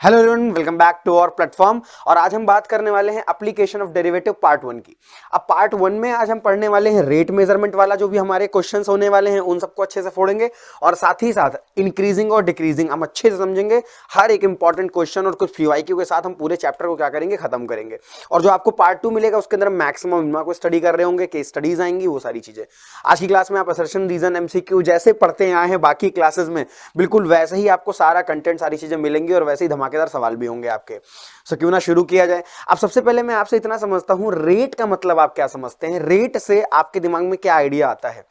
Hello everyone, welcome back to our platform. और आज हम बात करने वाले हैं एप्लीकेशन ऑफ डेरिवेटिव पार्ट 1 की। अब पार्ट 1 में आज हम पढ़ने वाले हैं रेट मेजरमेंट वाला, जो भी हमारे क्वेश्चंस होने वाले हैं उन सबको अच्छे से फोड़ेंगे और साथ ही साथ इंक्रीजिंग और डिक्रीजिंग हम अच्छे से समझेंगे। हर एक इंपॉर्टेंट क्वेश्चन और कुछ पीवाईक्यू के साथ हम पूरे चैप्टर को क्या करेंगे, खत्म करेंगे। और जो आपको पार्ट 2 मिलेगा उसके अंदर मैक्सिमम को स्टडी कर रहे होंगे, केस स्टडीज आएंगी, वो सारी चीजें। आज की क्लास में आप असर्शन, रीजन, एमसीक्यू जैसे पढ़ते आए हैं बाकी क्लासेस में, बिल्कुल वैसे ही आपको सारा कंटेंट, सारी चीजें मिलेंगी और वैसे ही धमाकेदार सवाल भी होंगे आपके। सो क्यों ना शुरू किया जाए। अब सबसे पहले मैं आपसे इतना समझता हूं, रेट का मतलब आप क्या समझते हैं, रेट से आपके दिमाग में क्या आइडिया आता है।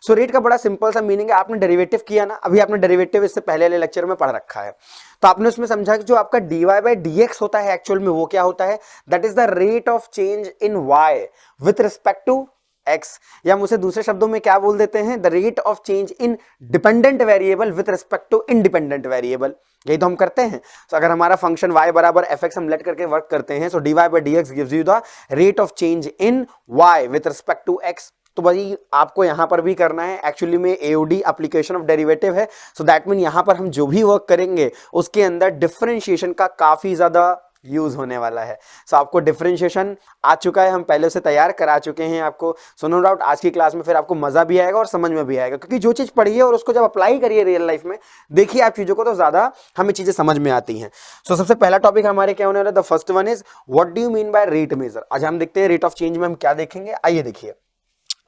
सो रेट का बड़ा सिंपल सा मीनिंग है, आपने डेरिवेटिव किया ना, अभी आपने डेरिवेटिव इससे पहले वाले लेक्चर में पढ़ रखा है, तो आपने उसमें समझा कि जो आपका dy बाय dx होता है एक्चुअल में वो क्या होता है, that is the rate of change in y with respect to x, या हम उसे दूसरे शब्दों में क्या बोल देते हैं, the rate of change in dependent variable with respect to independent variable. यही तो हम करते हैं। तो अगर हमारा फंक्शन y बराबर fx हम लेट करके वर्क करते हैं, so dy by dx gives you the rate of change in y with respect to x। तो भाई आपको यहां पर भी करना है, एक्चुअली में AOD एप्लीकेशन ऑफ डेरिवेटिव है। सो दैट मीन यहां पर हम जो भी वर्क करेंगे उसके अंदर डिफरेंशिएशन का काफी ज्यादा यूज होने वाला है। सो आपको डिफरेंशिएशन आ चुका है, हम पहले से तैयार करा चुके हैं आपको। सो नो डाउट आज की क्लास में फिर आपको मजा भी आएगा और समझ में भी आएगा, क्योंकि जो चीज पढ़िए और उसको जब अप्लाई करिए रियल लाइफ में, देखिए आप चीजों को, तो ज्यादा हमें चीजें समझ में आती हैं। सो सबसे पहला टॉपिक हमारे क्या होने वाला है, the first one is what do you mean by rate measure. आज हम देखते हैं रेट ऑफ चेंज में हम क्या देखेंगे, आइए देखिए।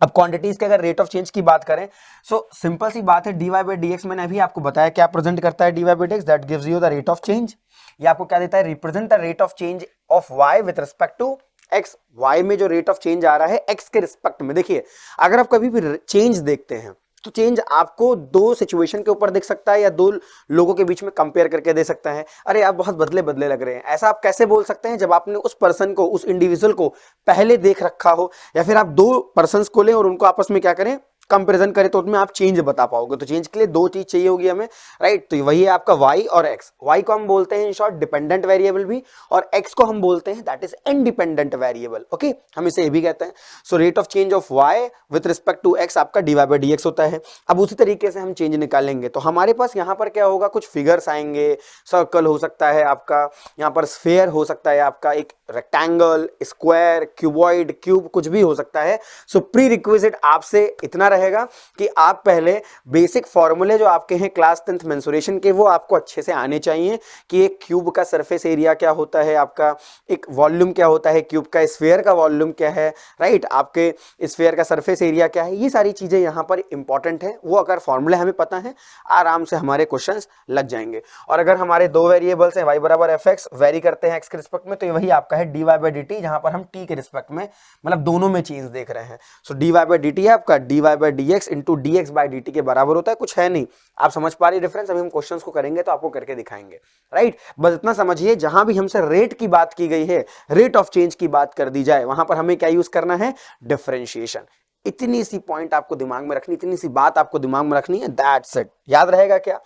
अब क्वांटिटीज के अगर रेट ऑफ चेंज की बात करें, सो सिंपल सी बात है, dy बाई dx मैंने अभी आपको बताया क्या प्रेजेंट करता है, dy by dx that gives you the rate of change. ये आपको क्या देता है, represent the rate of change of y with respect to x। y में जो रेट ऑफ चेंज आ रहा है x के रिस्पेक्ट में। देखिए अगर आप कभी भी चेंज देखते हैं तो चेंज आपको दो सिचुएशन के ऊपर दिख सकता है या दो लोगों के बीच में कंपेयर करके दे सकता है। अरे आप बहुत बदले बदले लग रहे हैं, ऐसा आप कैसे बोल सकते हैं जब आपने उस पर्सन को, उस इंडिविजुअल को पहले देख रखा हो, या फिर आप दो पर्सन्स को लें और उनको आपस में क्या करें, कंपैरिजन करें, तो उसमें आप चेंज बता पाओगे। तो चेंज के लिए दो चीज चाहिए होगी हमें, राइट। तो वही है आपका y और x। y को हम बोलते हैं इन शॉर्ट डिपेंडेंट वेरिएबल भी, और x को हम बोलते हैं that is independent variable. Okay, हम इसे ये भी कहते हैं। So rate of change of y with respect to x आपका dy बाई dx होता है। अब उसी तरीके से हम चेंज निकालेंगे तो हमारे पास यहाँ पर क्या होगा, कुछ फिगर्स आएंगे। सर्कल हो सकता है आपका, यहाँ पर स्फेयर हो सकता है आपका, एक रेक्टेंगल, स्क्वायर, क्यूबॉइड, क्यूब, कुछ भी हो सकता है। सो प्री रिक्विजिट आपसे इतना रहेगा कि आप पहले बेसिक फॉर्मूले जो आपके हैं क्लास 10th मेंसुरेशन के, वो आपको अच्छे से आने चाहिए कि एक क्यूब का सरफेस एरिया क्या होता है आपका, एक वॉल्यूम क्या होता है क्यूब का, स्फेयर का वॉल्यूम क्या है, राइट, आपके स्फेयर का सरफेस एरिया क्या है। ये सारी चीजें यहाँ पर इंपॉर्टेंट है, वो अगर फॉर्मूले हमें पता है आराम से हमारे क्वेश्चंस लग जाएंगे। और अगर हमारे दो वेरिएबल्स हैं, y बराबर fx वेरी करते हैं x के रिस्पेक्ट में, तो ये वही आपका है dy बाई dt, जहां पर हम t के रिस्पेक्ट में, मतलब दोनों में चेंज देख रहे हैं। सो dy बाई dt है आपका dy by dx into dx by dt के बराबर होता है, कुछ है नहीं। आप समझ पा रहे डिफरेंस, अभी हम क्वेश्चंस को करेंगे तो आपको करके दिखाएंगे, राइट। बस इतना समझिए, जहां भी हमसे रेट की बात की गई है, रेट ऑफ चेंज की बात कर दी जाए, वहां पर हमें क्या यूज करना है, डिफरेंशिएशन। इतनी सी पॉइंट आपको दिमाग में रखनी, इतनी सी बात आपको दिमाग में रखनी है, दैट्स इट। याद रहेगा क्या।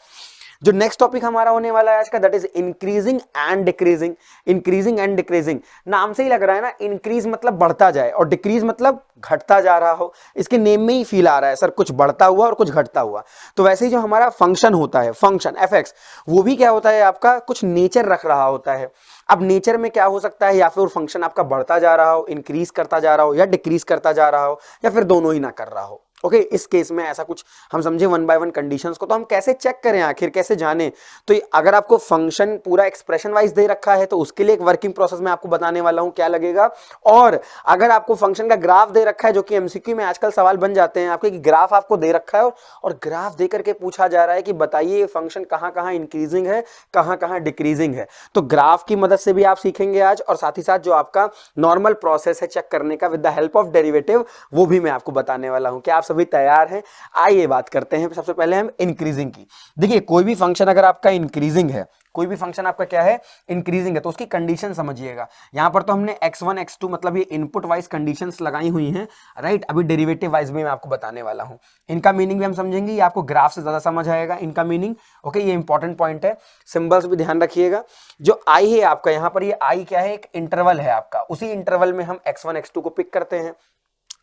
जो नेक्स्ट टॉपिक हमारा होने वाला है आज का, that is increasing and decreasing. Increasing and decreasing, नाम से ही लग रहा है ना, इंक्रीज मतलब बढ़ता जाए और डिक्रीज मतलब घटता जा रहा हो। इसके नेम में ही फील आ रहा है सर, कुछ बढ़ता हुआ और कुछ घटता हुआ। तो वैसे ही जो हमारा फंक्शन होता है, फंक्शन fx, वो भी क्या होता है आपका, कुछ नेचर रख रहा होता है। अब नेचर में क्या हो सकता है, या फिर फंक्शन आपका बढ़ता जा रहा हो, इंक्रीज करता जा रहा हो, या डिक्रीज करता जा रहा हो, या फिर दोनों ही ना कर रहा हो। ओके, इस केस में ऐसा कुछ हम समझे वन बाय वन कंडीशंस को, तो हम कैसे चेक करें, आखिर कैसे जाने। तो अगर आपको फंक्शन पूरा एक्सप्रेशन वाइज दे रखा है तो उसके लिए एक वर्किंग प्रोसेस में आपको बताने वाला हूं क्या लगेगा। और अगर आपको फंक्शन का ग्राफ दे रखा है, जो कि एमसीक्यू में आजकल सवाल बन जाते हैं आपके, कि ग्राफ आपको दे रखा है और ग्राफ दे करके पूछा जा रहा है कि बताइए ये फंक्शन कहां कहां इंक्रीजिंग है, कहां कहां डिक्रीजिंग है, तो ग्राफ की मदद से भी आप सीखेंगे आज। और साथ ही साथ जो आपका नॉर्मल प्रोसेस है चेक करने का with the help of derivative, वो भी मैं आपको बताने वाला हूं। क्या आप सभी तैयार हैं। आइए बात करते हैं सबसे पहले हम इंक्रीजिंग की। देखिए कोई भी फंक्शन अगर आपका इंक्रीजिंग है, कोई भी फंक्शन आपका क्या है, इंक्रीजिंग है, तो उसकी कंडीशन समझिएगा। यहां पर तो हमने x1 x2 मतलब ये इनपुट वाइज कंडीशंस लगाई हुई हैं, राइट। अभी डेरिवेटिव वाइज भी मैं आपको बताने वाला हूं, इनका मीनिंग भी हम समझेंगे, ये आपको ग्राफ से ज्यादा समझ आएगा इनका मीनिंग। ओके, ये इंपॉर्टेंट पॉइंट है, सिंबल्स भी ध्यान रखिएगा। जो i है आपका, यहां पर ये i क्या है, एक इंटरवल है आपका, उसी इंटरवल में हम x1 x2 को पिक करते हैं।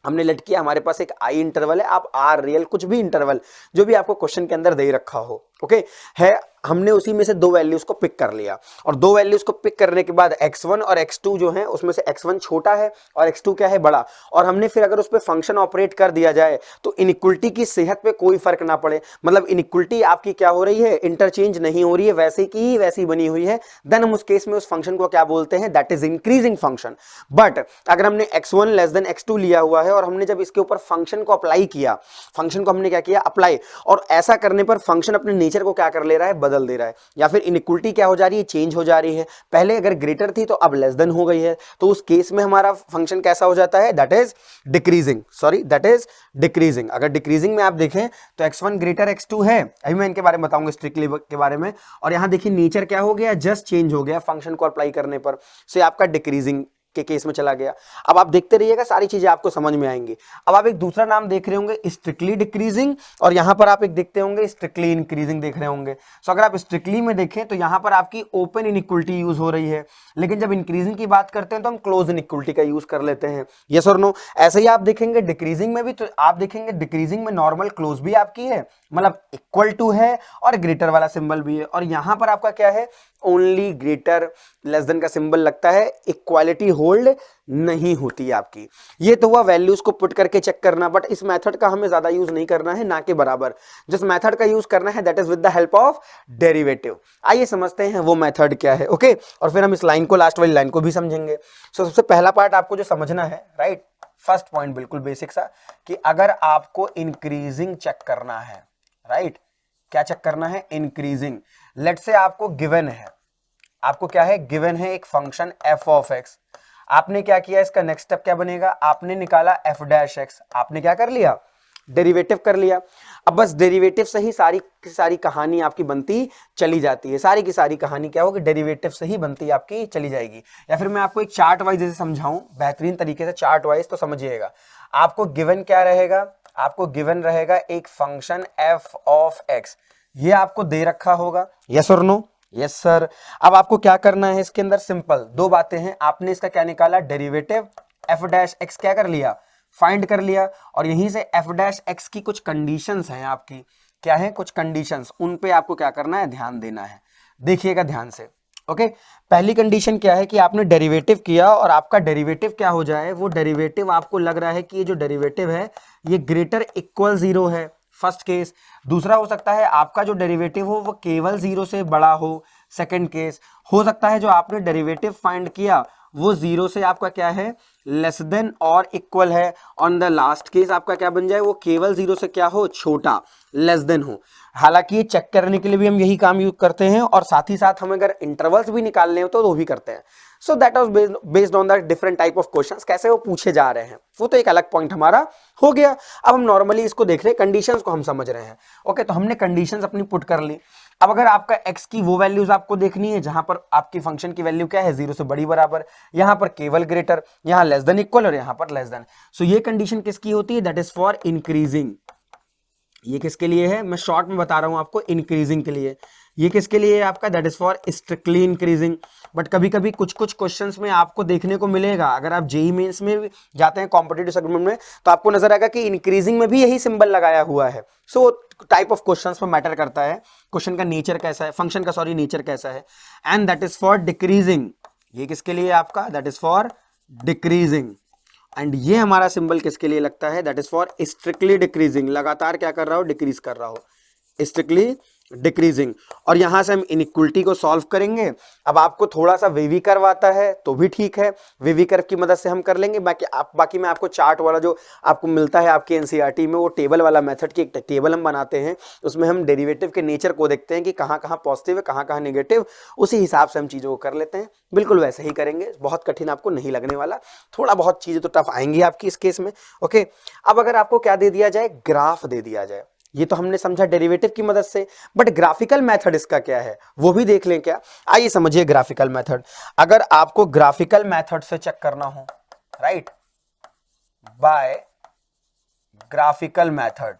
हमने लेट किया, हमारे पास एक आई इंटरवल है, आप आर रियल कुछ भी इंटरवल जो भी आपको क्वेश्चन के अंदर दे रखा हो, ओके है, हमने उसी में से दो वैल्यूज को पिक कर लिया, और दो वैल्यूज को पिक करने के बाद x1 और x2 जो है उसमें से x1 छोटा है और x2 क्या है, बड़ा, और हमने फिर अगर उस पर फंक्शन ऑपरेट कर दिया जाए तो इनइक्वलिटी की सेहत पे कोई फर्क ना पड़े, मतलब इनइक्वलिटी आपकी क्या हो रही है, इंटरचेंज नहीं हो रही है, वैसे की वैसी बनी हुई है, देन हम उस केस में उस फंक्शन को क्या बोलते हैं, that is increasing function. But अगर हमने x1 लेस देन x2 लिया हुआ है और हमने जब इसके ऊपर फंक्शन को अप्लाई किया, फंक्शन को हमने क्या किया, अप्लाई, और ऐसा करने पर फंक्शन अपने नेचर को क्या कर ले रहा है, बदल दे रहा है, या फिर इनइक्वलिटी क्या हो जा रही है, चेंज हो जा रही है, पहले अगर ग्रेटर थी तो अब लेस देन हो गई है, तो उस केस में हमारा फंक्शन कैसा हो जाता है, that is decreasing, sorry that is decreasing. अगर डिक्रीजिंग में आप देखें तो x1 ग्रेटर x2 है, अभी मैं इनके बारे में बताऊंगा स्ट्रिक्टली के बारे में, और यहां देखिए नेचर क्या हो गया, जस्ट चेंज हो गया फंक्शन को अप्लाई करने पर, सो आपका डिक्रीजिंग के केस में चला गया। अब आप देखते रहिएगा, सारी चीजें आपको समझ में आएंगी। अब आप एक दूसरा नाम देख रहे होंगे स्ट्रिक्टली डिक्रीजिंग, और यहां पर आप एक देखते होंगे स्ट्रिक्टली इंक्रीजिंग देख रहे होंगे। सो अगर आप स्ट्रिक्टली में देखें तो यहां पर आपकी ओपन इनइक्वलिटी यूज हो रही है, लेकिन जब इंक्रीजिंग की बात करते हैं तो हम क्लोज इनइक्वलिटी का यूज कर लेते हैं, यस और नो। ऐसे ही आप देखेंगे डिक्रीजिंग में भी, तो आप देखेंगे डिक्रीजिंग में नॉर्मल क्लोज भी आपकी है, मतलब इक्वल टू है, और ग्रेटर वाला सिंबल भी है, और यहां पर आपका क्या है, ओनली ग्रेटर लेस देन का सिंबल लगता है, इक्वालिटी होल्ड नहीं होती है आपकी। ये तो हुआ वैल्यूज को पुट करके चेक करना, बट इस मेथड का हमें ज्यादा यूज नहीं करना है, ना के बराबर। जिस मेथड का यूज करना है that is with the help of derivative. आइए समझते हैं वो मेथड क्या है, ओके, और फिर हम इस लाइन को, लास्ट वाली लाइन को भी समझेंगे। सो सबसे पहला पार्ट आपको जो समझना है, राइट, फर्स्ट पॉइंट बिल्कुल बेसिक सा, कि अगर आपको इंक्रीजिंग चेक करना है, राइट, क्या चेक करना है, इंक्रीजिंग। लेट से आपको गिवन है, आपको क्या है, गिवन है एक फंक्शन f ऑफ x, आपने क्या किया, इसका नेक्स्ट स्टेप क्या बनेगा, आपने निकाला f डैश x, आपने क्या कर लिया, डेरिवेटिव कर लिया। अब बस डेरिवेटिव से ही सारी की सारी कहानी आपकी बनती चली जाती है, सारी की सारी कहानी क्या होगी, डेरिवेटिव से ही बनती आपकी चली जाएगी। या फिर मैं आपको एक चार्ट वाइज जैसे समझाऊं बेहतरीन तरीके से चार्ट वाइज, तो समझिएगा। आपको गिवन क्या रहेगा, आपको गिवन रहेगा एक फंक्शन f ऑफ x, ये आपको दे रखा होगा, यस और नो, यस सर। अब आपको क्या करना है, इसके अंदर सिंपल दो बातें हैं, आपने इसका क्या निकाला, डेरिवेटिव, f डैश x क्या कर लिया, फाइंड कर लिया, और यहीं से f डैश x की कुछ कंडीशंस हैं आपकी, क्या है, कुछ कंडीशंस, उन पे आपको क्या करना है, ध्यान देना है। देखिएगा ध्यान से, ओके। पहली कंडीशन क्या है कि आपने डेरिवेटिव किया और आपका डेरिवेटिव क्या हो जाए, वो डेरिवेटिव आपको लग रहा है कि ये जो डेरिवेटिव है ये ग्रेटर इक्वल 0 है, फर्स्ट केस। दूसरा हो सकता है आपका जो डेरिवेटिव हो वो केवल 0 से बड़ा हो, सेकंड केस। हो सकता है जो आपने डेरिवेटिव फाइंड किया वो 0 से आपका क्या है, लेस देन और इक्वल है। ऑन द लास्ट केस आपका क्या बन जाए, वो केवल 0 से क्या हो, छोटा, लेस देन हो। हालांकि ये चेक करने के लिए भी हम यही काम यूज करते हैं, और साथ ही साथ हम अगर इंटरवल्स भी निकालने हो तो वो भी करते हैं। So that was based on the different type of questions, कैसे वो पूछे जा रहे हैं, वो तो एक अलग पॉइंट हमारा हो गया। अब हम नॉर्मली इसको देख रहे हैं, कंडीशंस को हम समझ रहे हैं, ओके। तो हमने कंडीशंस अपनी पुट कर ली। अब अगर आपका x की वो वैल्यूज आपको देखनी है जहां पर आपकी फंक्शन की वैल्यू क्या है, 0 से बड़ी बराबर, यहां पर केवल ग्रेटर, यहां लेस देन इक्वल, और यहां पर लेस देन। सो ये कंडीशन किसकी होती है, दैट इज फॉर इंक्रीजिंग। ये किसके लिए है, मैं शॉर्ट में बता रहा हूं आपको, इंक्रीजिंग के लिए। ये किसके लिए है आपका, that is for strictly increasing. But कभी कभी कुछ कुछ क्वेश्चंस में आपको देखने को मिलेगा, अगर आप जेईई मेंस में भी जाते हैं कॉम्पिटिटिव सेगमेंट में, तो आपको नजर आएगा कि इंक्रीजिंग में भी यही सिंबल लगाया हुआ है। सो टाइप ऑफ क्वेश्चंस में मैटर करता है, क्वेश्चन का नेचर कैसा है, फंक्शन का सॉरी नेचर कैसा है। And that is for decreasing. ये किसके लिए आपका, that is for decreasing. And ये हमारा सिंबल किसके लिए लगता है, that is for strictly decreasing. लगातार क्या कर रहा हो, डिक्रीज कर रहा हो, स्ट्रिक्टली डिक्रीजिंग। और यहां से हम इनइक्वलिटी को सॉल्व करेंगे। अब आपको थोड़ा सा वेवी कर्व आता है तो भी ठीक है, वेवी कर्व की मदद से हम कर लेंगे। बाकी मैं आपको चार्ट वाला जो आपको मिलता है आपके एनसीईआरटी में, वो टेबल वाला मेथड की एक टेबल हम बनाते हैं, उसमें हम डेरिवेटिव के नेचर को देखते हैं कि कहाँ कहाँ पॉजिटिव है, कहाँ कहाँ नेगेटिव, उसी हिसाब से हम चीज़ों को कर लेते हैं। बिल्कुल वैसे ही करेंगे, बहुत कठिन आपको नहीं लगने वाला, थोड़ा बहुत चीज़ें तो टफ आएंगी आपकी इस केस में, ओके। अब अगर आपको क्या दे दिया जाए, ग्राफ दे दिया जाए, ये तो हमने समझा डेरिवेटिव की मदद से, बट ग्राफिकल मेथड इसका क्या है वो भी देख लें क्या। आइए समझिए ग्राफिकल मेथड। अगर आपको ग्राफिकल मेथड से चेक करना हो, राइट, बाय ग्राफिकल मेथड,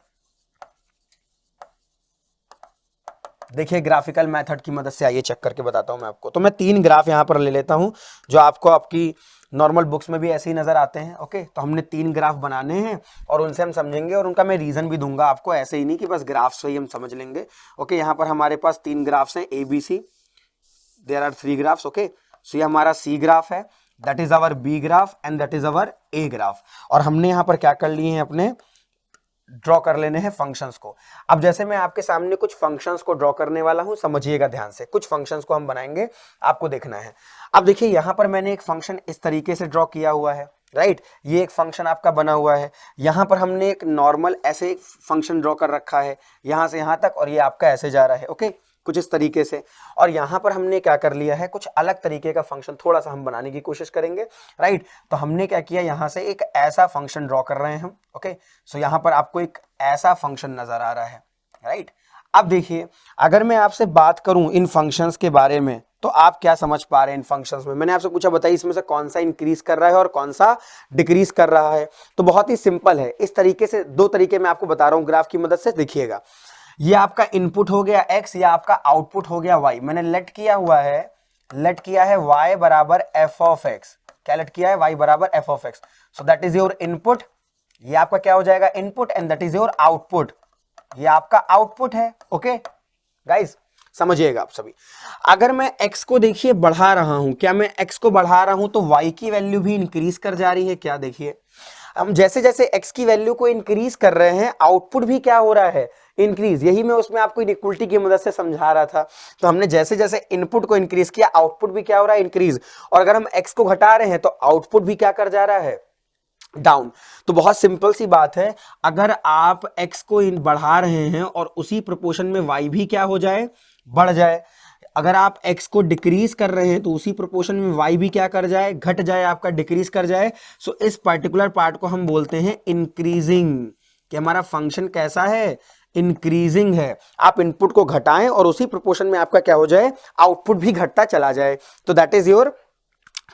देखिए ग्राफिकल मेथड की मदद से आइए चेक करके बताता हूं मैं आपको। तो मैं 3 ग्राफ यहां पर ले लेता हूं जो आपको आपकी नॉर्मल बुक्स में भी ऐसे ही नजर आते हैं। ओके, तो हमने 3 ग्राफ बनाने हैं और उनसे हम समझेंगे और उनका मैं रीजन भी दूंगा आपको, ऐसे ही नहीं कि बस ग्राफ से ही हम समझ लेंगे। ओके, यहाँ पर हमारे पास 3 ग्राफ्स हैं ABC, there are 3 graphs. Okay, so ये हमारा C ग्राफ है, that is our B graph and that is our A graph. और हमने यहाँ पर क्या कर लिए हैं, अपने ड्रॉ कर लेने हैं फंक्शंस को। अब जैसे मैं आपके सामने कुछ फंक्शंस को ड्रॉ करने वाला हूं, समझिएगा ध्यान से, कुछ फंक्शंस को हम बनाएंगे, आपको देखना है। अब देखिए यहां पर मैंने एक फंक्शन इस तरीके से ड्रॉ किया हुआ है, राइट, ये एक फंक्शन आपका बना हुआ है। यहां पर हमने एक नॉर्मल ऐसे एक फंक्शन ड्रॉ कर रखा है यहां से यहां तक, और ये आपका ऐसे जा रहा है। ओके, कुछ इस तरीके से। और यहां पर हमने क्या कर लिया है, कुछ अलग तरीके का फंक्शन थोड़ा सा हम बनाने की कोशिश करेंगे, राइट। तो हमने क्या किया, यहां से एक ऐसा फंक्शन ड्रॉ कर रहे हैं हम। ओके, सो यहां पर आपको एक ऐसा फंक्शन नजर आ रहा है, राइट। अब देखिए, अगर मैं आपसे बात करूं इन फंक्शंस के बारे में, तो आप क्या समझ पा रहे हैं इन फंक्शंस में? मैंने आपसे पूछा, बताइए इसमें से कौन सा इंक्रीज कर रहा है और कौन सा डिक्रीज कर रहा है। तो बहुत ही सिंपल है, इस तरीके से 2 तरीके मैं आपको बता रहा हूं ग्राफ की मदद से। देखिएगा, ये आपका इनपुट हो गया x, या आपका आउटपुट हो गया y। मैंने लेट किया है y बराबर f ऑफ x। क्या लेट किया है? y बराबर f of x। So that is your input, ये आपका क्या हो जाएगा, input, and that is your output, ये आपका आउटपुट है। ओके गाइस, समझिएगा आप सभी। अगर मैं x को देखिए बढ़ा रहा हूं, क्या मैं x को बढ़ा रहा हूं तो y की वैल्यू भी इंक्रीज कर जा रही है। क्या देखिए, हम जैसे जैसे x की वैल्यू को इंक्रीज कर रहे हैं, आउटपुट भी क्या हो रहा है, इंक्रीज। यही मैं उसमें आपको इनइक्वलिटी की मदद से समझा रहा था। तो हमने जैसे जैसे इनपुट को इंक्रीज किया, आउटपुट भी क्या हो रहा है, इंक्रीज। और अगर हम x को घटा रहे हैं तो आउटपुट भी क्या कर जा रहा है, डाउन। तो बहुत सिंपल सी बात है, अगर आप x को बढ़ा रहे हैं और उसी प्रोपोर्शन में y भी क्या हो जाए, बढ़ जाए। अगर आप x को डिक्रीज कर रहे हैं तो उसी प्रोपोर्शन में y भी क्या कर जाए, घट जाए, आपका डिक्रीज कर जाए। सो इस पर्टिकुलर पार्ट को हम बोलते हैं इंक्रीजिंग, कि हमारा फंक्शन कैसा है, इंक्रीजिंग है। आप इनपुट को घटाएं और उसी प्रोपोर्शन में आपका क्या हो जाए, आउटपुट भी घटता चला जाए। तो that is your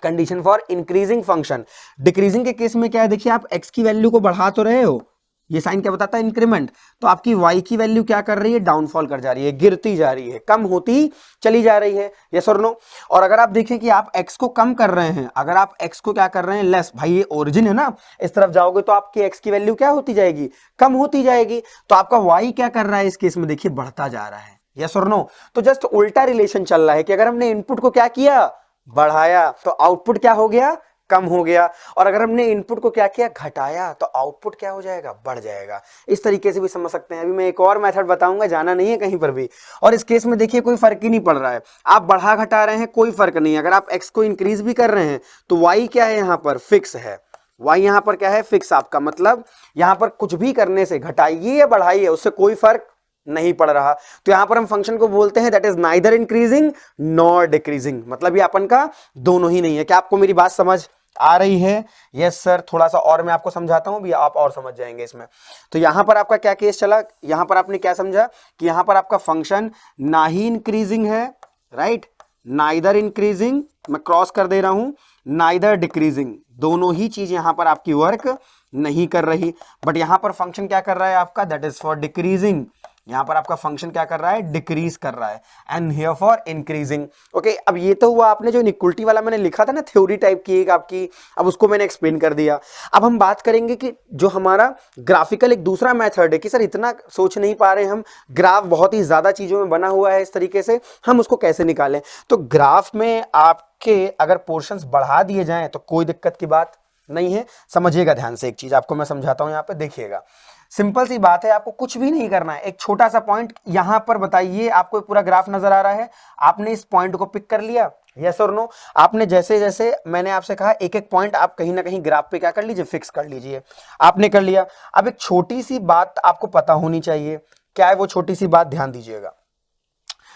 condition for increasing function. Decreasing के केस में क्या है, देखिए आप x की वैल्यू को बढ़ा तो रहे हो, ये साइन क्या बताता है, इंक्रीमेंट। तो आपकी y की वैल्यू क्या कर रही है, डाउनफॉल कर जा रही है, गिरती जा रही है, कम होती चली जा रही है। यस और नो? और अगर आप देखें कि आप x को कम कर रहे हैं, अगर आप x को क्या कर रहे हैं, लेस, भाई ये ओरिजिन है ना, इस तरफ जाओगे तो आपकी x की वैल्यू क्या होती जाएगी, कम होती जाएगी। तो आपका y क्या कर रहा है इस केस में, देखिए बढ़ता जा रहा है। यस और नो? तो जस्ट उल्टा रिलेशन चल रहा है कि अगर हमने इनपुट को क्या किया, बढ़ाया, तो आउटपुट क्या हो गया, कम हो गया। और अगर हमने इनपुट को क्या किया, घटाया, तो आउटपुट क्या हो जाएगा, बढ़ जाएगा। इस तरीके से भी समझ सकते हैं। अभी मैं एक और मेथड बताऊंगा, जाना नहीं है कहीं पर भी। और इस केस में देखिए कोई फर्क ही नहीं पड़ रहा है, आप बढ़ा घटा रहे हैं, कोई फर्क नहीं है। अगर आप x को इंक्रीज भी कर रहे हैं तो y क्या है, यहां पर फिक्स है। y यहां पर क्या है, फिक्स। आपका मतलब यहां पर कुछ भी करने से, घटाइए या बढ़ाइए, उससे कोई फर्क नहीं पड़ रहा। तो यहां पर हम फंक्शन को बोलते हैं that is neither increasing nor decreasing, मतलब ये अपन का दोनों ही नहीं है। क्या आपको मेरी बात समझ आ रही है? यस सर, थोड़ा सा और मैं आपको समझाता हूं, भी आप और समझ जाएंगे इसमें। तो यहां पर आपका क्या केस चला, यहां पर आपने क्या समझा कि यहां पर आपका फंक्शन ना ही इंक्रीजिंग है, राइट, नाइदर इंक्रीजिंग, मैं क्रॉस कर दे रहा हूं, नाइदर डिक्रीजिंग, दोनों ही चीज यहां पर आपकी वर्क नहीं कर रही। बट यहां पर फंक्शन क्या कर रहा है आपका, दैट इज फॉर डिक्रीजिंग, यहां पर आपका फंक्शन क्या कर रहा है, डिक्रीज कर रहा है, and here for increasing. Okay, अब ये तो हुआ आपने जो इनइक्वलिटी वाला मैंने लिखा था ना, थ्योरी टाइप की एक आपकी, अब उसको मैंने एक्सप्लेन कर दिया। अब हम बात करेंगे कि जो हमारा ग्राफिकल एक दूसरा मेथड है, कि सर इतना सोच नहीं पा रहे हम, ग्राफ बहुत ही ज्यादा चीजों में बना हुआ है इस तरीके से, हम उसको कैसे निकालें। तो ग्राफ में आपके अगर पोर्शंस बढ़ा दिए जाएं तो कोई दिक्कत की बात नहीं है। समझिएगा ध्यान से, एक चीज आपको मैं समझाता हूं, यहां पे देखिएगा, सिंपल सी बात है, आपको कुछ भी नहीं करना है। एक छोटा सा पॉइंट यहां पर बताइए, आपको पूरा ग्राफ नजर आ रहा है, आपने इस पॉइंट को पिक कर लिया, यस और नो? आपने जैसे जैसे मैंने आपसे कहा, एक एक पॉइंट आप कहीं ना कहीं ग्राफ पे क्या कर लीजिए, फिक्स कर लीजिए, आपने कर लिया। अब एक छोटी सी बात आपको पता होनी चाहिए, क्या है वो छोटी सी बात, ध्यान दीजिएगा।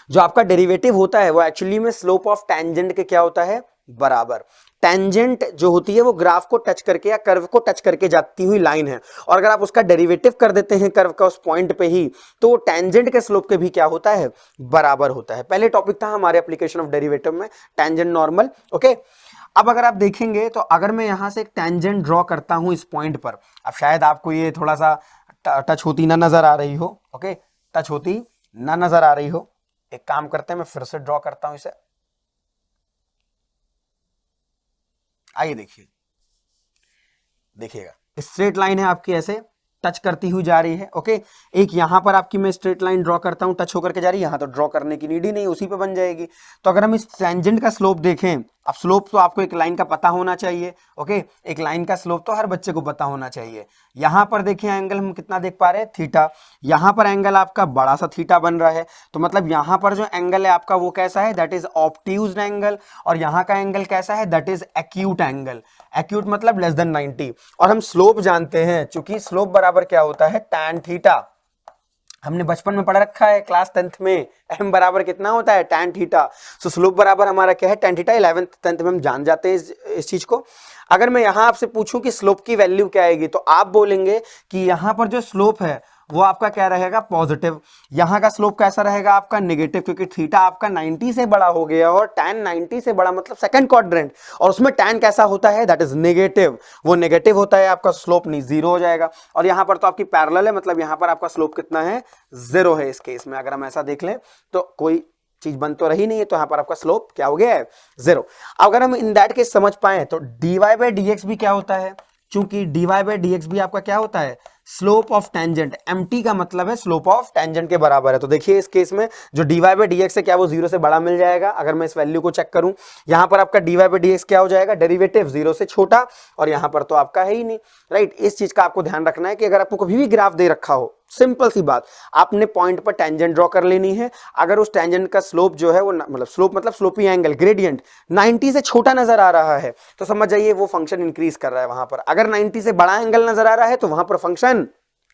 जो आपका डेरिवेटिव होता है वो एक्चुअली में स्लोप ऑफ टेंजेंट के क्या होता है, बराबर। टेंजेंट जो होती है वो ग्राफ को टच करके या कर्व को टच करके जाती हुई लाइन है, और अगर आप उसका डेरिवेटिव कर देते हैं कर्व का उस पॉइंट पे ही, तो टेंजेंट के स्लोप के भी क्या होता है, बराबर होता है। पहले टॉपिक था हमारे एप्लीकेशन ऑफ डेरिवेटिव में, टेंजेंट नॉर्मल। ओके, अब अगर आप देखेंगे तो अगर मैं यहां से एक टेंजेंट ड्रॉ करता हूं इस पॉइंट पर, अब शायद आपको ये थोड़ा सा टच होती ना नजर आ रही हो, ओके, टच होती ना नजर आ रही हो, एक काम करते हैं, मैं फिर से ड्रॉ करता हूं इसे। आइए देखिएगा स्ट्रेट लाइन है आपकी, ऐसे टच करती हुई जा रही है। ओके, एक यहां पर आपकी मैं स्ट्रेट लाइन ड्रॉ करता हूं, टच होकर के जा रही है, यहां तो ड्रॉ करने की नीड ही नहीं, उसी पे बन जाएगी। तो अगर हम इस टेंजेंट का स्लोप देखें, अब स्लोप तो आपको एक लाइन का पता होना चाहिए। ओके, एक लाइन का स्लोप तो हर बच्चे को पता होना चाहिए। यहां पर देखिए एंगल हम कितना देख पा रहे हैं, थीटा। यहां पर एंगल आपका बड़ा सा थीटा बन रहा है, तो मतलब यहां पर जो एंगल है आपका वो कैसा है, दैट इज ऑब्ट्यूज एंगल। और यहां का एंगल कैसा है, that is acute angle. Acute मतलब लेस देन 90। और हम स्लोप जानते हैं, चूंकि स्लोप बराबर क्या होता है, टैन थीटा। हमने बचपन में पढ़ रखा है क्लास 10th में, m बराबर कितना होता है, टैन थीटा। सो स्लोप बराबर हमारा क्या है, टैन थीटा। 11th 10th में हम जान जाते हैं इस चीज को। अगर मैं यहां आपसे पूछूं कि स्लोप की वैल्यू क्या आएगी, तो आप बोलेंगे कि यहां पर जो स्लोप है वो आपका क्या रहेगा, पॉजिटिव। यहां का स्लोप कैसा रहेगा आपका, नेगेटिव, क्योंकि थीटा आपका 90 से बड़ा हो गया और टैन 90 से बड़ा मतलब सेकंड क्वाड्रेंट, और उसमें टैन कैसा होता है, दैट इज नेगेटिव। वो नेगेटिव होता है, आपका स्लोप नहीं जीरो हो जाएगा। और यहां पर तो आपकी पैरेलल है, मतलब यहां पर आपका स्लोप कितना है, जीरो है। इस केस में अगर हम ऐसा देख लें तो कोई चीज बन तो रही नहीं है, तो यहां पर आपका स्लोप क्या हो गया है, जीरो। अगर हम इन दैट केस समझ पाए तो dy बाई dx भी क्या होता है, चूंकि dy बाई dx भी आपका क्या होता है, स्लोप ऑफ टेंजेंट। mt का मतलब है स्लोप ऑफ टेंजेंट के बराबर है। तो देखिए इस केस में जो dy बाई dx है, क्या वो जीरो से बड़ा मिल जाएगा। अगर मैं इस वैल्यू को चेक करूं, यहां पर आपका dy बाई dx क्या हो जाएगा, डेरिवेटिव जीरो से छोटा, और यहां पर तो आपका है ही नहीं, राइट। इस चीज का आपको ध्यान रखना है कि अगर आपको कभी भी ग्राफ दे रखा हो, सिंपल सी बात, आपने पॉइंट पर टेंजेंट ड्रॉ कर लेनी है। अगर उस टेंजेंट का स्लोप जो है वो मतलब स्लोप मतलब स्लोपी एंगल, ग्रेडियंट 90 से छोटा नजर आ रहा है, तो समझ जाइए वो फंक्शन इंक्रीज कर रहा है वहां पर। अगर 90 से बड़ा एंगल नजर आ रहा है तो वहां पर फंक्शन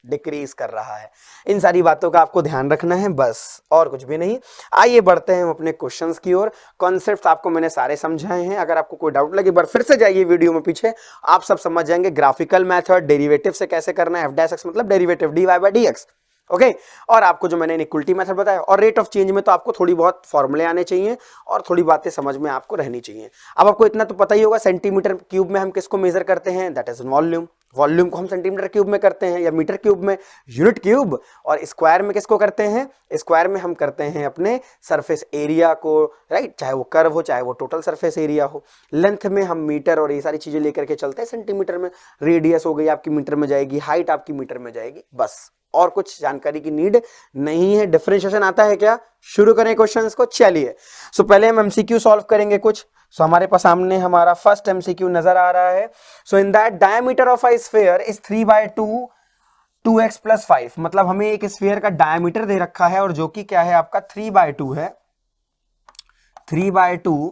डिक्रीज कर रहा है। इन सारी बातों का आपको ध्यान रखना है, बस और कुछ भी नहीं। आइए बढ़ते हैं हम अपने क्वेश्चंस की ओर। कॉन्सेप्ट्स आपको मैंने सारे समझाए हैं। अगर आपको कोई डाउट लगे, एक बार फिर से जाइए वीडियो में पीछे, आप सब समझ जाएंगे। ग्राफिकल मेथड, डेरिवेटिव से कैसे करना है, f' मतलब derivative dy by dx। Okay, और आपको जो मैंने इक्वलिटी मेथड बताया, और रेट ऑफ चेंज में तो आपको थोड़ी बहुत फॉर्मूले आने चाहिए और थोड़ी बातें समझ में आपको रहनी चाहिए। अब आपको इतना तो पता ही होगा, सेंटीमीटर क्यूब में हम किसको मेजर करते हैं, दैट इज वॉल्यूम। वॉल्यूम को हम सेंटीमीटर क्यूब में करते हैं या मीटर क्यूब में, यूनिट क्यूब। और स्क्वायर में किसको करते हैं, स्क्वायर में हम करते हैं अपने सरफेस एरिया को, राइट, चाहे वो कर्व हो चाहे वो टोटल सरफेस एरिया हो। लेंथ में हम मीटर और ये सारी चीजें लेकर के चलते हैं सेंटीमीटर में। रेडियस हो गई आपकी मीटर में जाएगी, हाइट आपकी मीटर में जाएगी, बस और कुछ जानकारी की नीड नहीं है। डिफरेंशिएशन आता है क्या, शुरू करें क्वेश्चंस को। चलिए सो पहले हम एमसीक्यू सॉल्व करेंगे कुछ। सो हमारे पास सामने हमारा फर्स्ट एमसीक्यू नजर आ रहा है। So in that diameter of a sphere is 3/2 2x + 5, मतलब हमें एक स्फीयर का डायमीटर दे रखा है और जो कि क्या है आपका 3/2 है, 3/2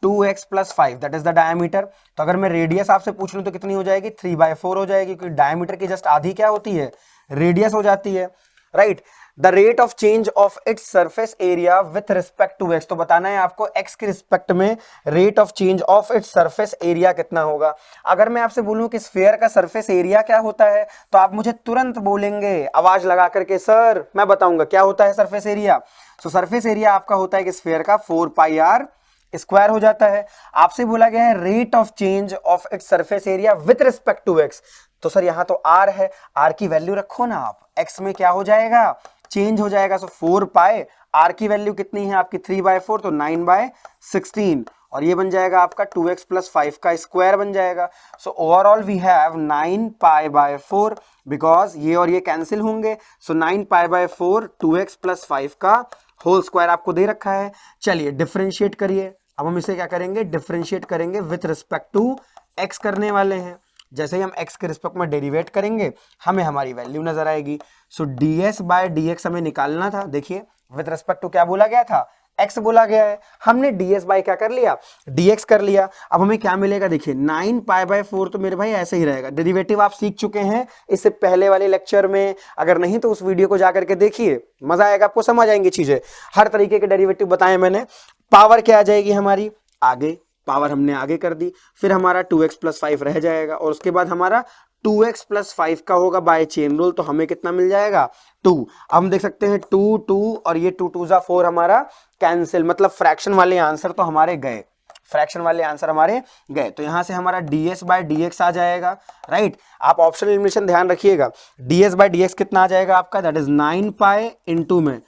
2x + 5 that is the diameter. तो अगर मैं रेडियस आपसे पूछ लूं तो कितनी हो जाएगी, 3/4 हो जाएगी, क्योंकि डायमीटर की जस्ट आधी क्या होती है, रेडियस हो जाती है, right. The rate of change of its surface area with respect to x, तो बताना है आपको एक्स के रिस्पेक्ट में rate of change of its surface area कितना होगा। अगर मैं आपसे बोलूं कि स्फीयर का सरफेस एरिया क्या होता है, तो आप मुझे तुरंत बोलेंगे आवाज लगा करके, सर मैं बताऊंगा क्या होता है सरफेस एरिया। सो सरफेस एरिया आपका होता है कि स्फीयर का 4πr स्क्वायर हो जाता है। आपसे बोला गया है rate of change of its surface area with respect to x, तो सर यहां तो आर है, आर की वैल्यू रखो ना आप, एक्स में क्या हो जाएगा, चेंज हो जाएगा। सो 4π, आर की वैल्यू कितनी है आपकी 3/4, तो 9/16, और ये बन जाएगा आपका 2x + 5 का स्क्वायर बन जाएगा। So overall we have 9π/4, because ये और ये कैंसिल होंगे। सो 9π/4 2x + 5 का होल स्क्वायर आपको दे रखा है। चलिए डिफरेंशिएट करिए। अब हम इसे क्या करेंगे, डिफरेंशिएट करेंगे विथ रिस्पेक्ट टू एक्स करने वाले हैं। जैसे ही हम x के रिस्पेक्ट में डेरिवेट करेंगे हमें हमारी वैल्यू नजर आएगी। सो ds बाय dx हमें निकालना था। देखिए विथ रिस्पेक्ट टू क्या बोला गया था, x बोला गया है, हमने ds बाय क्या कर लिया, dx कर लिया। अब हमें क्या मिलेगा, देखिए 9π/4, तो मेरे भाई ऐसे ही रहेगा। डेरिवेटिव आप सीख चुके हैं इससे पहले वाले लेक्चर में, अगर नहीं तो उस वीडियो को जाकर के देखिए, मजा आएगा, आपको समझ आएंगी चीजें। हर तरीके के डेरिवेटिव बताए मैंने। पावर क्या आ जाएगी हमारी, आगे पावर हमने आगे कर दी, फिर हमारा 2x + 5 रह जाएगा, और उसके बाद हमारा 2x + 5 का होगा बाय चेन रूल, तो हमें कितना मिल जाएगा, 2। अब हम देख सकते हैं 2 2 और ये 2 2 4 हमारा कैंसिल, मतलब फ्रैक्शन वाले आंसर तो हमारे गए, फ्रैक्शन वाले आंसर हमारे गए। तो यहां से हमारा ds बाय dx आ जाएगा, राइट। आप ऑप्शनल एलिमिनेशन ध्यान रखिएगा, ds बाय dx कितना आ जाएगा आपका, दैट इज 9π इंटू में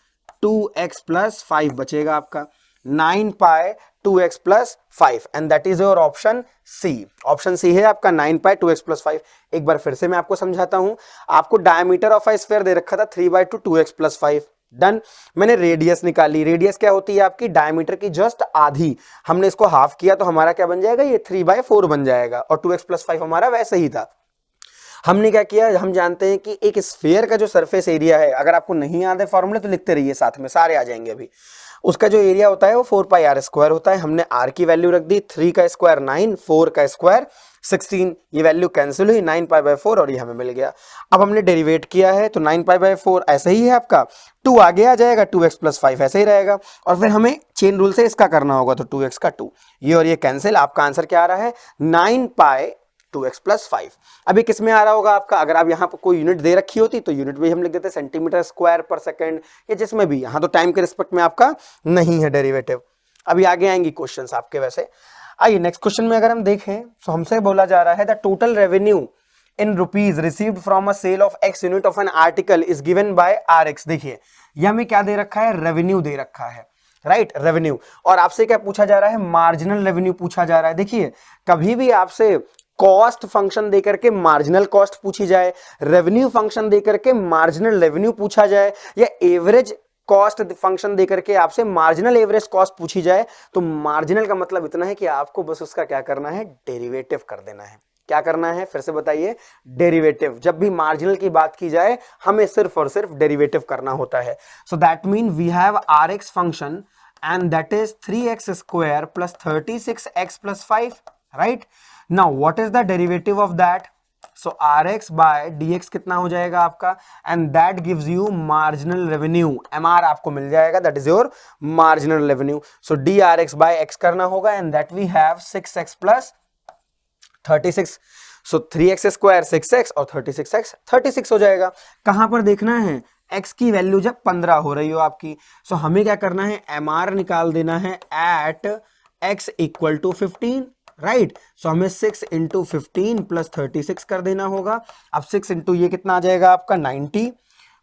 2x + 5 बचेगा आपका, 9π 2x plus 5 and that is your option C. Option C है आपका 9 पाई 2x प्लस 5। एक बार फिर से मैं आपको समझाता हूं, आपको डायमीटर ऑफ अ स्फीयर दे रखा था 3/2 2x प्लस 5। डन। मैंने रेडियस निकाली। रेडियस क्या होती है आपकी? डायमीटर की जस्ट आधी। हमने इसको हाफ किया तो हमारा क्या बन जाएगा? ये 3/4 बन जाएगा और 2x प्लस 5 हमारा वैसे ही था। हमने क्या किया, हम जानते हैं कि एक स्फीयर का जो सरफेस एरिया है, अगर आपको नहीं याद है फॉर्मूले तो लिखते रहिए साथ में, सारे आ जाएंगे अभी। उसका जो एरिया होता है वो 4πr² होता है। हमने r की वैल्यू रख दी, 3 का स्क्वायर 9, 4 का स्क्वायर 16, ये वैल्यू कैंसिल हुई, 9π/4 और ये हमें मिल गया। अब हमने डेरिवेट किया है तो 9π/4 ऐसे ही है आपका, 2 आगे आ जाएगा, 2x प्लस 5 ऐसे ही रहेगा और फिर हमें चेन रूल से इसका करना होगा तो 2x का 2, ये और ये कैंसिल। आपका आंसर क्या आ रहा है? 9π 2x प्लस 5। अभी किस में आ रहा होगा आपका? अगर आप यहाँ पर कोई यूनिट दे रखी होती तो यूनिट भी हम लिख देते सेंटीमीटर स्क्वायर पर सेकंड या जिसमें भी। यहाँ तो टाइम के रिस्पेक्ट में आपका नहीं है डेरिवेटिव। अभी आगे आएंगी क्वेश्चंस आपके वैसे। आइए नेक्स्ट क्वेश्चन में अगर हम देखें तो हमसे बोला जा रहा है the total revenue in rupees received from a sale of x unit of an article is given by rx। देखिए ये हमें क्या दे रखा है? रेवेन्यू दे रखा है, राइट, रेवेन्यू। और आपसे क्या पूछा जा रहा है? मार्जिनल रेवेन्यू पूछा जा रहा है। देखिए कभी भी आपसे कॉस्ट फंक्शन देकर के मार्जिनल कॉस्ट पूछी जाए, रेवेन्यू फंक्शन देकर के मार्जिनल रेवेन्यू पूछा जाए, या एवरेज कॉस्ट फंक्शन देकर के आपसे मार्जिनल एवरेज कॉस्ट पूछी जाए, तो मार्जिनल का मतलब इतना है कि आपको बस उसका क्या करना है? डेरिवेटिव कर देना है। क्या करना है? फिर से बताइए, डेरिवेटिव। जब भी मार्जिनल की बात की जाए हमें सिर्फ और सिर्फ डेरिवेटिव करना होता है। So that mean we have rx function and that is 3x square plus 36x plus 5, right? Now what is the derivative of that? So rx by dx कितना हो जाएगा आपका? And that gives you marginal revenue, mr आपको मिल जाएगा, that is your marginal revenue. So drx by x करना होगा and that we have 6x plus 36. So 3x square 6x और 36x 36 हो जाएगा। कहां पर देखना है? x की वैल्यू जब 15 हो रही हो आपकी। सो हमें क्या करना है? mr निकाल देना है at x equal to 15, right. So हमें 6 इंटू 15 प्लस 36 कर देना होगा। अब 6 इंटू ये कितना आ जाएगा आपका? 90,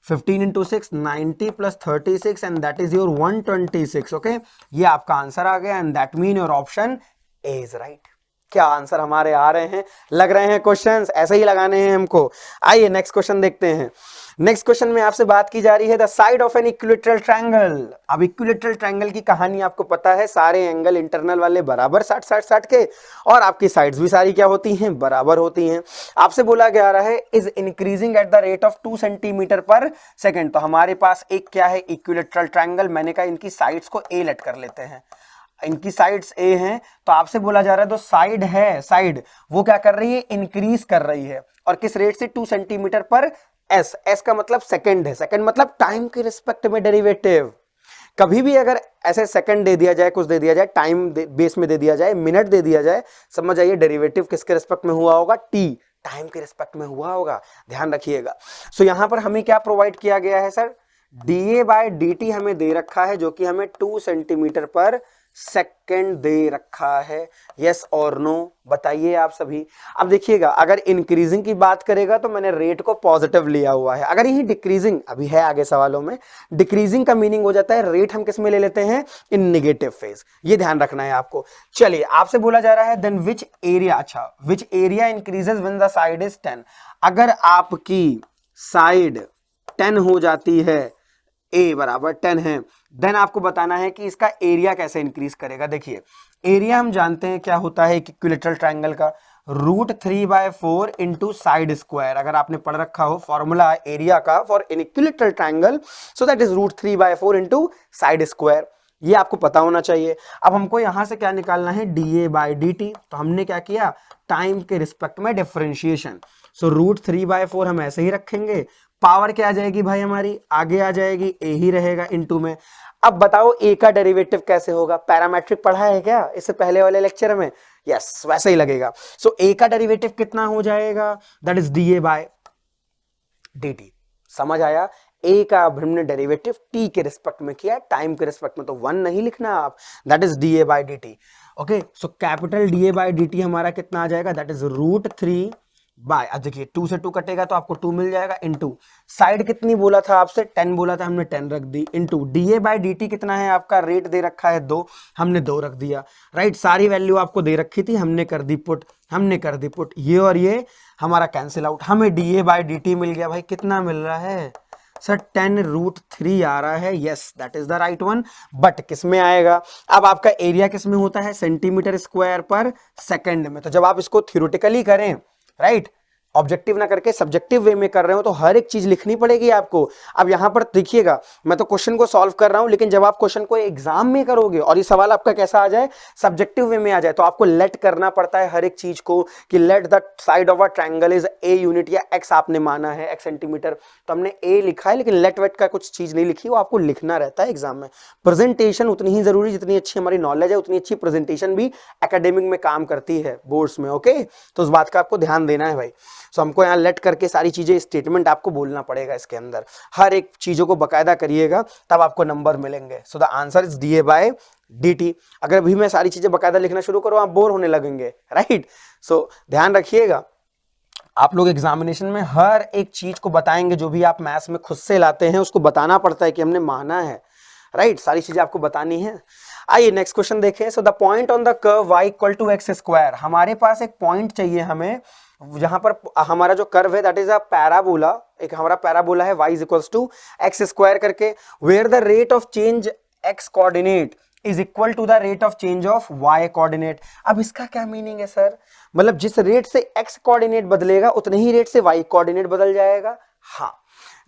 15 into 6 90 plus 36 and that is your 126। Okay, ये आपका आंसर आ गया and that mean your option A is right. क्या आंसर हमारे आ रहे हैं? लग रहे हैं क्वेश्चंस ऐसे ही लगाने हैं हमको। आइए नेक्स्ट क्वेश्चन देखते हैं। नेक्स्ट क्वेश्चन में आपसे बात की जा रही है the side of an equilateral triangle. अब इक्विलेटरल ट्रायंगल की कहानी आपको पता है, सारे एंगल इंटरनल वाले बराबर 60-60 के और आपकी साइड्स भी सारी क्या होती हैं? बराबर होती हैं। आपसे बोला गया रहा है is increasing at the rate of 2 centimetre पर सेकेंड। तो हमारे पास एक क्या है? Equilateral triangle. मैंने कहा इनकी साइड्स को ए लेट कर लेते हैं, इनकी साइड्स ए हैं। तो आपसे बोला जा रहा है तो साइड है, साइड वो क्या कर रही है? इंक्रीज कर रही है। और किस रेट से? 2 सेंटीमीटर पर एस। एस का मतलब सेकंड है, सेकंड मतलब टाइम के रिस्पेक्ट में डेरिवेटिव। कभी भी अगर ऐसे सेकंड दे दिया जाए, कुछ दे दिया जाए, टाइम बेस में दे दिया जाए, मिनट दे दिया जाए, समझ आइए डेरिवेटिव किसके रिस्पेक्ट में हुआ होगा? टी, टाइम के रिस्पेक्ट में हुआ होगा, ध्यान रखिएगा। सो यहां पर हमें क्या प्रोवाइड किया गया है सर? डीए बाय dt हमें दे रखा है जो कि हमें 2 सेंटीमीटर पर सेकंड दे रखा है। यस और नो बताइए आप सभी। अब देखिएगा अगर इंक्रीजिंग की बात करेगा तो मैंने रेट को पॉजिटिव लिया हुआ है। अगर यही डिक्रीजिंग, अभी है आगे सवालों में, डिक्रीजिंग का मीनिंग हो जाता है रेट हम किस में ले लेते हैं? इन नेगेटिव फेज। ये ध्यान रखना है आपको। चलिए आपसे बोला जा रहा है देन विच एरिया, अच्छा which area increases when the side is 10। अगर आपकी साइड 10 हो जाती है, ए बराबर 10 है, देन आपको बताना है कि इसका एरिया कैसे इंक्रीज करेगा। देखिए एरिया हम जानते हैं क्या होता है इक्विलेटरल ट्रायंगल का, √3/4 इंटू साइड स्क्वायर। अगर आपने पढ़ रखा हो फॉर्मूला एरिया का for an equilateral triangle, so that is √3/4 into side square. ये आपको पता होना चाहिए। अब हमको यहां से क्या निकालना है? dA/dt। तो हमने क्या किया? टाइम के रिस्पेक्ट में डिफरेंशिएशन। सो √3/4 हम ऐसे ही रखेंगे, पावर क्या आ जाएगी भाई हमारी? आगे आ जाएगी, ए ही रहेगा इनटू में। अब बताओ ए का डेरिवेटिव कैसे होगा? पैरामेट्रिक पढ़ा है क्या इससे पहले वाले लेक्चर में? यस, वैसे ही लगेगा। सो ए का डेरिवेटिव कितना हो जाएगा? That is dA/dt। समझ आया? ए का हमने डेरिवेटिव टी के रिस्पेक्ट में किया, टाइम के रिस्पेक्ट में, तो 1 नहीं लिखना आप, that is dA/dt। Okay, so capital dA/dt हमारा कितना आ जाएगा? दैट इज √3 बाय, अब देखिए 2 से 2 कटेगा तो आपको 2 मिल जाएगा, इनटू साइड कितनी बोला था आपसे 10 बोला था, हमने 10 रख दी, इनटू डीए बाय dt कितना है आपका, रेट दे रखा है 2, हमने 2 रख दिया, राइट। सारी वैल्यू आपको दे रखी थी, हमने कर दी पुट, ये और ये हमारा कैंसिल आउट, हमें डीए बाय dt मिल गया भाई, कितना मिल रहा है सर 10√3 आ रहा है, yes that is the right one. But किस में आएगा, अब आपका एरिया किस में होता है, सेंटीमीटर स्क्वायर पर सेकंड में। तो जब आप इसको थ्योरेटिकली करें, राइट, ऑब्जेक्टिव ना करके सब्जेक्टिव वे में कर रहे हो तो हर एक चीज लिखनी पड़ेगी आपको। अब यहां पर देखिएगा, मैं तो क्वेश्चन को सॉल्व कर रहा हूं, लेकिन जब आप क्वेश्चन को एग्जाम में करोगे और ये सवाल आपका कैसा आ जाए, सब्जेक्टिव वे में आ जाए, तो आपको लेट करना पड़ता है हर एक चीज को कि late the side of a triangle is a unit, या एक्स आपने माना है एक्स सेंटीमीटर, तो हमने ए लिखा है, लेकिन लेट वेट का कुछ चीज नहीं लिखी, वो आपको लिखना रहता है एग्जाम में। प्रेजेंटेशन उतनी ही जरूरी, जितनी अच्छी हमारी नॉलेज है उतनी अच्छी प्रेजेंटेशन भी एकेडमिक में काम करती है बोर्ड्स में, ओके। तो उस बात का आपको ध्यान देना है भाई। सो हमको यहाँ लेट करके सारी चीजें, स्टेटमेंट आपको बोलना पड़ेगा इसके अंदर, हर एक चीजों को बकायदा करिएगा तब आपको नंबर मिलेंगे। So the answer is dA by dt। अगर अभी मैं सारी चीजें बकायदा लिखना शुरू करूं आप बोर होने लगेंगे, राइट। सो ध्यान रखिएगा, आप लोग एग्जामिनेशन में हर एक चीज को बताएंगे, जो भी आप मैथ्स में खुद से लाते हैं उसको बताना पड़ता है कि हमने माना है, राइट, सारी चीजें आपको बतानी है। आइए नेक्स्ट क्वेश्चन देखें। So the point on the curve y equal to x square, हमारे पास एक पॉइंट चाहिए हमें, जहां पर हमारा जो कर्व है दैट इज अ पैराबोला, एक हमारा पैराबोला है y is equals to x square करके, where the rate of change x coordinate is equal to the rate of change of y coordinate. अब इसका क्या मीनिंग है सर, मतलब जिस रेट से x कोऑर्डिनेट बदलेगा उतने ही रेट से y कोऑर्डिनेट बदल जाएगा। हाँ,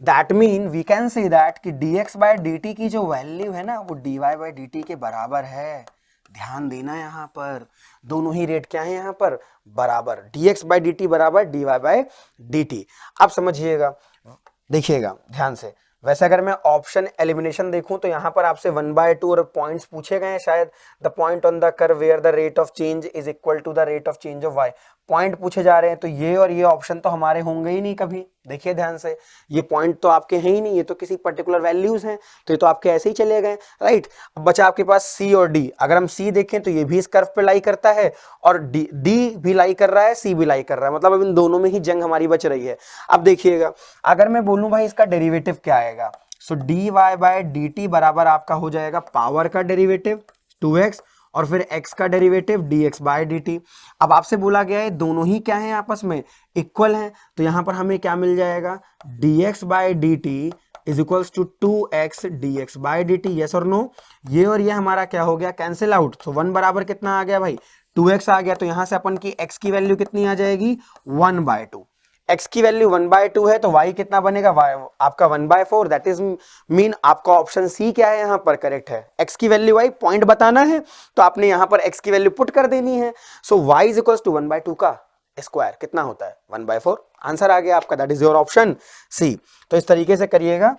that mean we can say that कि dx बाय dt की जो वैल्यू है ना वो dy बाय dt के बराबर है। ध्यान देना, यहाँ पर दोनों ही रेट क्या है, यहाँ पर बराबर, dx बाय dt बराबर dy बाय dt। अब समझिएगा, देखिएगा ध्यान से, वैसे अगर मैं ऑप्शन एलिमिनेशन देखूं तो यहां पर आपसे 1/2 और पॉइंट्स पूछे गए हैं शायद, the point on the curve where the rate of change is equal to the rate of change of y, point पूछे जा रहे हैं, तो ये और ये ऑप्शन तो हमारे होंगे ही नहीं कभी। देखिए ध्यान से, ये पॉइंट तो आपके हैं ही नहीं, ये तो किसी पर्टिकुलर वैल्यूज हैं, तो ये तो आपके ऐसे ही चले गए, राइट। अब बचा आपके पास c और d, अगर हम c देखें तो ये भी इस कर्व पे लाई करता है, और d भी लाई कर रहा है, c भी लाई कर रहा है, मतलब अब इन दोनों में ही जंग हमारी बच रही है। अब देखिएगा, अगर मैं बोलूं भाई इसका डेरिवेटिव क्या आएगा, सो dy बाय dt बराबर आपका हो जाएगा पावर का डेरिवेटिव 2x, और फिर x का डेरिवेटिव dx बाय dt। अब आपसे बोला गया है दोनों ही क्या है, आपस में इक्वल हैं, तो यहां पर हमें क्या मिल जाएगा, dx by dt is equals to 2x dx by dt, yes और नो। ये और ये हमारा क्या हो गया, कैंसिल आउट, तो 1 बराबर कितना आ गया भाई, 2x आ गया, तो यहां से अपन की x की वैल्यू कितनी आ जाएगी, 1/2। x की वैल्यू 1/2 है तो y कितना बनेगा, y आपका 1/4, दैट इज मीन आपका ऑप्शन सी क्या है यहाँ पर करेक्ट है। x की वैल्यू y पॉइंट बताना है तो आपने यहाँ पर x की वैल्यू पुट कर देनी है। सो y इज इक्वल टू 1/2 का स्क्वायर कितना होता है, 1/4, आंसर आ गया आपका, that is your option C. तो इस तरीके से करिएगा,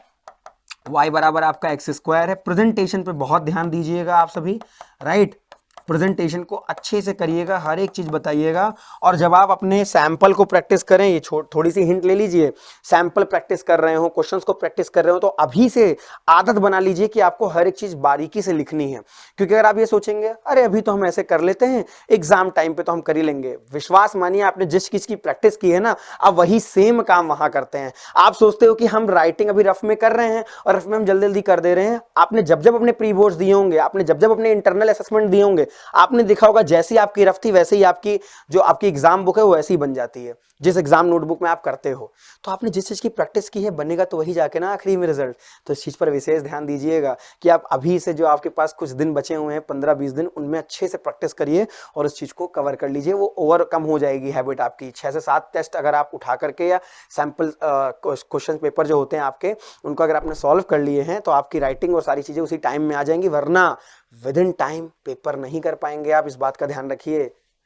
y बराबर आपका एक्स स्क्वायर है। प्रेजेंटेशन पे बहुत ध्यान दीजिएगा आप सभी, राइट, प्रेजेंटेशन को अच्छे से करिएगा, हर एक चीज बताइएगा। और जब आप अपने सैंपल को प्रैक्टिस करें, ये थोड़ी सी हिंट ले लीजिए, सैंपल प्रैक्टिस कर रहे हो, क्वेश्चंस को प्रैक्टिस कर रहे हो, तो अभी से आदत बना लीजिए कि आपको हर एक चीज बारीकी से लिखनी है। क्योंकि अगर आप ये सोचेंगे अरे अभी तो हम ऐसे कर लेते हैं, एग्जाम टाइम पे तो हम कर ही लेंगे, विश्वास मानिए आपने जिस चीज की प्रैक्टिस की है ना, आप वही सेम काम वहां करते हैं। आप सोचते हो कि हम राइटिंग अभी रफ में कर रहे हैं और रफ में हम जल्दी जल्दी कर दे रहे हैं, आपने जब जब अपने प्री बोर्ड्स दिए होंगे, आपने जब जब अपने इंटरनल असेसमेंट दिए होंगे, आपने देखा होगा जैसी आपकी रफ थी वैसे ही आपकी जो आपकी एग्जाम बुक है वो ऐसी ही बन जाती है, जिस एग्जाम नोटबुक में आप करते हो। तो आपने जिस चीज की प्रैक्टिस की है बनेगा तो वही जाके ना आखिरी में रिजल्ट। तो इस चीज पर विशेष ध्यान दीजिएगा कि आप अभी से जो आपके पास कुछ दिन बचे हुए हैं 15-20 दिन, उनमें अच्छे से प्रैक्टिस करिए और इस चीज को कवर कर लीजिए, वो ओवरकम हो जाएगी हैबिट आपकी। 6 से 7 टेस्ट अगर आप उठा करके या सैंपल क्वेश्चन पेपर जो होते हैं आपके, उनको अगर आपने सॉल्व कर लिए हैं तो आपकी राइटिंग और सारी चीजें उसी टाइम में आ जाएंगी, वरना विद इन टाइम पेपर नहीं कर पाएंगे आप, इस बात का ध्यान रखिए,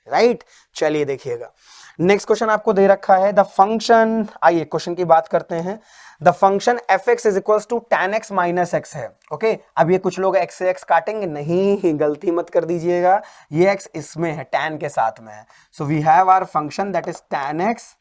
राइट। चलिए देखिएगा, नेक्स्ट क्वेश्चन आपको दे रखा है द फंक्शन, आइए क्वेश्चन की बात करते हैं। The function fx is equals to tan x minus x है, ओके। अब ये कुछ लोग x से x काटेंगे, नहीं, गलती मत कर दीजिएगा, ये x इसमें है, tan के साथ में है। So we have our function that is tan x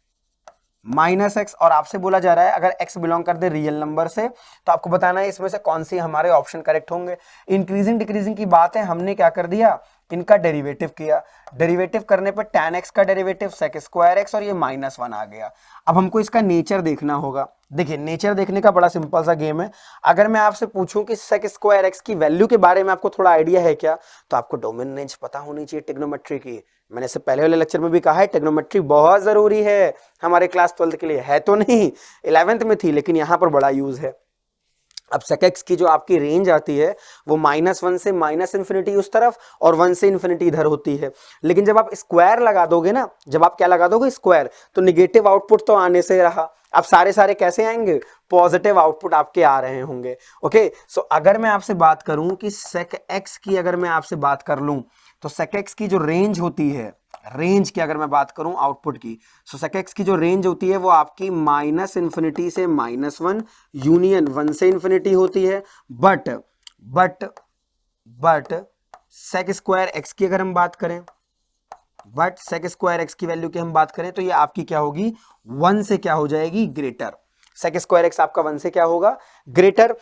minus x, और आपसे बोला जा रहा है अगर x बिलोंग कर दे रियल नंबर से तो आपको बताना है इसमें से कौन सी हमारे ऑप्शन करेक्ट होंगे। इंक्रीजिंग डिक्रीजिंग की बात है, हमने क्या कर दिया, इनका डेरिवेटिव किया, डेरिवेटिव करने पर tan x का डेरिवेटिव sec स्क्वायर x और ये -1 आ गया। अब हमको इसका नेचर देखना होगा। देखिए नेचर देखने का बड़ा सिंपल सा गेम है। अगर मैं आपसे पूछूं कि sec स्क्वायर x की वैल्यू के बारे में आपको थोड़ा आइडिया है क्या, तो आपको डोमेन रेंज पता होनी चाहिए ट्रिग्नोमेट्री की। मैंने इससे पहले वाले लेक्चर में भी कहा है ट्रिग्नोमेट्री बहुत जरूरी है हमारे क्लास 12th के लिए, है तो नहीं 11th में थी लेकिन यहां पर बड़ा यूज है। अब sec x की जो आपकी रेंज आती है वो -1 से -∞ उस तरफ और 1 से इन्फिनिटी इधर होती है। लेकिन जब आप स्क्वायर लगा दोगे ना, जब आप क्या लगा दोगे स्क्वायर, तो निगेटिव आउटपुट तो आने से रहा। अब सारे कैसे आएंगे, पॉजिटिव आउटपुट आपके आ रहे होंगे। ओके, सो अगर मैं आपसे बात करूं कि sec x की अगर मैं आपसे बात कर लूं तो sec x की जो रेंज होती है, रेंज की अगर मैं बात करूं आउटपुट की, सो sec x की जो रेंज होती है वो आपकी -∞ से -1 यूनियन 1 से इन्फिनिटी होती है। बट sec स्क्वायर x की अगर हम बात करें, बट sec स्क्वायर x की वैल्यू की हम बात करें तो ये आपकी क्या होगी, 1 से क्या हो जाएगी, ग्रेटर। sec स्क्वायर x आपका 1 से क्या होगा, ग्रेटर।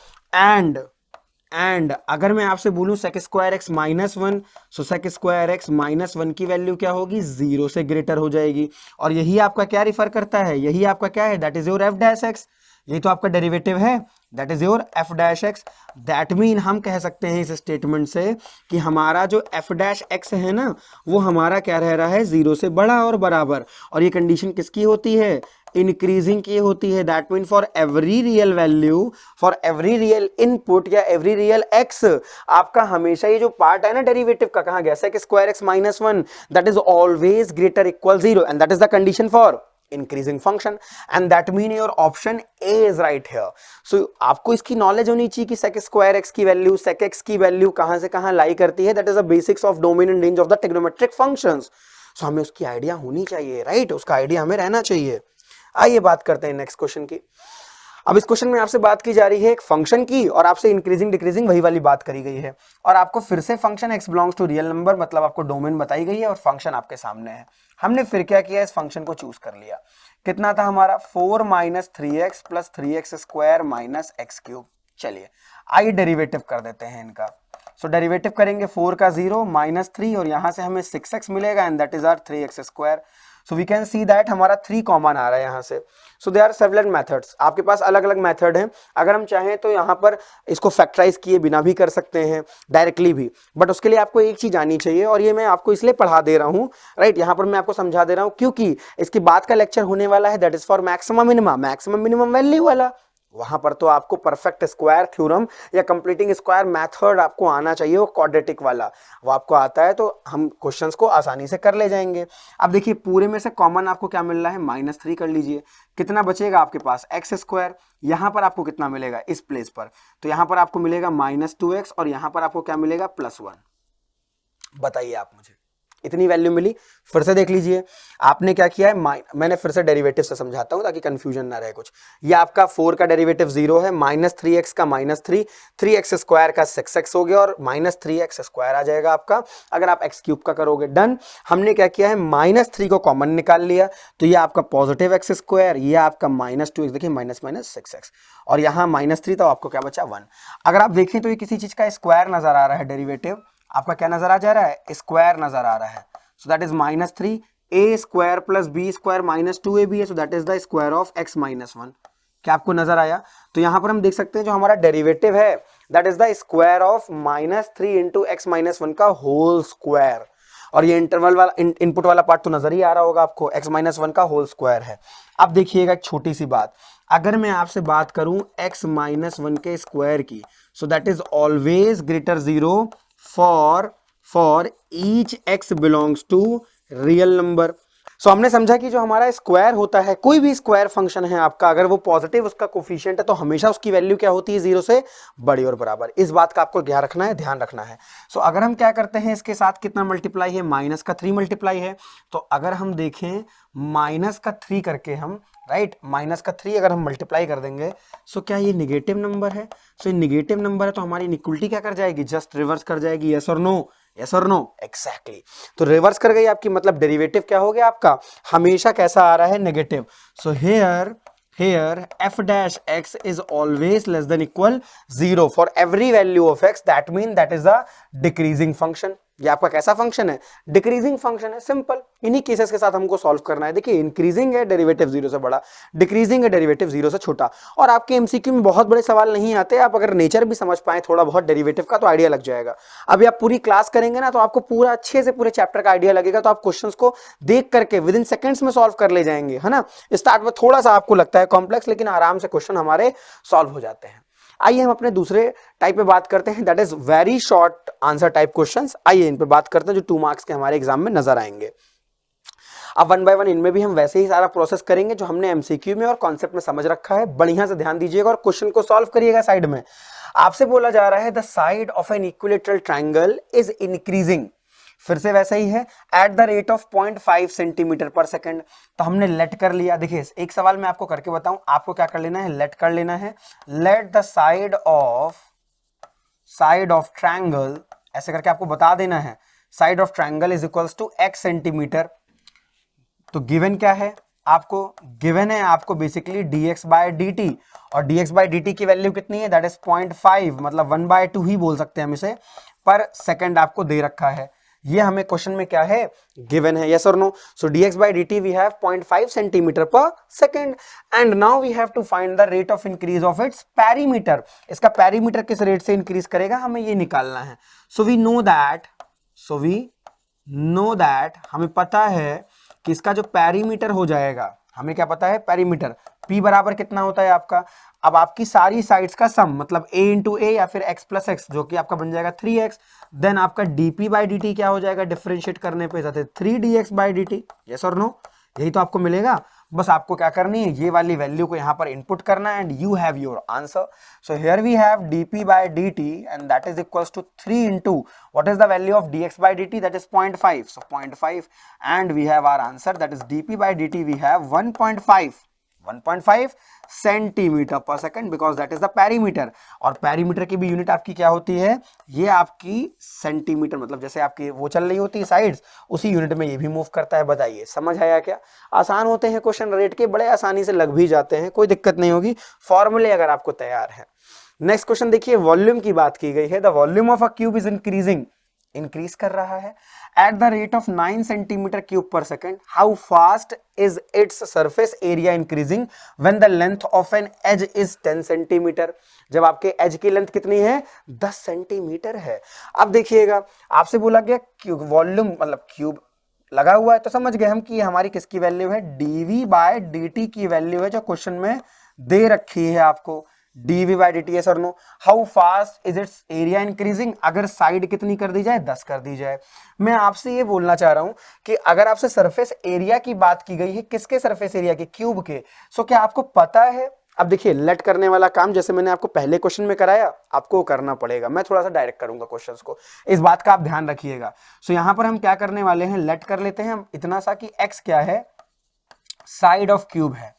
एंड अगर मैं आपसे बोलूं sec स्क्वायर x -1, सो sec स्क्वायर x -1 की वैल्यू क्या होगी, 0 से ग्रेटर हो जाएगी। और यही आपका क्या रिफर करता है, यही आपका क्या है, that is your f dash x। ये तो आपका डेरिवेटिव है, that is your f dash x। That mean हम कह सकते हैं इस स्टेटमेंट से कि हमारा जो f डैश x है ना, वो हमारा क्या रह रहा है, 0 से बड़ा और बराबर। और ये कंडीशन किसकी होती है, इंक्रीजिंग की होती है। That mean for every real value, for every real input या एवरी रियल x, आपका हमेशा ये जो पार्ट है ना डेरिवेटिव का, कहां गया, sec square x -1, that is always greater equal 0 and that is the condition for increasing function and that mean your option A is right here। so आपको इसकी नॉलेज होनी चाहिए कि sec स्क्वायर x की value, sec x की value कहां से कहां लाई करती है, that is the basics of domain and range of the trigonometric functions। so हमें उसकी आइडिया होनी चाहिए, राइट, उसका आइडिया हमें रहना चाहिए। आइए बात करते हैं नेक्स्ट क्वेश्चन की। अब इस क्वेश्चन में आपसे बात की जा रही है एक फंक्शन की, और आपसे इंक्रीजिंग डिक्रीजिंग वही वाली बात करी गई है, और आपको फिर से function x belongs to real number, मतलब आपको डोमेन बताई गई है और फंक्शन आपके सामने है। हमने फिर क्या किया, इस फंक्शन को चूज कर लिया। कितना था हमारा, 4 - 3x + 3x स्क्वायर - x³। चलिए आइए डेरिवेटिव कर देते हैं इनका। सो डेरिवेटिव करेंगे 4 का 0 -3 और यहां से हमें 6x मिलेगा and that is our 3x square. So we can see that हमारा 3 कॉमन आ रहा है यहां से। So they are several methods, आपके पास अलग अलग मेथड हैं। अगर हम चाहें तो यहाँ पर इसको फैक्टराइज किए बिना भी कर सकते हैं, डायरेक्टली भी, बट उसके लिए आपको एक चीज आनी चाहिए, और ये मैं आपको इसलिए पढ़ा दे रहा हूँ, राइट, यहाँ पर मैं आपको समझा दे रहा हूँ क्योंकि इसके बाद का लेक्चर होने वाला है that is for maximum minimum value वाला। वहां पर तो आपको परफेक्ट स्क्वायर थ्योरम या कंप्लीटिंग स्क्वायर मेथड आपको आना चाहिए, वो क्वाड्रेटिक वाला, वो आपको आता है तो हम क्वेश्चंस को आसानी से कर ले जाएंगे। अब देखिए पूरे में से कॉमन आपको क्या मिल रहा है, -3 कर लीजिए, कितना बचेगा आपके पास, x स्क्वायर। यहां पर आपको कितना मिलेगा इस प्लेस पर, तो यहां पर आपको मिलेगा -2x और यहां पर आपको क्या मिलेगा, +1। बताइए आप मुझे, इतनी वैल्यू मिली। फिर से देख लीजिए आपने क्या किया है, मैंने फिर से डेरिवेटिव से समझाता हूं ताकि कंफ्यूजन ना रहे कुछ। ये आपका 4 का डेरिवेटिव 0 है, -3x का -3, 3x स्क्वायर का 6x हो गया और -3x स्क्वायर आ जाएगा आपका अगर आप x³ का करोगे। डन। हमने क्या किया है, -3 को कॉमन निकाल लिया, तो ये आपका पॉजिटिव x स्क्वायर, ये आपका -2x, देखिए -6x, और यहाँ -3 तो आपको क्या बचा, 1। अगर आप देखें तो ये किसी चीज का स्क्वायर नजर आ रहा है, डेरिवेटिव आपका क्या नजर आ जा रहा है, स्क्वायर नजर आ रहा है। So that is -3 a square + b square -2ab है, so that is the square of x -1। क्या आपको नजर आया? तो यहां पर हम देख सकते हैं जो हमारा डेरिवेटिव है that is the square of -3 × x -1 का होल स्क्वायर, और ये इंटरवल वाला इनपुट वाला पार्ट तो नजर ही आ रहा होगा आपको, x -1 का होल स्क्वायर है। अब देखिएगा एक छोटी सी बात, अगर मैं आपसे बात करूं x -1 के स्क्वायर की, so that is always greater 0 for each x belongs to real number. So हमने समझा कि जो हमारा स्क्वायर होता है, कोई भी स्क्वायर फंक्शन है आपका, अगर वो पॉजिटिव उसका कोफिशिएंट है तो हमेशा उसकी वैल्यू क्या होती है, 0 से बड़ी और बराबर। इस बात का आपको ध्यान रखना है, ध्यान रखना है। सो अगर हम क्या करते हैं, इसके साथ कितना मल्टीप्लाई है, -3 मल्टीप्लाई है, तो अगर हम देखें -3 करके हम, राइट, -3 अगर हम मल्टीप्लाई कर देंगे, सो क्या ये निगेटिव नंबर है? सो ये निगेटिव नंबर है तो हमारी इनइक्वलिटी क्या कर जाएगी, जस्ट रिवर्स कर जाएगी। यस और नो, यस और नो, एग्जैक्टली। तो रिवर्स कर गई आपकी, मतलब डेरिवेटिव क्या हो गया आपका, हमेशा कैसा आ रहा है, negative. So here f dash x is always less than equal 0 for every value of x, that mean that is a decreasing function। ये आपका कैसा फंक्शन है, डिक्रीजिंग फंक्शन है, सिंपल। इन्हीं केसेस के साथ हमको सॉल्व करना है। देखिए इंक्रीजिंग है डेरिवेटिव 0 से बड़ा, डिक्रीजिंग है डेरिवेटिव 0 से छोटा। और आपके एमसीक्यू में बहुत बड़े सवाल नहीं आते, आप अगर नेचर भी समझ पाए थोड़ा बहुत डेरिवेटिव का तो आइडिया लग जाएगा। अभी आप पूरी क्लास करेंगे ना तो आपको पूरा अच्छे से पूरे चैप्टर का आइडिया लगेगा, तो आप क्वेश्चंस को देख करके विद इन सेकंड्स में सॉल्व कर ले जाएंगे, है ना। स्टार्ट में थोड़ा सा आपको लगता है कॉम्प्लेक्स, लेकिन आराम से क्वेश्चन हमारे सॉल्व हो जाते हैं। आइए हम अपने दूसरे टाइप पे बात करते हैं, that is very short answer type questions. आइए इन पे बात करते हैं जो 2 मार्क्स के हमारे एग्जाम में नजर आएंगे। अब 1 बाय 1 इनमें भी हम वैसे ही सारा प्रोसेस करेंगे जो हमने एमसीक्यू में और कॉन्सेप्ट में समझ रखा है। बढ़िया से ध्यान दीजिएगा और क्वेश्चन को सॉल्व करिएगा। साइड में आपसे बोला जा रहा है the side of an equilateral triangle is increasing, फिर से वैसा ही है, eight the rate of 0.5 centimetre per second. तो हमने लेट कर लिया। देखिए एक सवाल मैं आपको करके बताऊं, आपको क्या कर लेना है, लेट कर लेना है। Let the side of triangle, ऐसे करके आपको बता देना है, side of triangle is equals to x centimetre. तो गिवन क्या है आपको, गिवन है आपको बेसिकली dx बाय dt, और dx बाय dt की वैल्यू कितनी है, दैट इज 0.5, मतलब 1/2 ही बोल सकते हैं हम इसे, पर सेकंड आपको दे रखा है। ये हमें क्वेश्चन में क्या है, गिवन है, यस और no. So dx by dt we have 0.5 centimetre per second, and now we have to find the rate of increase of its perimeter. इसका पेरीमीटर किस रेट से इंक्रीज करेगा, हमें ये निकालना है। सो वी नो दैट हमें पता है कि इसका जो पेरीमीटर हो जाएगा, हमें क्या पता है, पेरीमीटर p बराबर कितना होता है आपका। अब आपकी सारी साइड्स का सम, मतलब a इंटू ए या फिर x प्लस एक्स, जो कि आपका बन जाएगा 3x, देन आपका dp बाई dt क्या हो जाएगा, डिफरेंशिएट करने पे जाते 3dx बाई dt, यस और नो, यही तो आपको मिलेगा। बस आपको क्या करनी है, ये वाली वैल्यू को यहाँ पर इनपुट करना है, and you have your answer. So here we have dp by dt and that is equals to 3 into what is the value of dx by dt, that is 0.5, so 0.5, and we have our answer, that is dp by dt we have 1.5 centimetre per second, because that is the perimeter. और perimeter की भी unit आपकी क्या होती है, ये आपकी centimetre, मतलब जैसे आपकी वो चल रही होती है साइड्स, उसी यूनिट में ये भी मूव करता है। बताइए समझ आया क्या। आसान होते हैं क्वेश्चन, रेट के बड़े आसानी से लग भी जाते हैं, कोई दिक्कत नहीं होगी, फॉर्मूले अगर आपको तैयार है। नेक्स्ट क्वेश्चन देखिए, वॉल्यूम की बात की गई है। The volume of a cube is increasing, increase कर रहा है at the rate of 9 centimeter cube per second. How fast is its surface area increasing when the length of an edge is 10 centimeter? जब आपके as की length कितनी है, 10 centimetre है। अब देखिएगा आपसे बोला गया क्यूब वॉल्यूम, मतलब क्यूब लगा हुआ है, तो समझ गए हम कि हमारी किसकी वैल्यू है, dv बाय dt की वैल्यू है, जो क्वेश्चन में दे रखी है आपको, dv बाई dt, yes और no. How fast is its area increasing, अगर साइड कितनी कर दी जाए, 10 कर दी जाए। मैं आपसे ये बोलना चाह रहा हूं कि अगर आपसे सरफेस एरिया की बात की गई है, किसके सरफेस एरिया के, क्यूब के, सो क्या आपको पता है। अब देखिए लेट करने वाला काम जैसे मैंने आपको पहले क्वेश्चन में कराया, आपको करना पड़ेगा। मैं थोड़ा सा डायरेक्ट करूंगा क्वेश्चंस को, इस बात का आप ध्यान रखिएगा। सो यहां पर हम क्या करने वाले हैं, लेट कर लेते हैं हम इतना सा कि x क्या है, साइड ऑफ क्यूब है,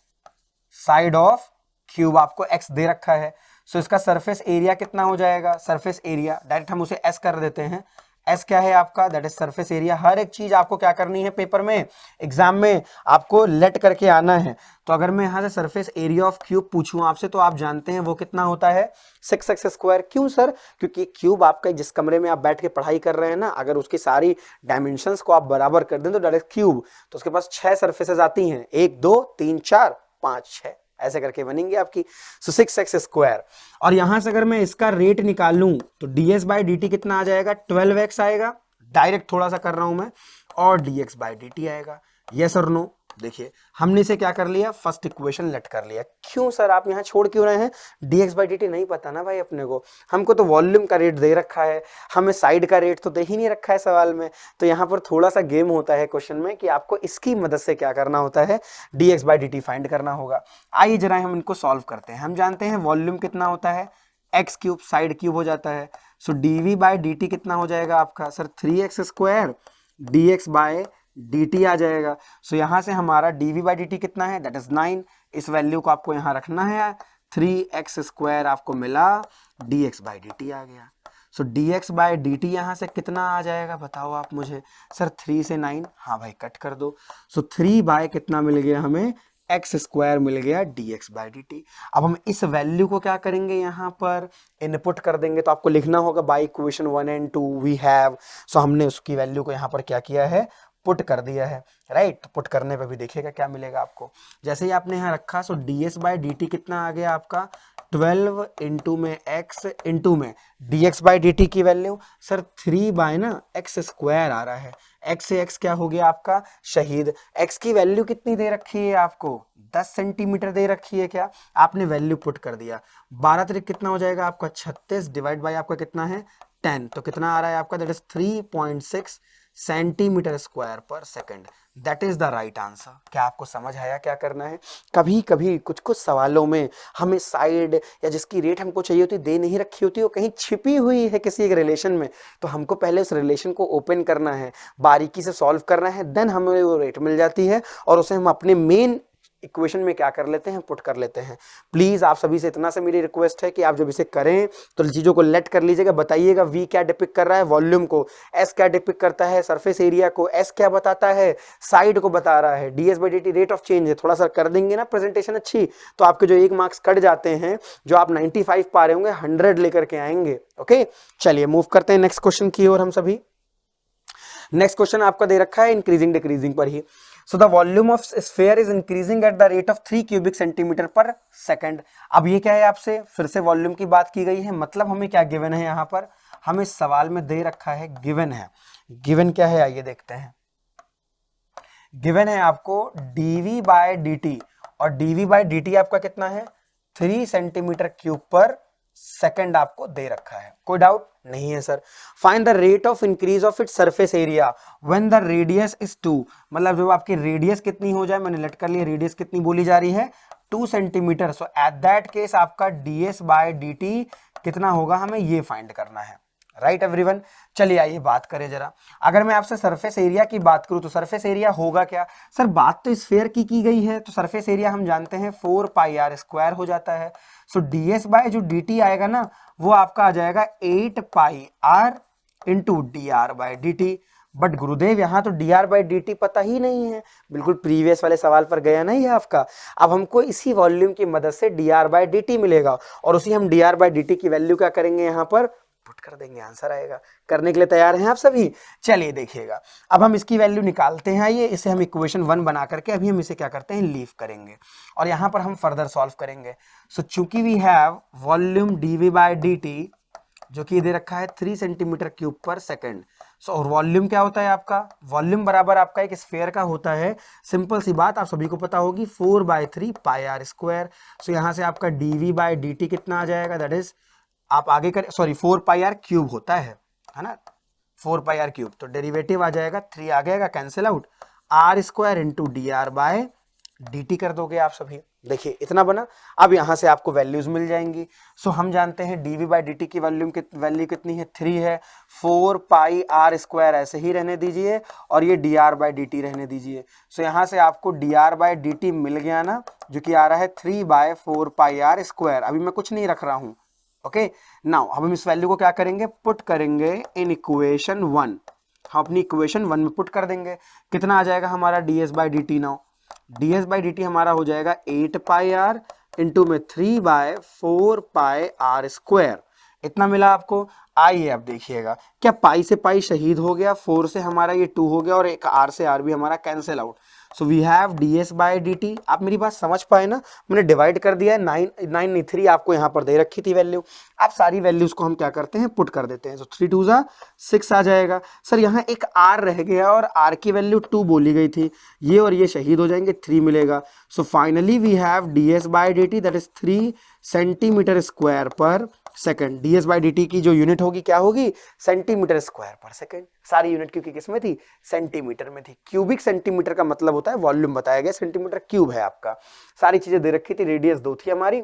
साइड ऑफ क्यूब आपको x दे रखा है। सो इसका सरफेस एरिया कितना हो जाएगा, सरफेस एरिया डायरेक्ट हम उसे s कर देते हैं। s क्या है आपका, दैट इज सरफेस एरिया। हर एक चीज आपको क्या करनी है, पेपर में, एग्जाम में आपको लेट करके आना है। तो अगर मैं यहां से सरफेस एरिया ऑफ क्यूब पूछूं आपसे, तो आप जानते हैं वो कितना होता है, 6x स्क्वायर। क्यों सर, क्योंकि क्यूब आपका जिस कमरे में आप बैठ के पढ़ाई कर रहे हैं ना, अगर उसकी सारी डायमेंशंस को आप बराबर कर दें तो डायरेक्ट क्यूब, तो उसके पास 6 सर्फेसेस आती हैं, 1 2 3 4 5 6 ऐसे करके बनेंगे आपकी। सो 6x स्क्वायर। और यहां से अगर मैं इसका रेट निकालूं तो ds बाई dt कितना आ जाएगा, 12x आएगा, डायरेक्ट थोड़ा सा कर रहा हूं मैं, और dx बाई dt आएगा, यस और नो। देखिए हमने इसे क्या कर लिया, फर्स्ट इक्वेशन लेट कर लिया। क्यों सर आप यहां छोड़ क्यों रहे हैं, dx बाई dt नहीं पता ना भाई अपने को, हमको तो वॉल्यूम का रेट दे रखा है, हमें साइड का रेट तो दे ही नहीं रखा है सवाल में। तो यहां पर थोड़ा सा गेम होता है क्वेश्चन में कि आपको इसकी मदद से क्या करना होता है, dx बाई dt फाइंड करना होगा। आइए जरा हम इनको सॉल्व करते हैं। हम जानते हैं वॉल्यूम कितना होता है, एक्स क्यूब, साइड क्यूब हो जाता है। सो dv बाई dt कितना हो जाएगा आपका sir, 3x square dx by dt आ जाएगा। सो यहां से हमारा dv बाई dt कितना है, दैट इज 9। इस वैल्यू को आपको यहां रखना है, 3x स्क्वायर आपको मिला, dx बाई dt आ गया। सो dx बाई dt यहां से कितना आ जाएगा, बताओ आप मुझे। सर 3 से 9, हाँ भाई कट कर दो। सो 3 बाय कितना मिल गया हमें, एक्स स्क्वायर मिल गया dx बाई dt। अब हम इस वैल्यू को क्या करेंगे, यहाँ पर इनपुट कर देंगे। तो आपको लिखना होगा by equation 1 and 2 we have, so हमने उसकी वैल्यू को यहाँ पर क्या किया है, पुट कर दिया है, राइट। तो पुट करने पे भी देखिएगा क्या मिलेगा आपको। जैसे ही आपने यहाँ रखा, सो ds बाई dt कितना आ गया आपका, 12 इंटू में x इंटू में dx बाई dt की वैल्यू सर 3 बाय ना एक्स स्क्वायर आ रहा है। x से x क्या हो गया आपका शहीद। x की वैल्यू कितनी दे रखी है आपको, 10 सेंटीमीटर दे रखी है। क्या आपने वैल्यू पुट कर दिया, 12 त्रिक कितना हो जाएगा आपका 36 डिवाइड बाय आपका कितना है 10, तो कितना आ रहा है आपका, that is 3.6 centimetre square per second. That is the right answer. क्या आपको समझ आया क्या करना है। कभी कभी कुछ कुछ सवालों में हमें साइड या जिसकी रेट हमको चाहिए होती दे नहीं रखी होती, वो कहीं छिपी हुई है किसी एक रिलेशन में, तो हमको पहले उस रिलेशन को ओपन करना है, बारीकी से सॉल्व करना है, देन हमें वो रेट मिल जाती है और उसे हम अपने मेन इक्वेशन में क्या कर लेते हैं, पुट कर लेते हैं। प्लीज आप सभी से इतना से मेरी रिक्वेस्ट है कि आप जब इसे करें तो चीजों को लेट कर लीजिएगा, बताइएगा v क्या डिपिक्ट कर रहा है वॉल्यूम को, s क्या डिपिक्ट करता है सरफेस एरिया को, s क्या बताता है साइड को बता रहा है, ds by dt rate of change है। थोड़ा सा कर देंगे ना प्रेजेंटेशन अच्छी, तो आपके जो 1 मार्क्स कट जाते हैं, जो आप 95 पा रहे होंगे 100 लेकर के आएंगे। ओके चलिए मूव करते हैं नेक्स्ट क्वेश्चन की ओर हम सभी। नेक्स्ट क्वेश्चन आपका दे रखा है इंक्रीजिंग डिक्रीजिंग पर ही। So the volume of sphere is increasing at the rate of 3 cubic centimeter per second। अब ये क्या है, आपसे फिर से वॉल्यूम की बात की गई है, मतलब हमें क्या गिवन है, यहाँ पर हमें सवाल में दे रखा है गिवन है। गिवन क्या है आइए देखते हैं। गिवन है आपको dv बाय dt, और dv बाय dt आपका कितना है 3 सेंटीमीटर क्यूब पर सेकंड आपको दे रखा है। कोई डाउट नहीं है sir. Find the rate of increase of its surface area when the radius is 2, मतलब जब आपकी रेडियस कितनी हो जाए, मैंने लेट कर लिया रेडियस कितनी बोली जा रही है 2 centimetre. So at that case आपका ds बाय dt कितना होगा, हमें ये फाइंड करना है, राइट एवरीवन। चलिए आइए बात करें जरा। अगर मैं आपसे सरफेस एरिया की बात करूं तो सरफेस एरिया होगा क्या सर, बात तो स्फीयर की गई है, तो सरफेस एरिया हम जानते हैं 4 पाई आर स्क्वायर हो जाता है। सो ds बाय जो dt आएगा ना, वो आपका आ जाएगा 8 pi r into dr by dt। But गुरुदेव यहाँ तो dr बाई dt पता ही नहीं है, बिल्कुल प्रीवियस वाले सवाल पर गया नहीं है आपका। अब हमको इसी वॉल्यूम की मदद से dr बाई dt मिलेगा, और उसी हम dr बाई dt की वैल्यू क्या करेंगे, यहाँ पर पुट कर देंगे, आंसर आएगा। करने के लिए तैयार हैं आप सभी। चलिए देखिएगा, अब हम इसकी वैल्यू निकालते हैं। ये इसे हम इक्वेशन 1 बना करके अभी हम इसे क्या करते हैं, लीव करेंगे, और यहाँ पर हम फर्दर सॉल्व करेंगे। सो चूंकि we have volume dv by dt जो कि दे रखा है 3 centimetre cube per second. So और वॉल्यूम क्या होता है आपका, वॉल्यूम बराबर आपका एक स्फीयर का होता है, सिंपल सी बात आप सभी को पता होगी 4/3 पाई आर स्क्वायर। सो यहाँ से आपका dv बाई dt कितना आ जाएगा, दैट इज आप आगे कर, सॉरी 4 पाई आर क्यूब होता है ना, 4 पाई आर क्यूब, तो डेरिवेटिव आ जाएगा 3 आ जाएगा cancel out, r square into d r by dt कर दोगे आप सभी। देखिए इतना बना। अब यहां से आपको वैल्यूज मिल जाएंगी। सो हम जानते हैं dv बाई dt की वैल्यू कितनी है, 3 है। 4 पाई आर स्क्वायर ऐसे ही रहने दीजिए, और ये dr बाई dt रहने दीजिए। सो यहां से आपको dr बाई dt मिल गया ना, जो कि आ रहा है 3/4 पाई आर स्क्वायर। अभी मैं कुछ नहीं रख रहा हूं। ओके नाउ अब हम इस वैल्यू को क्या करेंगे, पुट करेंगे इन इक्वेशन 1। हम अपनी इक्वेशन 1 में पुट कर देंगे। कितना आ जाएगा हमारा ds by dt। Now ds by dt हमारा हो जाएगा 8 पाई आर इंटू में 3/4 पाई आर स्क्वायर। इतना मिला आपको। आइए अब देखिएगा, क्या पाई से पाई शहीद हो गया, 4 से हमारा ये 2 हो गया, और एक आर से आर भी हमारा cancel out. So we have ds by dt। आप मेरी बात समझ पाए ना, मैंने डिवाइड कर दिया है, 9 नहीं 3 आपको यहाँ पर दे रखी थी वैल्यू। आप सारी वैल्यूज को हम क्या करते हैं, पुट कर देते हैं। सो 3 2 6 आ जाएगा। सर यहाँ एक r रह गया, और r की वैल्यू 2 बोली गई थी, ये और ये शहीद हो जाएंगे, 3 मिलेगा। So finally we have ds by dt that is 3 centimetre square per second. ds by dt की जो यूनिट होगी क्या होगी, सेंटीमीटर स्क्वायर पर सेकंड। सारी यूनिट क्योंकि किस में थी, सेंटीमीटर में थी। क्यूबिक सेंटीमीटर का मतलब होता है वॉल्यूम बताया गया, सेंटीमीटर क्यूब है आपका। सारी चीजें दे रखी थी, रेडियस 2 थी हमारी,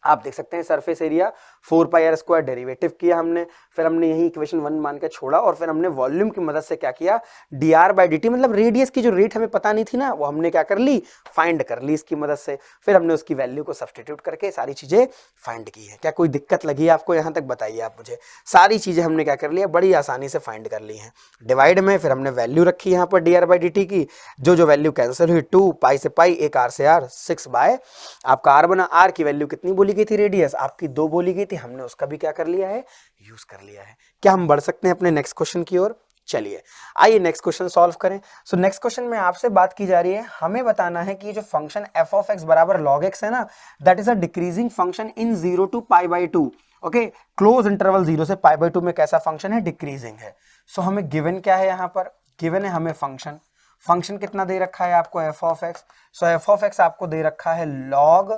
आप देख सकते हैं सरफेस एरिया 4πr² डेरिवेटिव किया हमने, फिर हमने यही इक्वेशन 1 मान के छोड़ा और फिर हमने वॉल्यूम की मदद से क्या किया, dr/dt मतलब रेडियस की जो रेट हमें पता नहीं थी ना, वो हमने क्या कर ली, फाइंड कर ली इसकी मदद से। फिर हमने उसकी वैल्यू को सब्स्टिट्यूट करके सारी चीजें फाइंड की है। क्या कोई दिक्कत लगी आपको यहां तक, बताइए आप मुझे। सारी चीजें हमने क्या कर लिया, बड़ी आसानी से फाइंड कर ली हैं। डिवाइड में फिर हमने वैल्यू रखी यहाँ पर dr/dt की, जो वैल्यू कैंसिल हुई 2 पाई से पाई, एक r से r, 6 बाय आपका r बना। r की वैल्यू कितनी बोली गई थी, रेडियस आपकी 2 बोली गई थी, हमने उसका भी क्या कर लिया है, यूज कर लिया है। क्या हम बढ़ सकते हैं अपने नेक्स्ट क्वेश्चन की ओर? चलिए आइए नेक्स्ट क्वेश्चन सॉल्व करें। सो नेक्स्ट क्वेश्चन में आपसे बात की जा रही है, हमें बताना है कि जो फंक्शन f ऑफ x बराबर log x है ना, that is a decreasing function in 0 to π/2। Okay, close interval 0 से π/2 में कैसा फंक्शन है, डिक्रीजिंग है। सो हमें गिवन क्या है, यहाँ पर गिवन है हमें फंक्शन कितना दे रखा है आपको, f ऑफ x। सो f ऑफ x आपको दे रखा है log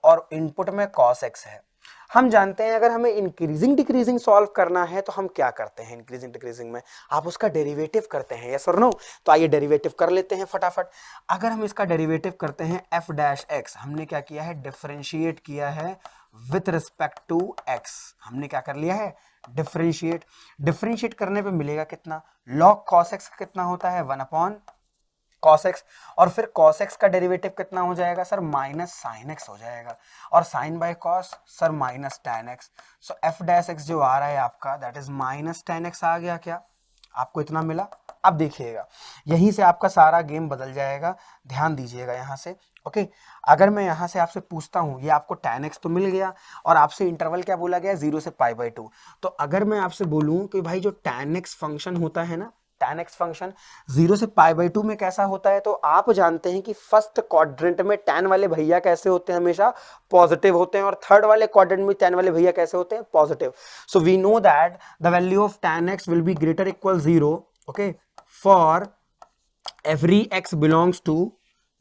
और इनपुट में cos x है। हम जानते हैं अगर हमें इंक्रीजिंग डिक्रीजिंग सॉल्व करना है तो हम क्या करते हैं, इंक्रीजिंग डिक्रीजिंग में आप उसका डेरिवेटिव करते हैं, यस और नो। तो आइए डेरिवेटिव कर लेते हैं फटाफट। अगर हम इसका डेरिवेटिव करते हैं f डैश x, हमने क्या किया है, डिफरेंशिएट किया है विथ रिस्पेक्ट टू x। हमने क्या कर लिया है, डिफरेंशिएट करने पे मिलेगा कितना, log cos x कितना होता है, 1 अपॉन cos x, और फिर cos x का डेरिवेटिव कितना हो जाएगा सर, माइनस sin x हो जाएगा, और sin by cos sir minus tan x। सो f डैश x जो आ रहा है आपका, that is minus tan x आ गया। क्या आपको इतना मिला? अब देखिएगा यहीं से आपका सारा गेम बदल जाएगा, ध्यान दीजिएगा यहाँ से। ओके, अगर मैं यहाँ से आपसे पूछता हूँ, ये आपको tan x तो मिल गया और आपसे इंटरवल क्या बोला गया, 0 से π/2। तो अगर मैं आपसे बोलूँ कि भाई जो tan x फंक्शन होता है ना, tan x फंक्शन 0 से π/2 में कैसा होता है, तो आप जानते हैं कि फर्स्ट क्वाड्रेंट में tan वाले भैया कैसे होते हैं, हमेशा पॉजिटिव होते हैं, और थर्ड वाले क्वाड्रेंट में tan वाले भैया कैसे होते हैं, positive. So we know that the value of tan x will be greater equal 0, okay, for every x belongs to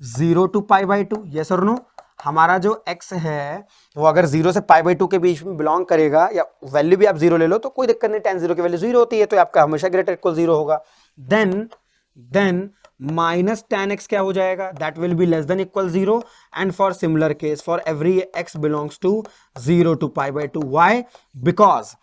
0 to π/2, yes और नो। हमारा जो x है वो अगर 0 से π/2 के बीच में बिलोंग करेगा, या वैल्यू भी आप 0 ले लो तो कोई दिक्कत नहीं, tan 0 की वैल्यू 0 होती है, तो आपका हमेशा ग्रेटर इक्वल 0 होगा। देन माइनस tan x क्या हो जाएगा, that will be less than equal 0, and for similar case for every x belongs to 0 to π/2। Why? Because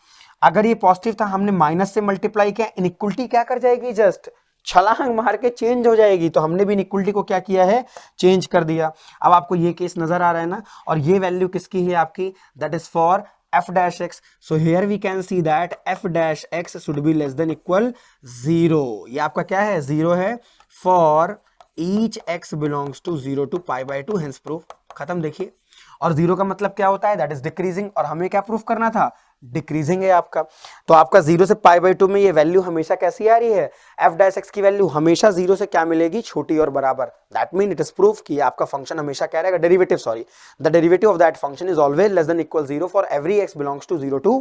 अगर ये पॉजिटिव था, हमने माइनस से मल्टीप्लाई किया, इनइक्वलिटी क्या कर जाएगी, जस्ट छलांग मार के चेंज हो जाएगी। तो हमने भी इनइक्वलिटी को क्या किया है, चेंज कर दिया। अब आपको ये केस नजर आ रहा है ना, और ये वैल्यू किसकी है आपकी, that is for f dash x। so here we can see that f dash x should be less than equal 0। ये आपका क्या है, 0 है for each x belongs to 0 to π/2, hence proof खत्म। देखिए, और 0 का मतलब क्या होता है, दैट इज डिक्रीजिंग, और हमें क्या प्रूफ करना था, डिक्रीजिंग है आपका। तो आपका 0 से π/2 में ये वैल्यू हमेशा कैसी आ रही है, f डैश x की वैल्यू हमेशा 0 से क्या मिलेगी, छोटी और बराबर। That mean it is proof कि आपका फंक्शन हमेशा क्या रहेगा, derivative, sorry, the derivative of that function is always less than equal 0 for every x belongs to 0 to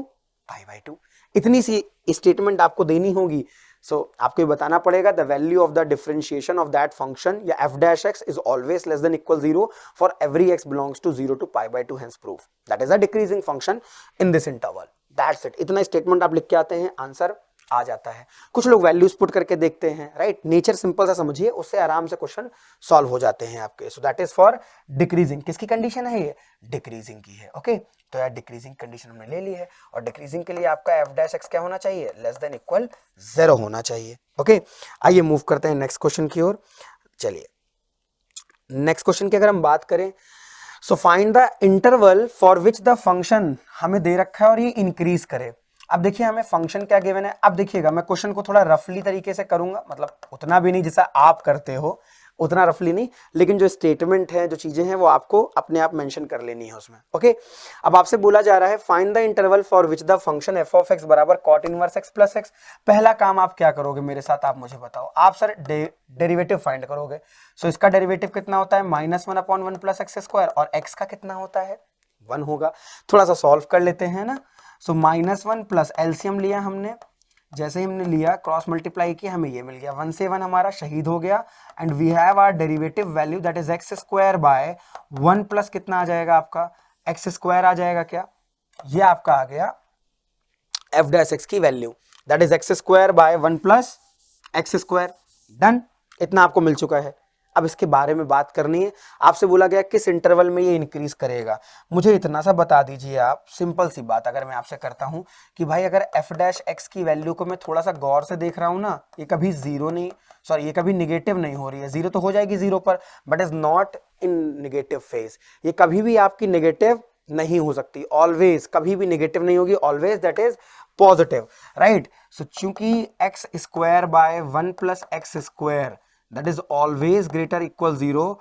π/2। इतनी सी स्टेटमेंट आपको देनी होगी। सो आपको ये बताना पड़ेगा, the value of the differentiation of that function या f dash x is always less than equal 0 for every x belongs to 0 to π/2, hence proof that is a decreasing function in this interval. That's it. इतना statement आप लिख के आते हैं, answer आ जाता है। कुछ लोग वैल्यूज पुट करके देखते हैं, राइट, नेचर सिंपल सा समझिए, उससे आराम से क्वेश्चन सॉल्व हो जाते हैं आपके। सो दैट इज फॉर डिक्रीजिंग। किसकी कंडीशन है ये, डिक्रीजिंग की है। ओके, तो यार डिक्रीजिंग कंडीशन हमने ले ली है, और डिक्रीजिंग के लिए आपका f डैश x क्या होना चाहिए, लेस देन इक्वल 0 होना चाहिए। ओके, आइए मूव करते हैं नेक्स्ट क्वेश्चन की ओर। चलिए नेक्स्ट क्वेश्चन की अगर हम बात करें, so find the interval for which the function हमें दे रखा है और ये इंक्रीज करे। अब देखिए हमें फंक्शन क्या गिवन है। अब देखिएगा मैं क्वेश्चन को थोड़ा रफली तरीके से करूंगा, मतलब उतना भी नहीं जैसा आप करते हो, उतना रफली नहीं, लेकिन जो स्टेटमेंट है, जो चीजें हैं, वो आपको अपने आप मेंशन कर लेनी है उसमें। ओके, अब आपसे बोला जा रहा है find the interval for which the function f of x बराबर cot inverse x plus x। पहला काम आप क्या करोगे मेरे साथ, आप मुझे बताओ। आप सर डेरिवेटिव फाइंड करोगे। सो इसका डेरिवेटिव कितना होता है, -1 अपॉन 1 प्लस एक्स स्क्वायर, और x का कितना होता है, 1 होगा। थोड़ा सा सॉल्व कर लेते हैं ना। सो -1 प्लस एलसीएम लिया हमने, जैसे ही हमने लिया क्रॉस मल्टीप्लाई किया, हमें ये मिल गया, 1 से 1 हमारा शहीद हो गया, and we have our derivative value that is x square by 1 plus कितना आ जाएगा आपका, एक्स स्क्वायर आ जाएगा। क्या ये आपका आ गया f डैश x की value, that is x square by 1 plus x square. Done, इतना आपको मिल चुका है। अब इसके बारे में बात करनी है। आपसे बोला गया किस इंटरवल में ये इंक्रीज करेगा, मुझे इतना सा बता दीजिए आप। सिंपल सी बात अगर मैं आपसे करता हूं कि भाई अगर एफ डैश एक्स की वैल्यू को मैं थोड़ा सा गौर से देख रहा हूं ना, ये कभी जीरो नहीं, सॉरी ये कभी निगेटिव नहीं हो रही है, जीरो तो हो जाएगी जीरो पर, but is not in negative phase. ये कभी भी आपकी निगेटिव नहीं हो सकती, ऑलवेज कभी भी निगेटिव नहीं होगी, always that is positive, right. So चूंकि x square by 1 plus x square that is always greater equal 0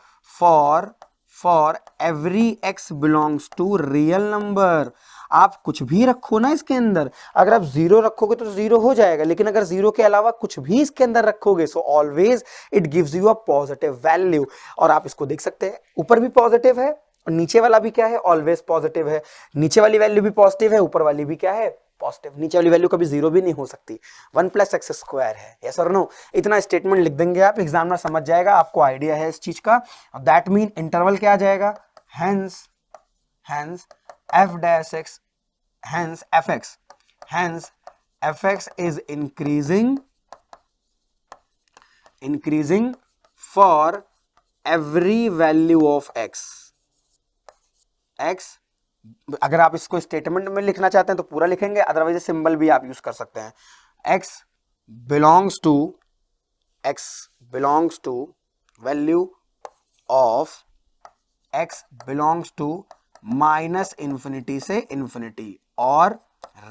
for every x belongs to real number. आप कुछ भी रखो ना इसके अंदर, अगर आप जीरो रखोगे तो जीरो हो जाएगा, लेकिन अगर जीरो के अलावा कुछ भी इसके अंदर रखोगे so always it gives you a positive value. और आप इसको देख सकते हैं, ऊपर भी पॉजिटिव है और नीचे वाला भी क्या है, ऑलवेज पॉजिटिव है। नीचे वाली वैल्यू भी पॉजिटिव है, ऊपर वाली भी क्या है, पॉजिटिव। नीचे वाली वैल्यू कभी जीरो भी नहीं हो सकती, 1 प्लस एक्स स्क्वायर है, यस और नो। इतना स्टेटमेंट लिख देंगे आप, एग्जामिनर समझ जाएगा, आपको आइडिया है इस चीज का। दैट मीन इंटरवल क्या आ जाएगा, hence F dash x, hence F x is increasing for every value of x. अगर आप इसको स्टेटमेंट में लिखना चाहते हैं तो पूरा लिखेंगे, अदरवाइज सिंबल भी आप यूज कर सकते हैं। x belongs to value of x belongs to minus infinity से इंफिनिटी, और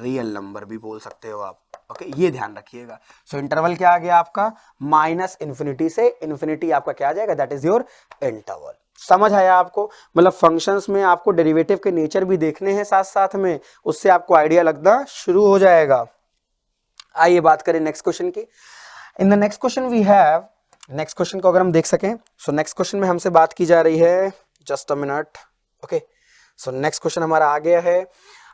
रियल नंबर भी बोल सकते हो आप, ओके ये ध्यान रखिएगा। सो इंटरवल क्या आ गया आपका, माइनस इंफिनिटी से इंफिनिटी आपका क्या आ जाएगा, दैट इज योर इंटरवल। समझ आया आपको, मतलब फंक्शंस में आपको डेरिवेटिव के नेचर भी देखने हैं साथ साथ में, उससे आपको आइडिया लगना शुरू हो जाएगा। आइए बात करें नेक्स्ट क्वेश्चन की। In the next question we have, next question को अगर हम देख सकें, सो नेक्स्ट क्वेश्चन में हमसे बात की जा रही है, just a minute, okay. So next question हमारा आ गया है,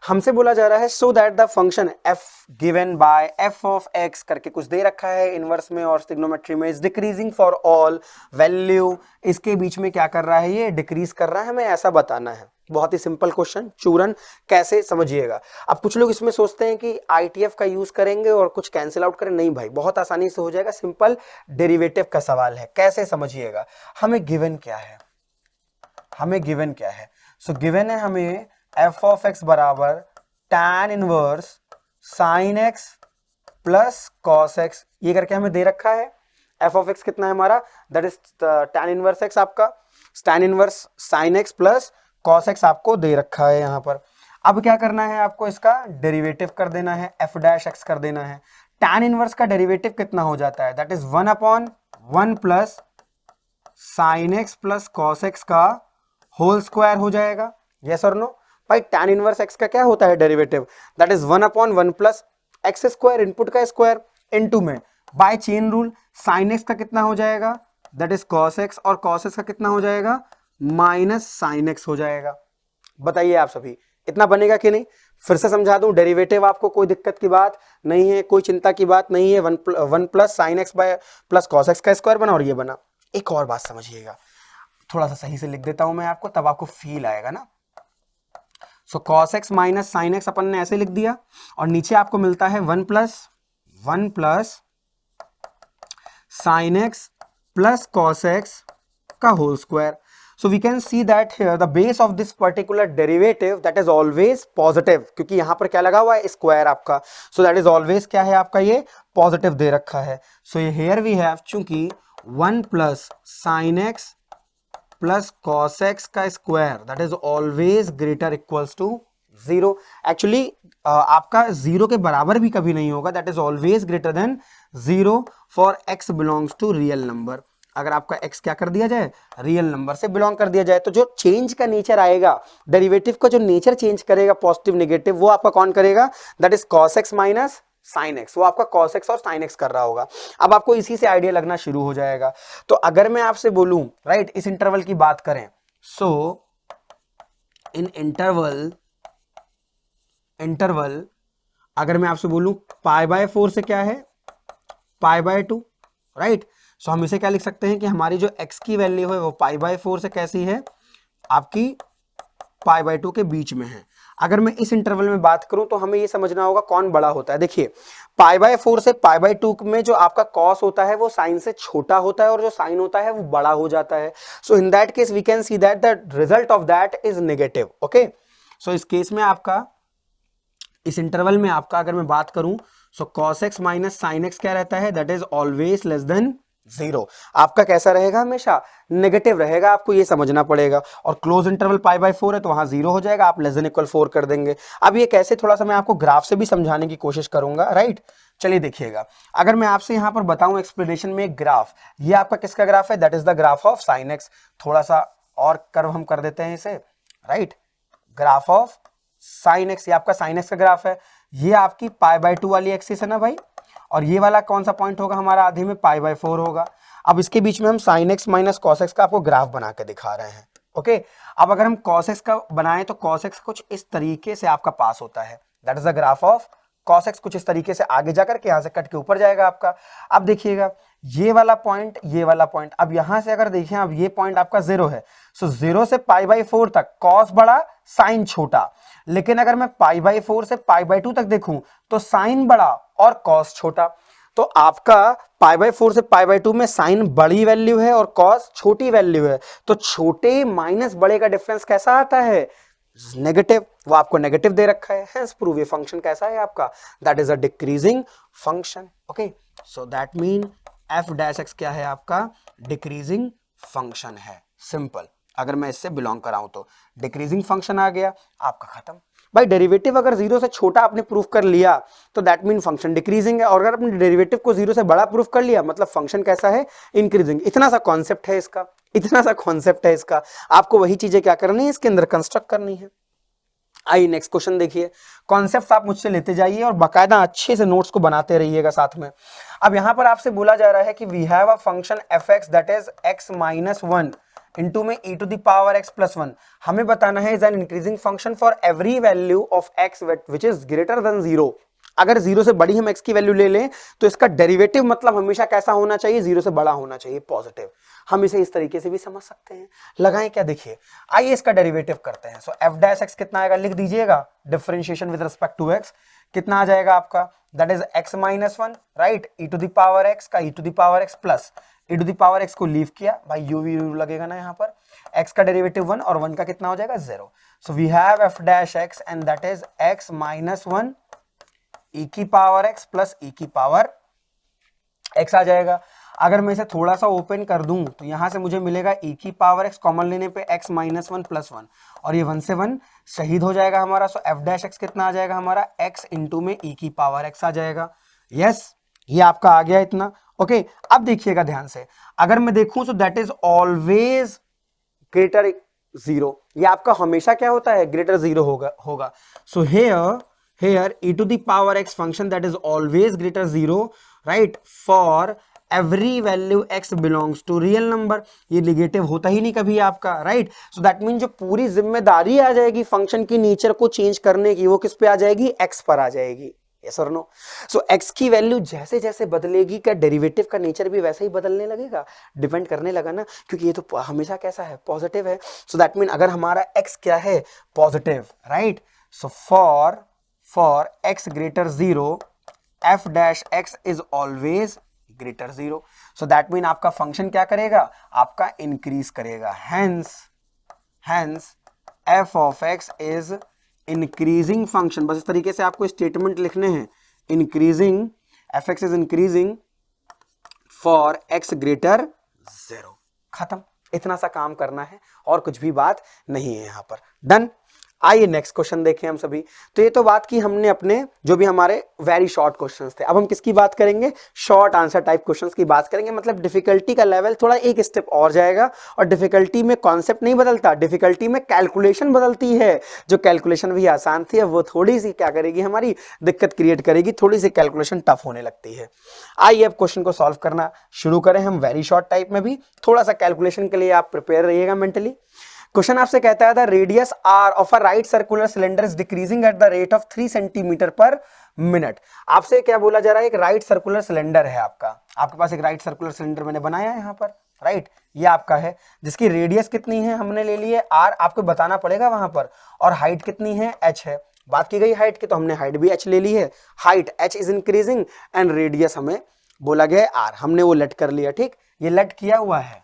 हमसे बोला जा रहा है so that the function f given by f of x करके कुछ दे रखा है इनवर्स में और ट्रिग्नोमेट्री में, is decreasing for all value. इसके बीच में क्या कर रहा है, ये डिक्रीज कर रहा है, हमें ऐसा बताना है। बहुत ही सिंपल क्वेश्चन, चूरन कैसे समझिएगा। अब कुछ लोग इसमें सोचते हैं कि ITF का यूज करेंगे और कुछ कैंसिल आउट करें, नहीं भाई बहुत आसानी से हो जाएगा, सिंपल डेरिवेटिव का सवाल है। कैसे समझिएगा, हमें गिवन क्या है, सो गिवन है हमें f ऑफ x बराबर tan inverse sin x plus cos x, ये करके हमें दे रखा है। f ऑफ x कितना है हमारा, that is tan inverse x आपका, tan inverse sin x plus cos x आपको दे रखा है यहाँ पर। अब क्या करना है आपको, इसका डेरिवेटिव कर देना है, f डैश x कर देना है। tan इनवर्स का डेरिवेटिव कितना हो जाता है, that is 1/1 plus sin x plus cos x का होल स्क्वायर हो जाएगा, यस और नो। भाई tan इनवर्स x का क्या होता है derivative, that is 1/1 plus x square, input का स्क्वायर, इनटू में by chain rule sin x का कितना हो जाएगा, दैट इज cos x, और cos x का कितना हो जाएगा, माइनस sin x हो जाएगा। बताइए आप सभी, इतना बनेगा कि नहीं। फिर से समझा दूं, डेरिवेटिव आपको कोई दिक्कत की बात नहीं है, कोई चिंता की बात नहीं है। 1 plus sin x by plus cos x का स्क्वायर बना और ये बना। एक और बात समझिएगा, थोड़ा सा सही से लिख देता हूं मैं आपको, तब आपको फील आएगा ना। सो cos x minus sin x अपन ने ऐसे लिख दिया, और नीचे आपको मिलता है 1 plus sin x plus cos x का whole square. So we can see that here the base of this particular derivative that is always positive, क्योंकि यहां पर क्या लगा हुआ है, स्क्वायर आपका। सो दैट इज ऑलवेज क्या है आपका, ये पॉजिटिव दे रखा है। सो हियर वी हैव, चूंकि 1 plus sin x plus cos x का square that is always greater equals to 0। Actually आपका 0 के बराबर भी कभी नहीं होगा, that is always greater than 0 for x belongs to real number. अगर आपका x क्या कर दिया जाए, रियल नंबर से बिलोंग कर दिया जाए, तो जो चेंज का नेचर आएगा, डेरिवेटिव का जो नेचर चेंज करेगा पॉजिटिव नेगेटिव, वो आपका कौन करेगा, that is cos x minus sin x, वो आपका cos x और sin x कर रहा होगा। अब आपको इसी से आइडिया लगना शुरू हो जाएगा। तो अगर मैं आपसे बोलूं, राइट, इस इंटरवल की बात करें, सो इन इंटरवल अगर मैं आपसे बोलूं π/4 से क्या है, π/2, राइट। सो हम इसे क्या लिख सकते हैं कि हमारी जो x की वैल्यू है वो π/4 से कैसी है, आपकी π/2 के बीच में है। अगर मैं इस इंटरवल में बात करूं तो हमें ये समझना होगा कौन बड़ा होता है। देखिए π/4 से π/2 में जो आपका कॉस होता है वो साइन से छोटा होता है और जो साइन होता है वो बड़ा हो जाता है। So in that case we can see that the result of that is negative. Okay, so इस केस में आपका, इस इंटरवल में आपका अगर मैं बात करूं so cos x minus sine x क्या रहता है, that is always less than 0। आपका कैसा रहेगा, हमेशा नेगेटिव रहेगा, आपको ये समझना पड़ेगा। और क्लोज इंटरवल π/4 है तो वहां 0 हो जाएगा, आप लेस देन इक्वल 4 कर देंगे। अब ये कैसे, थोड़ा सा मैं आपको ग्राफ से भी समझाने की कोशिश करूंगा, राइट। चलिए देखिएगा, अगर मैं आपसे यहां पर बताऊं एक्सप्लेनेशन में एक ग्राफ, ये आपका किसका ग्राफ है, that is the graph of sine x। थोड़ा सा और कर्व हम कर देते हैं इसे, right, graph of sine x, ये आपका साइन x का ग्राफ है। ये आपकी π/2 वाली एक्सिस है ना भाई, और ये वाला कौन सा पॉइंट होगा हमारा, आधे में π/4 होगा। अब इसके बीच में हम sin x minus cos x का आपको ग्राफ बना के दिखा रहे हैं। ओके, अब अगर हम cos x का बनाएं तो cos x कुछ इस तरीके से आपका पास होता है, that is the graph of cos x। कुछ इस तरीके से आगे जाकर के यहां से कट के ऊपर जाएगा आपका। अब देखिएगा ये वाला पॉइंट, ये वाला पॉइंट, अब यहां से अगर देखें, अब ये पॉइंट आपका 0 है, सो 0 से π/4 तक cos बड़ा साइन छोटा। लेकिन अगर मैं π/4 से π/2 तक देखूं तो साइन बड़ा और cos छोटा। तो आपका π/4 से π/2 में साइन बड़ी वैल्यू है और cos छोटी वैल्यू है, तो छोटे माइनस बड़े का डिफरेंस कैसा आता है, नेगेटिव। वो आपको नेगेटिव दे रखा है, हेंस प्रूव ये फंक्शन कैसा है आपका, that is a decreasing function. Okay, so that mean f' क्या है आपका, डिक्रीजिंग फंक्शन है। सिंपल, अगर मैं इससे बिलोंग कराऊं तो डिक्रीजिंग फंक्शन आ गया आपका, खत्म भाई। डेरिवेटिव अगर 0 से छोटा आपने प्रूफ कर लिया तो दैट मीन फंक्शन डिक्रीजिंग है, और अगर आपने डेरिवेटिव को 0 से बड़ा प्रूफ कर लिया मतलब फंक्शन कैसा है, इंक्रीजिंग। इतना सा कॉन्सेप्ट है इसका, इतना सा कॉन्सेप्ट है इसका। आपको वही चीजें क्या करनी है, इसके अंदर कंस्ट्रक्ट करनी है। आइए नेक्स्ट क्वेश्चन देखिए। कॉन्सेप्ट आप मुझसे लेते जाइए और बाकायदा अच्छे से नोट्स को बनाते रहिएगा साथ में। अब यहां पर आपसे बोला जा रहा है कि we have a function f(x) that is x minus 1 into में e to the power x plus 1। हमें बताना है is an increasing function for every value of x which is greater than 0। अगर 0 से बड़ी हम x की वैल्यू ले लें तो इसका डेरिवेटिव मतलब हमेशा कैसा होना चाहिए, 0 से बड़ा होना चाहिए, पॉजिटिव। हम इसे इस तरीके से भी समझ सकते हैं। लगाएं क्या, देखिए आइए इसका डेरिवेटिव करते हैं। सो f' कितना आएगा, लिख दीजिएगा, differentiation with respect to x कितना आ जाएगा आपका, that is x minus 1, right, e to the power x का e to the power x plus e to the power x को लीव किया भाई, u लगेगा ना यहाँ पर, x का डेरिवेटिव 1 और 1 का कितना हो जाएगा 0। So we have f' and that is x minus 1 e की पावर x प्लस e की पावर x आ जाएगा। अगर मैं इसे थोड़ा सा ओपन कर दूं तो यहां से मुझे मिलेगा e की पावर x, कॉमन लेने पे x माइनस 1 प्लस 1, और ये 1 से 1 शहीद हो जाएगा हमारा। सो f' कितना आ जाएगा हमारा, x इंटू में e की पावर x आ जाएगा। यस, ये आपका आ गया इतना। ओके, अब देखिएगा ध्यान से, अगर मैं देखूं तो दैट इज ऑलवेज ग्रेटर 0। ये आपका हमेशा क्या होता है, ग्रेटर 0 होगा। सो here e to the power x function that is always greater 0, right, for every value x belongs to real number। ये नेगेटिव होता ही नहीं कभी आपका, राइट। सो दैट मीन जो पूरी जिम्मेदारी आ जाएगी फंक्शन की नेचर को चेंज करने की, वो किस पे आ जाएगी, x पर आ जाएगी। यस और नो। सो x की वैल्यू जैसे जैसे बदलेगी, क्या डेरिवेटिव का नेचर भी वैसे ही बदलने लगेगा, डिपेंड करने लगा ना, क्योंकि ये तो हमेशा कैसा है, पॉजिटिव है। सो दैट मीन अगर हमारा x क्या है, positive, right. So for x greater 0 f' is always greater 0। so that mean आपका फंक्शन क्या करेगा, आपका इंक्रीज करेगा। hence f of x is increasing function। बस इस तरीके से आपको स्टेटमेंट लिखने हैं, increasing, f(x) is increasing for x greater 0। खत्म, इतना सा काम करना है और कुछ भी बात नहीं है यहां पर। डन। आइए नेक्स्ट क्वेश्चन देखें हम सभी। तो ये तो बात की हमने अपने जो भी हमारे वेरी शॉर्ट क्वेश्चंस थे। अब हम किसकी बात करेंगे, शॉर्ट आंसर टाइप क्वेश्चंस की बात करेंगे। मतलब डिफिकल्टी का लेवल थोड़ा एक स्टेप और जाएगा, और डिफिकल्टी में कॉन्सेप्ट नहीं बदलता, डिफिकल्टी में कैलकुलेशन बदलती है। जो कैलकुलेशन भी आसान थी अब वो थोड़ी सी क्या करेगी, हमारी दिक्कत क्रिएट करेगी, थोड़ी सी कैलकुलेशन टफ होने लगती है। आइए अब क्वेश्चन को सॉल्व करना शुरू करें हम वेरी शॉर्ट टाइप में भी। थोड़ा सा कैलकुलेशन के लिए आप प्रिपेयर रहिएगा मेंटली। क्वेश्चन आपसे कहता है the radius r of a right circular cylinder is decreasing at the rate of 3 centimetre per minute. आपसे क्या बोला जा रहा है, एक राइट सर्कुलर सिलेंडर है आपका, आपके पास एक राइट सर्कुलर सिलेंडर मैंने बनाया है यहाँ पर, राइट, ये आपका है, जिसकी रेडियस कितनी है हमने ले ली है r, आपको बताना पड़ेगा वहां पर, और हाइट कितनी है h है। बात की गई हाइट की तो हमने हाइट भी h ले ली है, height h is increasing and radius हमें बोला गया है r, हमने वो लेट कर लिया। ठीक, ये लेट किया हुआ है,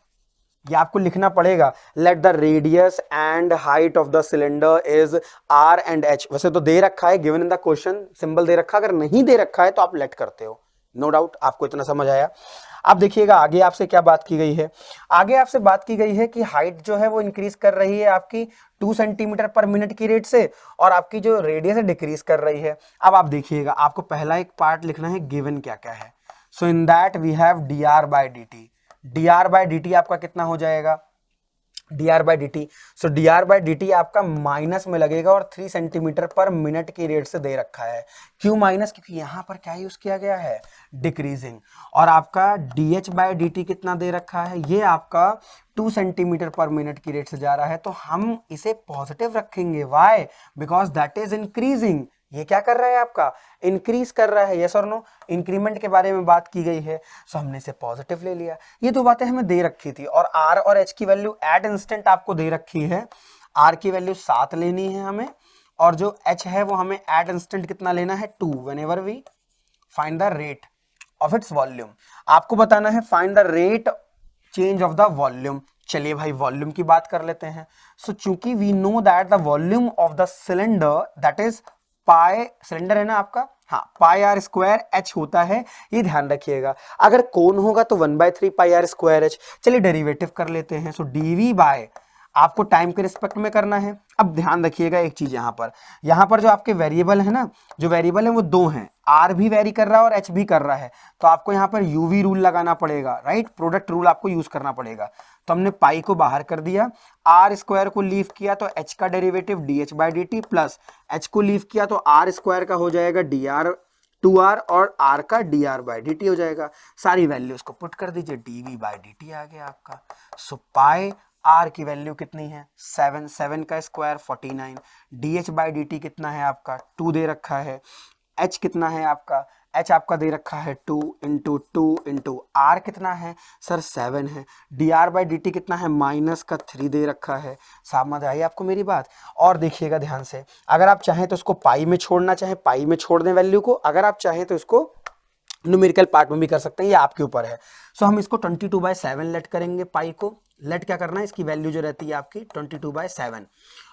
ये आपको लिखना पड़ेगा, let the radius and height of the cylinder is r and h। वैसे तो दे रखा है, given in the question symbol दे रखा है, अगर नहीं दे रखा है तो आप लेट करते हो, नो डाउट आपको इतना समझ आया। अब देखिएगा आगे आपसे क्या बात की गई है, आगे आपसे बात की गई है कि हाइट जो है वो इंक्रीज कर रही है आपकी 2 सेंटीमीटर पर मिनट की रेट से, और आपकी जो रेडियस है डिक्रीज कर रही है। अब आप देखिएगा, आपको पहला एक पार्ट लिखना है गिवन क्या क्या है। So in that we have dr by dt, dr by dt आपका कितना हो जाएगा, dr by dt, so dr by dt आपका माइनस में लगेगा और 3 सेंटीमीटर पर मिनट की रेट से दे रखा है। क्यों माइनस, क्योंकि यहां पर क्या यूज किया गया है, डिक्रीजिंग। और आपका dh बाय dt कितना दे रखा है, ये आपका 2 सेंटीमीटर पर मिनट की रेट से जा रहा है, तो हम इसे पॉजिटिव रखेंगे। Why, because that is increasing, ये क्या कर रहा है आपका, इंक्रीज कर रहा है। यस और नो, इंक्रीमेंट के बारे में बात की गई है, सो हमने इसे पॉजिटिव ले लिया। ये दो बातें हमें दे रखी थी, और r और h की वैल्यू एट इंस्टेंट आपको दे रखी है। r की वैल्यू 7 लेनी है हमें, और जो h है वो हमें एट इंस्टेंट कितना लेना है, 2, whenever we find the rate of its volume. आपको बताना है find the rate change of the volume. चलिए भाई वॉल्यूम की बात कर लेते हैं। सो चूंकि we know that the volume of the cylinder that is pi, cylinder है ना आपका, हाँ, पाई आर स्क्वायर एच होता है, ये ध्यान रखिएगा। अगर कोन होगा तो 1/3 पाई आर स्क्वायर एच। चलिए डेरिवेटिव कर लेते हैं। सो डीवी बाय, आपको टाइम के रिस्पेक्ट में करना है। अब ध्यान रखिएगा एक चीज, यहाँ पर जो आपके वेरिएबल है ना, जो वेरिएबल है वो दो हैं, आर भी वेरी कर रहा है और एच भी कर रहा है, तो आपको यहाँ पर यूवी रूल लगाना पड़ेगा, राइट, प्रोडक्ट रूल आपको यूज करना पड़ेगा। तो हमने पाई को बाहर कर दिया, आर स्क्वायर को लीव किया तो एच का derivative D H by d T, plus H को लीव किया तो आर स्क्वायर का हो जाएगा डी आर 2r, और r का dr बाई डी टी हो जाएगा। सारी वैल्यूज को पुट कर दीजिए, dv बाई डी टी आ गया आपका। सो पाई r की वैल्यू कितनी है, 7, 7 का square 49, dh by d t कितना है आपका, 2 दे रखा है, h कितना है आपका, h आपका दे रखा है 2 इंटू 2 इंटू r कितना है सर 7 है, dr बाई डी टी कितना है, माइनस का 3 दे रखा है। समझ आई आपको मेरी बात। और देखिएगा ध्यान से, अगर आप चाहें तो इसको पाई में छोड़ना चाहें पाई में छोड़ दें वैल्यू को, अगर आप चाहें तो इसको न्यूमेरिकल पार्ट में भी कर सकते हैं, ये आपके ऊपर है। सो हम इसको 22/7 लेट करेंगे, पाई को लेट क्या करना है, इसकी वैल्यू जो रहती है आपकी 22/7,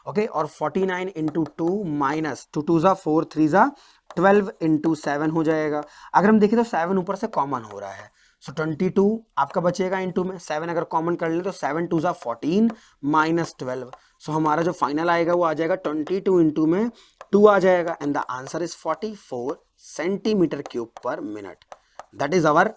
ओके, और 49 इंटू 2 माइनस 2 2 ज़ा 4 3 ज़ा 12 इंटू 7 हो जाएगा। अगर हम देखें तो 7 ऊपर से कॉमन हो रहा है, सो 22 आपका बचेगा इंटू में 7, अगर कॉमन कर ले तो 7 2 ज़ा 14 माइनस 12, सो हमारा जो फाइनल आएगा वो आ जाएगा 22 इंटू में 2 आ जाएगा, and the answer is 44 centimetre cube per minute. That is our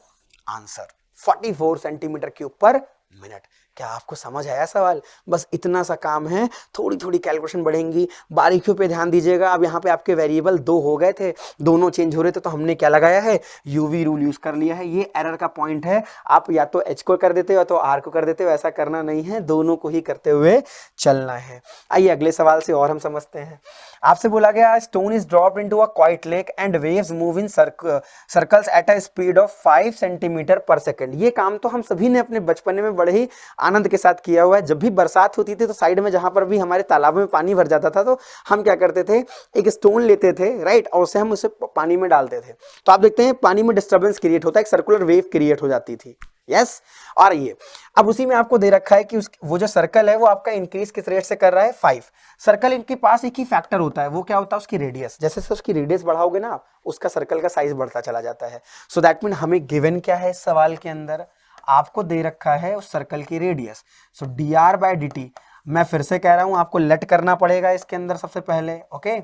answer, 44 centimetre cube per minute. क्या आपको समझ आया सवाल? बस इतना सा काम है, थोड़ी थोड़ी कैलकुलेशन बढ़ेंगी, बारीकियों पे ध्यान दीजिएगा। अब यहाँ पे आपके वेरिएबल 2 हो गए थे, दोनों चेंज हो रहे थे, तो हमने क्या लगाया है, यूवी रूल यूज कर लिया है। ये एरर का पॉइंट है, आप या तो एच को कर देते हो या तो आर को कर देते हो, ऐसा करना नहीं है, दोनों को ही करते हुए चलना है। आइए अगले सवाल से और हम समझते हैं। आपसे बोला गया stone is dropped into a quite lake and waves move in circles at a speed of 5 centimetre per second. ये काम तो हम सभी ने अपने बचपन में बड़े ही आनंद के साथ किया हुआ है। जब भी बरसात होती थी तो साइड में जहां पर भी हमारे तालाब में पानी भर जाता था तो हम क्या करते थे, एक स्टोन लेते थे, राइट, और उसे हम उसे पानी में डालते थे, तो आप देखते हैं पानी में डिस्टर्बेंस क्रिएट होता है, एक सर्कुलर वेव क्रिएट हो जाती थी। यस, और ये अब उसी में आपको दे रखा है कि वो जो सर्कल है वो आपका इंक्रीज किस रेट से कर रहा है, 5। सर्कल इनके पास एक ही फैक्टर होता है, वो क्या होता है, उसकी रेडियस। जैसे से उसकी रेडियस बढ़ाओगे ना, उसका सर्कल का साइज बढ़ता चला जाता है। सो दैट मीन हमें गिवन क्या है, इस सवाल के अंदर आपको दे रखा है उस सर्कल की radius. So dr by d T, मैं फिर से कह रहा हूं आपको लेट करना पड़ेगा इसके अंदर सबसे पहले, ओके,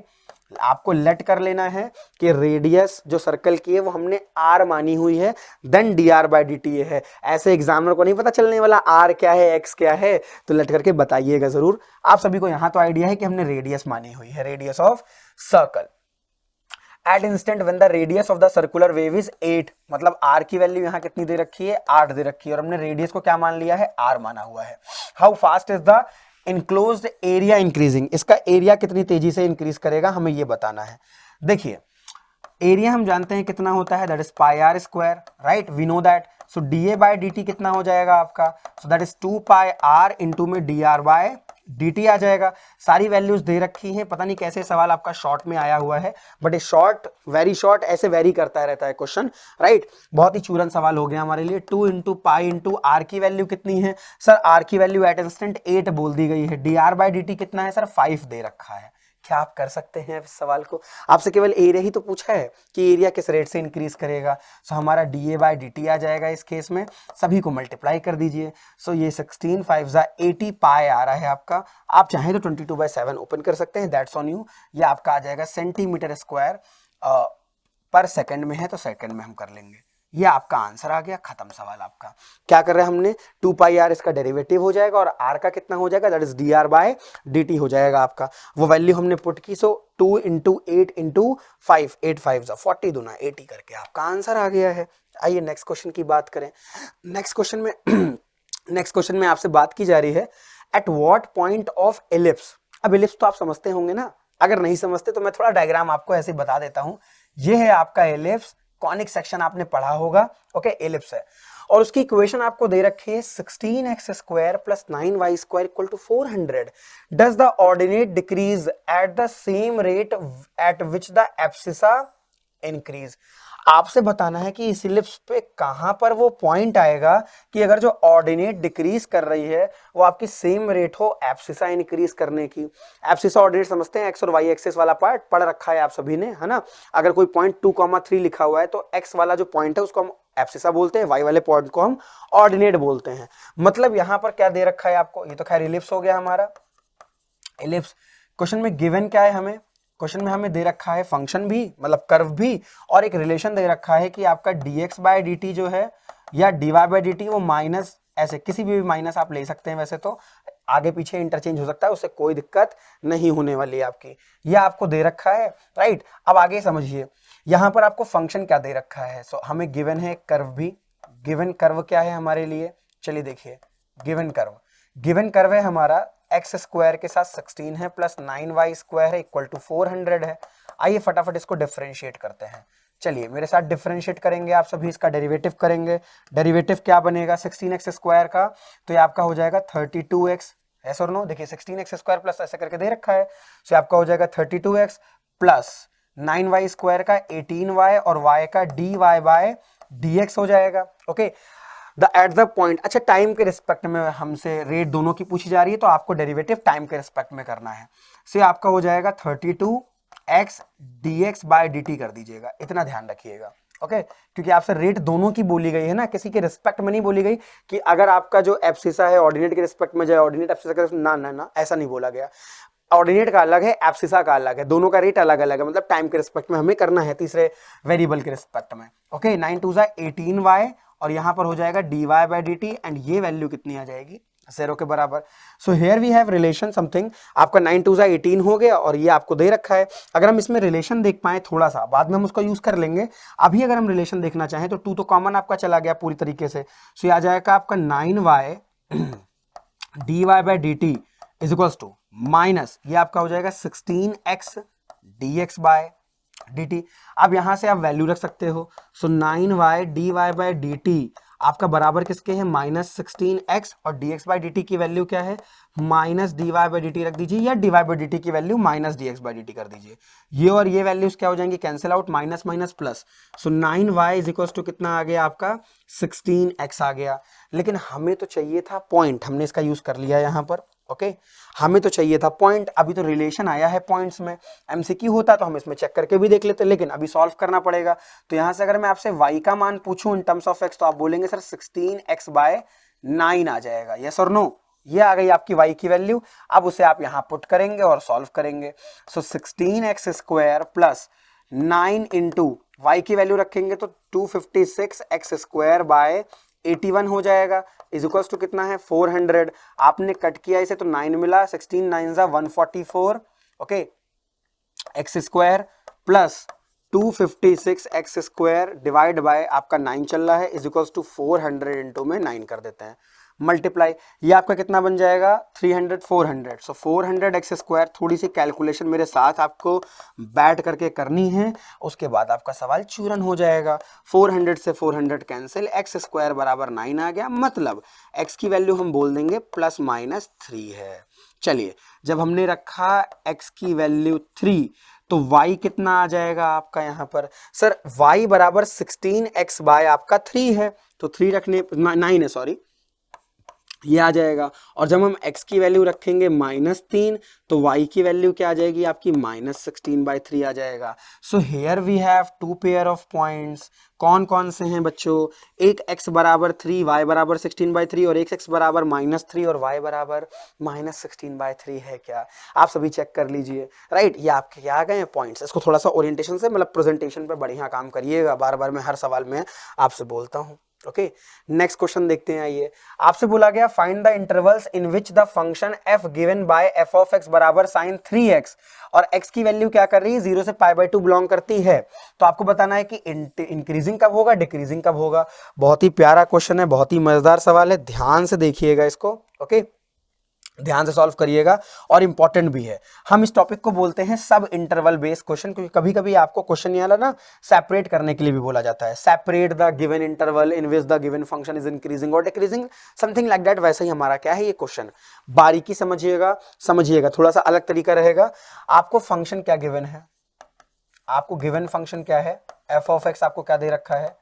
आपको लेट कर लेना है कि रेडियस जो सर्कल की है वो हमने r मानी हुई है, then dr by d t है। ऐसे एग्जामिनर को नहीं पता चलने वाला r क्या है x क्या है, तो लेट करके बताइएगा जरूर। आप सभी को यहां तो आइडिया है कि हमने रेडियस मानी हुई है, radius of circle. At instant when the radius of the circular wave is 8, मतलब r की वैल्यू यहाँ कितनी दे रखी है, 8 दे रखी है, और हमने रेडियस को क्या मान लिया है, r माना हुआ है। How fast is the enclosed area increasing, इसका एरिया कितनी तेजी से इंक्रीज करेगा, हमें ये बताना है। देखिए एरिया हम जानते हैं कितना होता है, that is pi r square, right, we know that. So d a by d t कितना हो जाएगा आपका, so that is 2 pi r into में d r by d t आ जाएगा। सारी वैल्यूज दे रखी हैं, पता नहीं कैसे सवाल आपका शॉर्ट में आया हुआ है, बट ये शॉर्ट, वेरी शॉर्ट, ऐसे वेरी करता रहता है क्वेश्चन, राइट। बहुत ही चूरन सवाल हो गया हमारे लिए। 2 इंटू पाई इंटू आर की वैल्यू कितनी है सर, आर की वैल्यू एट इंस्टेंट 8 बोल दी गई है। D r by d t कितना है सर, 5 दे रखा है। क्या आप कर सकते हैं इस सवाल को, आपसे केवल एरिया ही तो पूछा है कि एरिया किस रेट से इंक्रीज करेगा। सो हमारा d a by d t आ जाएगा इस केस में, सभी को मल्टीप्लाई कर दीजिए। सो ये 16 5 जा 80 पाई आ रहा है आपका। आप चाहें तो 22/7 ओपन कर सकते हैं, दैट्स ऑन यू। ये आपका आ जाएगा सेंटीमीटर स्क्वायर पर सेकंड में है, तो सेकंड में हम कर लेंगे। ये आपका आंसर आ गया, खत्म सवाल आपका। क्या कर रहे हैं हमने, 2 पाई आर इसका डेरिवेटिव हो जाएगा और आर का कितना हो जाएगा, that is d r by d t हो जाएगा आपका। वो वैल्यू हमने पुट की, सो 2 इंटू 8 इंटू 5, 8 5 40 दूना 80 करके आपका आंसर आ गया है। आइए नेक्स्ट क्वेश्चन की बात करें। नेक्स्ट क्वेश्चन में आपसे बात की जा रही है, at what point of ellipse. अब एलिप्स तो आप समझते होंगे ना, अगर नहीं समझते तो मैं थोड़ा डायग्राम आपको ऐसे बता देता हूं। ये है आपका एलिप्स, कॉनिक सेक्शन आपने पढ़ा होगा, ओके, एलिप्स है। और उसकी इक्वेशन आपको दे रखी है 16x square plus 9y square equal to 400। Does the ordinate decrease at the same rate at which the abscissa increase. आपसे बताना है कि इस इलिप्स पे कहां पर वो पॉइंट आएगा कि अगर जो ऑर्डिनेट डिक्रीज कर रही है वो आपकी सेम रेट हो एब्सिसा इंक्रीज करने की। एब्सिसा ऑर्डिनेट समझते हैं, एक्स और वाई एक्सिस वाला पार्ट पढ़ रखा है आप सभी ने, है ना। अगर कोई पॉइंट 2,3 लिखा हुआ है तो एक्स वाला जो पॉइंट है उसको हम एब्सिसा बोलते हैं, वाई वाले पॉइंट को हम ऑर्डिनेट बोलते हैं। मतलब यहां पर क्या दे रखा है आपको, ये तो खैर इलिप्स हो गया हमारा इलिप्स। क्वेश्चन में गिवन क्या है, हमें क्वेश्चन में हमें दे रखा है फंक्शन भी, मतलब कर्व भी, और एक रिलेशन दे रखा है कि आपका dx बाय dt जो है या dy बाय dt वो माइनस, ऐसे किसी भी माइनस आप ले सकते हैं, वैसे तो आगे पीछे इंटरचेंज हो सकता है, उससे कोई दिक्कत नहीं होने वाली है आपकी। यह आपको दे रखा है, राइट। अब आगे समझिए, यहां पर आपको फंक्शन क्या दे रखा है। सो हमें गिवन है कर्व भी। गिवन कर्व क्या है हमारे लिए, चलिए देखिए, गिवन कर्व है हमारा एक्स स्क्वायर के साथ 16 है प्लस 9y स्क्वायर है इक्वल टू 400 है। आइए फटाफट इसको डिफरेंशिएट करते हैं। चलिए मेरे साथ डिफरेंशिएट करेंगे आप सभी, इसका डेरिवेटिव करेंगे। डेरिवेटिव क्या बनेगा 16x स्क्वायर का, तो ये आपका हो जाएगा 32x, यस और नो। देखिए 16x स्क्वायर प्लस ऐसे करके दे रखा है, सो आपका हो जाएगा 32x प्लस 9y स्क्वायर का 18y और y का dy बाय dx हो जाएगा, okay. The at the point, अच्छा टाइम के रिस्पेक्ट में हमसे रेट दोनों की पूछी जा रही है, तो आपको डेरिवेटिव टाइम के रिस्पेक्ट में करना है। से आपका हो जाएगा 32x dx बाय dt कर दीजिएगा, इतना ध्यान रखिएगा, ओके। क्योंकि आपसे रेट दोनों की बोली गई है ना, किसी के रिस्पेक्ट में नहीं बोली गई कि अगर आपका जो एब्सिसा है ऑर्डिनेट के रिस्पेक्ट में जाए, ऑर्डिनेट एब्सिसा के ना ना ना, ऐसा नहीं बोला गया। ऑर्डिनेट का अलग है, एब्सिसा का अलग है, दोनों का रेट अलग अलग है, मतलब टाइम के रिस्पेक्ट में हमें करना है, तीसरे वेरिएबल के रिस्पेक्ट में, ओके। 9 2 18y और यहां पर हो जाएगा dy बाय dt एंड ये वैल्यू कितनी आ जाएगी, 0 के बराबर। So here we have relation something, आपका 9 2 18 हो गया और ये आपको दे रखा है। अगर हम इसमें रिलेशन देख पाए थोड़ा सा, बाद में हम उसका यूज कर लेंगे, अभी अगर हम रिलेशन देखना चाहें तो 2 तो कॉमन आपका चला गया पूरी तरीके से। सो ये आ जाएगा आपका 9y dy by dt is equals to minus, ये आपका हो जाएगा 16x dx बाय dt। अब यहां से आप वैल्यू रख सकते हो। सो 9y dy बाय dt आपका बराबर किसके है, माइनस 16x, और dx बाय dt की वैल्यू क्या है, माइनस dy बाय dt रख दीजिए, या dy बाय dt की value minus dx by dt कर दीजिए। ये और ये वैल्यूज क्या हो जाएंगी, cancel out, minus minus plus. So 9y is equal to कितना आ गया आपका 16x आ गया। लेकिन हमें तो चाहिए था पॉइंट, हमने इसका यूज कर लिया यहां पर, ओके। हमें तो चाहिए था पॉइंट, अभी तो रिलेशन आया है पॉइंट्स में। एमसीक्यू होता तो हम इसमें चेक करके भी देख लेते, लेकिन अभी सॉल्व करना पड़ेगा। तो यहां से अगर मैं आपसे y का मान पूछूं इन टर्म्स ऑफ x, तो आप बोलेंगे सर 16x बाय 9 आ जाएगा, यस और नो। ये आ गई आपकी y की वैल्यू। अब उसे आप यहां पुट करेंगे और सॉल्व करेंगे। सो 16x square plus 9 into y की वैल्यू रखेंगे तो 256x स्क्वायर बाय 81 हो जाएगा, इज इक्वल टू कितना है 400। आपने कट किया इसे तो 9 मिला, 16 9 जा 144, okay, x square plus 256 x square divide by आपका 9 चल रहा है, इज इक्वल टू 400 इंटू में 9 कर देते हैं। मल्टीप्लाई, ये आपका कितना बन जाएगा 300 400, सो 400x²। थोड़ी सी कैलकुलेशन मेरे साथ आपको बैठ करके करनी है, उसके बाद आपका सवाल चूरन हो जाएगा। 400 से 400 कैंसिल, x² बराबर 9 आ गया, मतलब x की वैल्यू हम बोल देंगे ±3 है। चलिए, जब हमने रखा x की वैल्यू 3 तो y कितना आ जाएगा आपका यहाँ पर, सर y बराबर 16x बाय आपका 3 है, तो 3 रखने 9 है सॉरी, ये आ जाएगा। और जब हम x की वैल्यू रखेंगे -3 तो y की वैल्यू क्या आ जाएगी आपकी -16/3 आ जाएगा। So here we have 2 pair of points. कौन कौन से हैं बच्चों, एक x बराबर 3 y बराबर 16/3 और एक x बराबर -3 और y बराबर -16/3 है क्या, आप सभी चेक कर लीजिए। राइट, ये आपके क्या आ गए हैं पॉइंट्स। इसको थोड़ा सा ओरिएंटेशन से मतलब प्रेजेंटेशन पे बढ़िया काम करिएगा, बार बार मैं हर सवाल में आपसे बोलता हूँ। ओके, नेक्स्ट क्वेश्चन देखते हैं। आइए, आपसे बोला गया find the intervals in which the function f given by f of x बराबर sin 3x, और x की वैल्यू क्या कर रही है 0 से π/2 बिलोंग करती है। तो आपको बताना है कि इंक्रीजिंग कब होगा, डिक्रीजिंग कब होगा। बहुत ही प्यारा क्वेश्चन है, बहुत ही मजेदार सवाल है, ध्यान से देखिएगा इसको। ओके, ध्यान से सॉल्व करिएगा और इंपॉर्टेंट भी है। हम इस टॉपिक को बोलते हैं सब इंटरवल बेस्ड क्वेश्चन, क्योंकि कभी कभी आपको क्वेश्चन ये वाला ना सेपरेट करने के लिए भी बोला जाता है, separate the given interval in which the given function is increasing और डिक्रीजिंग, समथिंग लाइक दैट। वैसे ही हमारा क्या है ये क्वेश्चन, बारीकी समझिएगा, समझिएगा, थोड़ा सा अलग तरीका रहेगा। आपको फंक्शन क्या गिवन है, आपको गिवन फंक्शन क्या है, f ऑफ x आपको क्या दे रखा है,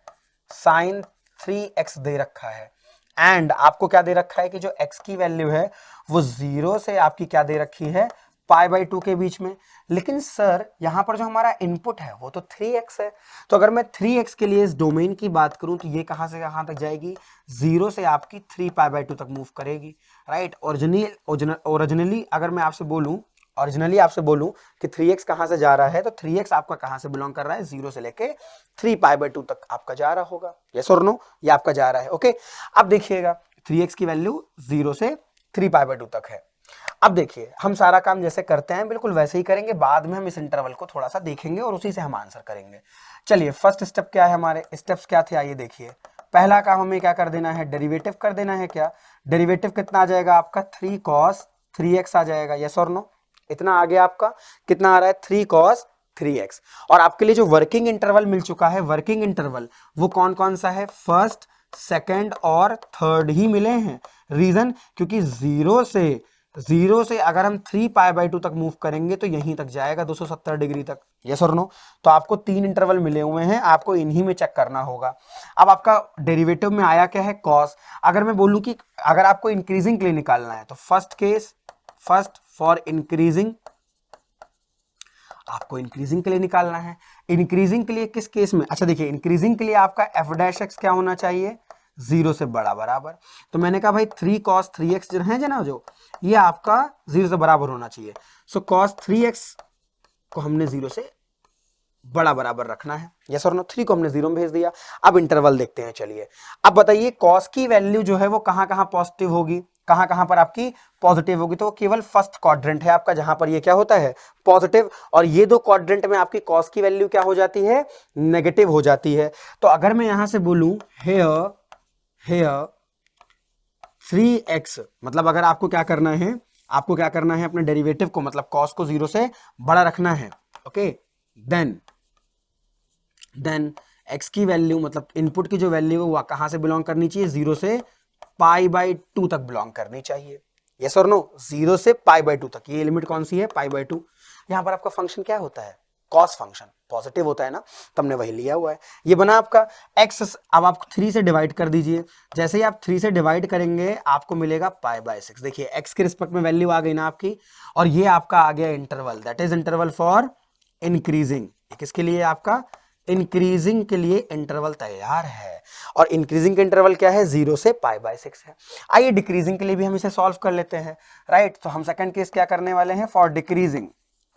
sin 3x दे रखा है, एंड आपको क्या दे रखा है कि जो x की वैल्यू है वो 0 से आपकी क्या दे रखी है π/2 के बीच में। लेकिन सर यहां पर जो हमारा इनपुट है वो तो 3x है, तो अगर मैं 3x के लिए इस डोमेन की बात करूं तो ये कहां से कहां तक जाएगी, 0 से आपकी 3 π/2 तक मूव करेगी। राइट, ओरिजिनली अगर मैं आपसे बोलूं, ओरिजिनली आपसे बोलूं कि 3x कहां से जा रहा है, तो 3x आपका कहां से बिलोंग कर रहा है, 0 से लेके 3 π/2 तक आपका जा रहा होगा। यस और नो, ये आपका जा रहा है। ओके, अब देखिएगा 3x की वैल्यू 0 से 3 π/2 तक है। अब देखिए, हम सारा काम जैसे करते हैं बिल्कुल वैसे ही करेंगे, बाद में हम इस इंटरवल को थोड़ा सा देखेंगे और उसी से हम आंसर करेंगे। चलिए, फर्स्ट स्टेप क्या है, हमारे स्टेप्स क्या थे, आइए देखिए। पहला काम हमें क्या कर देना है, डेरिवेटिव कर देना है। क्या डेरिवेटिव कितना आ जाएगा आपका, 3 cos 3x आ जाएगा। यस और नो, इतना आ गया आपका, कितना आ रहा है 3 cos 3x। और आपके लिए जो वर्किंग इंटरवल मिल चुका है, वर्किंग इंटरवल वो कौन कौन सा है, फर्स्ट, सेकंड और थर्ड ही मिले हैं। रीजन, क्योंकि 0 से अगर हम 3 π/2 तक मूव करेंगे तो यहीं तक जाएगा 270 डिग्री तक। यस और नो, तो आपको 3 इंटरवल मिले हुए हैं, आपको इन्हीं में चेक करना होगा। अब आपका डेरिवेटिव में आया क्या है, कॉस। अगर मैं बोलूं कि अगर आपको इंक्रीजिंग के लिए निकालना है तो first case, first for increasing, आपको इंक्रीजिंग के लिए निकालना है। इंक्रीजिंग के लिए किस केस में, अच्छा देखिए, इंक्रीजिंग के लिए आपका f' क्या होना चाहिए, 0 से बड़ा बराबर। तो मैंने कहा भाई 3 cos 3x जो है ना, जो ये आपका 0 से बराबर होना चाहिए। सो cos 3x को हमने 0 से बड़ा बराबर रखना है। यस और नो, 3 को हमने 0 में भेज दिया। अब इंटरवल देखते हैं। चलिए, अब बताइए cos की वैल्यू जो है वो कहां कहां पॉजिटिव होगी, कहां कहां पर आपकी पॉजिटिव होगी, तो केवल फर्स्ट क्वाड्रेंट है आपका जहां पर ये क्या होता है, पॉजिटिव। और ये दो क्वाड्रेंट में आपकी cos की वैल्यू क्या हो जाती है, नेगेटिव हो जाती है। तो अगर मैं यहां से बोलूं हेयर 3x, मतलब अगर आपको क्या करना है, आपको क्या करना है, अपने डेरिवेटिव को मतलब cos को 0 से बड़ा रखना है। ओके, देन x की वैल्यू मतलब इनपुट की जो वैल्यू है वो कहां से बिलोंग करनी चाहिए, 0 से π/2 तक बिलोंग करनी चाहिए। यस और नो, 0 से π/2 तक, ये लिमिट कौन सी है, π/2। यहां पर आपका फंक्शन क्या होता है, कॉस फंक्शन, पॉजिटिव होता है ना, तो हमने वही लिया हुआ है। ये बना आपका x। अब आप 3 से डिवाइड कर दीजिए, जैसे ही आप 3 से डिवाइड करेंगे आपको मिलेगा π/6। देखिए x के रिस्पेक्ट में वैल्यू आ गई ना आपकी, और ये आपका आ गया interval, that is interval for increasing. किसके लिए, आपका इंक्रीजिंग के लिए इंटरवल तैयार है। और इंक्रीजिंग का इंटरवल क्या है, 0 से π/6 है। आइए डिक्रीजिंग के लिए भी हम इसे सॉल्व कर लेते हैं। राइट, तो हम सेकंड केस क्या करने वाले हैं, फॉर डिक्रीजिंग।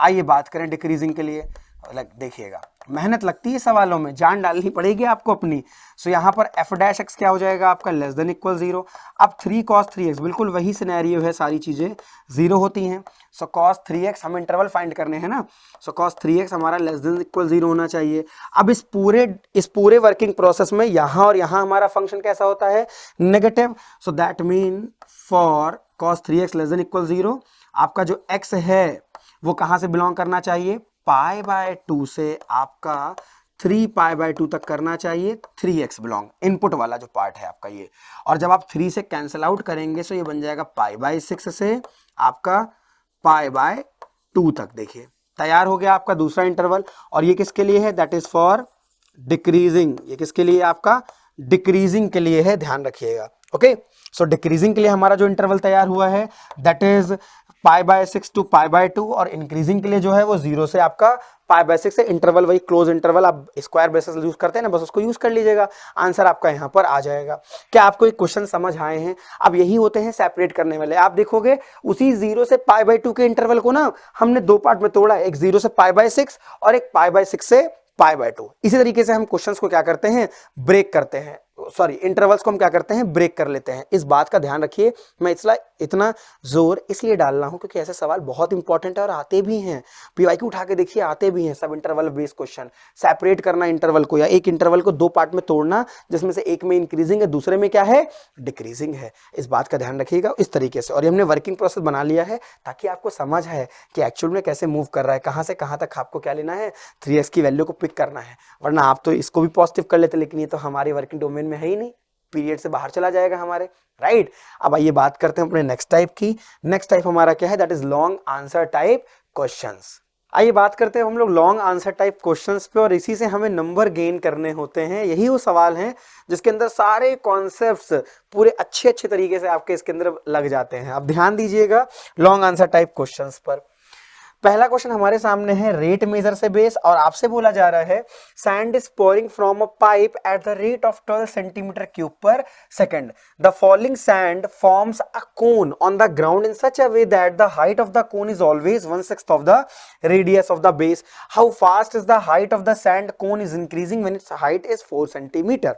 आइए बात करें डिक्रीजिंग के लिए। देखिएगा मेहनत लगती है सवालों में, जान डालनी पड़ेगी आपको अपनी। सो यहाँ पर एफ डैश एक्स क्या हो जाएगा आपका, लेस देन इक्वल 0। अब 3 cos 3x, बिल्कुल वही सिनेरियो है, सारी चीजें 0 होती हैं। सो cos 3x हम इंटरवल फाइंड करने हैं ना, सो cos 3x हमारा लेस देन इक्वल 0 होना चाहिए। अब इस पूरे वर्किंग प्रोसेस में यहाँ और यहाँ हमारा फंक्शन कैसा होता है, negative. So that mean for cos 3x less than equal 0 आपका जो x है वो कहाँ से बिलोंग करना चाहिए, π/2 से आपका 3π/2 तक करना चाहिए। 3x बिलोंग, इनपुट वाला जो पार्ट है आपका ये, और जब आप 3 से कैंसिल आउट करेंगे तो ये बन जाएगा π/6 से आपका π/2 तक। देखिए तैयार हो गया आपका दूसरा इंटरवल। और ये किसके लिए है, दैट इज फॉर डिक्रीजिंग। ये किसके लिए, आपका डिक्रीजिंग के लिए है, ध्यान रखिएगा। ओके, सो डिक्रीजिंग के लिए हमारा जो इंटरवल तैयार हुआ है दैट इज π/6 टू π/2, और इंक्रीजिंग के लिए जो है वो 0 से आपका π/6 से इंटरवल, वही क्लोज इंटरवल आप स्क्वायर ब्रेसेस यूज करते हैं ना, बस उसको यूज कर लीजिएगा, आंसर आपका यहाँ पर आ जाएगा। क्या आपको एक क्वेश्चन समझ आए हैं? अब यही होते हैं सेपरेट करने वाले। आप देखोगे उसी 0 से π/2 के इंटरवल को ना हमने दो पार्ट में तोड़ा, एक 0 से π/6 और एक π/6 से π/2। इसी तरीके से हम क्वेश्चंस को क्या करते हैं, ब्रेक करते हैं, सॉरी इंटरवल्स को हम क्या करते हैं, ब्रेक कर लेते हैं। इस बात का ध्यान रखिए। मैं इतना जोर इसलिए डाल रहा हूं क्योंकि ऐसे सवाल बहुत इंपॉर्टेंट है और आते भी हैं। पीवाईक्यू उठा के देखिए, आते भी हैं सब इंटरवल बेस्ड क्वेश्चन। सेपरेट करना इंटरवल को, या एक इंटरवल को दो पार्ट में तोड़ना, जिसमें से एक में इंक्रीजिंग है, दूसरे में क्या है, डिक्रीजिंग है। इस बात का ध्यान रखिएगा इस तरीके से। और ये हमने वर्किंग प्रोसेस बना लिया है ताकि आपको समझ है कि एक्चुअल में कैसे मूव कर रहा है, कहां से कहां तक आपको क्या लेना है, 3x की वैल्यू को पिक करना है। वरना आप तो इसको भी पॉजिटिव कर लेते, लेकिन ये तो हमारे वर्किंग डोमेन में है ही नहीं, पीरियड से बाहर चला जाएगा हमारे, राइट। अब आइए बात करते हैं अपने नेक्स्ट टाइप की। नेक्स्ट टाइप हमारा क्या है, that is long answer type questions. आइए बात करते हैं हम लोग लॉन्ग आंसर टाइप क्वेश्चंस पे, और इसी से हमें नंबर गेन करने होते हैं। यही वो सवाल हैं जिसके अंदर सारे कॉन्सेप्ट्स पूरे अच्छे तरीके से आपके इसके अंदर लग जाते हैं। अब ध्यान दीजिएगा लॉन्ग आंसर टाइप क्वेश्चंस पर। पहला क्वेश्चन हमारे सामने है रेट मेजर से बेस, और आपसे बोला जा रहा है sand is pouring from a pipe at the rate of 12 centimetre cube per second. The following sand forms a cone on the ground in such a way that the height of the cone is always 1/6 of the radius of the base. How fast is the height of the sand cone is increasing when its height is 4 centimetre.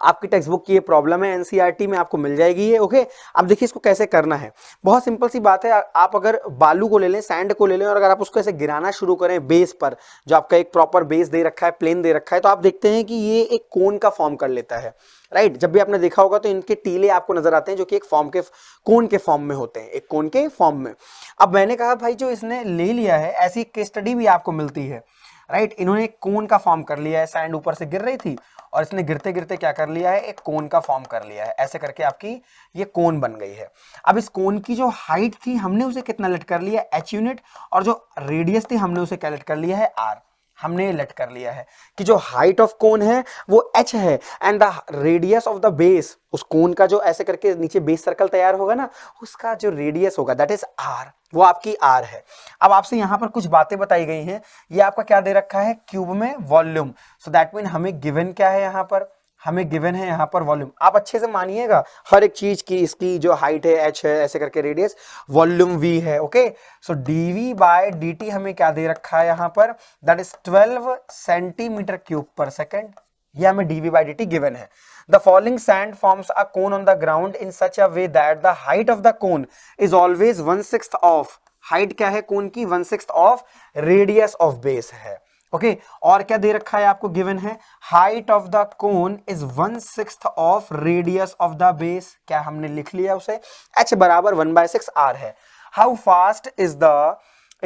आपकी textbook की ये problem है, NCERT में आपको मिल जाएगी ये। Okay, अब देखिए इसको कैसे करना है, बहुत सिंपल सी बात है। आप अगर बालू को ले लें, सैंड को ले लें, और अगर आप उसको ऐसे गिराना शुरू करें बेस पर, जो आपका एक प्रॉपर बेस दे रखा है, प्लेन दे रखा है, तो आप देखते हैं कि ये एक कोन का फॉर्म कर लेता है, राइट। जब भी आपने देखा होगा तो इनके टीले आपको नजर आते हैं जो कि एक फॉर्म के कोन के फॉर्म में होते हैं, एक कोन के फॉर्म में। अब मैंने कहा भाई जो इसने ले लिया है, ऐसी केस स्टडी भी आपको मिलती है, राइट। इन्होंने एक कोन का फॉर्म कर लिया है, सैंड ऊपर से गिर रही थी और इसने गिरते गिरते क्या कर लिया है, एक कोन का फॉर्म कर लिया है। ऐसे करके आपकी ये कोन बन गई है। अब इस कोन की जो हाइट थी हमने उसे कितना लेट कर लिया, h यूनिट, और जो रेडियस थी हमने उसे क्या लेट कर लिया है, r। हमने लेट कर लिया है कि जो हाइट ऑफ कोन है वो h है, and the radius of the base, उस कोन का जो ऐसे करके नीचे बेस सर्कल तैयार होगा ना, उसका जो रेडियस होगा दैट इज r, वो आपकी r है। अब आपसे यहां पर कुछ बातें बताई गई हैं। ये आपका क्या दे रखा है, क्यूब में वॉल्यूम। सो दैट मीन हमें गिवन क्या है, यहां पर हमें गिवन है यहाँ पर वॉल्यूम। आप अच्छे से मानिएगा हर एक चीज की, इसकी जो हाइट है h है, ऐसे करके रेडियस, वॉल्यूम v है। ओके, सो dv/dt हमें क्या दे रखा है यहाँ पर, दैट इज 12 सेंटीमीटर क्यूब पर सेकेंड। ये हमें dv/dt गिवन है। The falling sand forms a cone on the ground in such a way that the height of the cone is always 1/6 of, height क्या है कोन की, 1/6 ऑफ रेडियस ऑफ बेस है। Okay, और क्या दे रखा है आपको गिवन है, height of the cone is 1/6 of radius of the base. क्या हमने लिख लिया उसे, h बराबर 1/6 r है। How fast is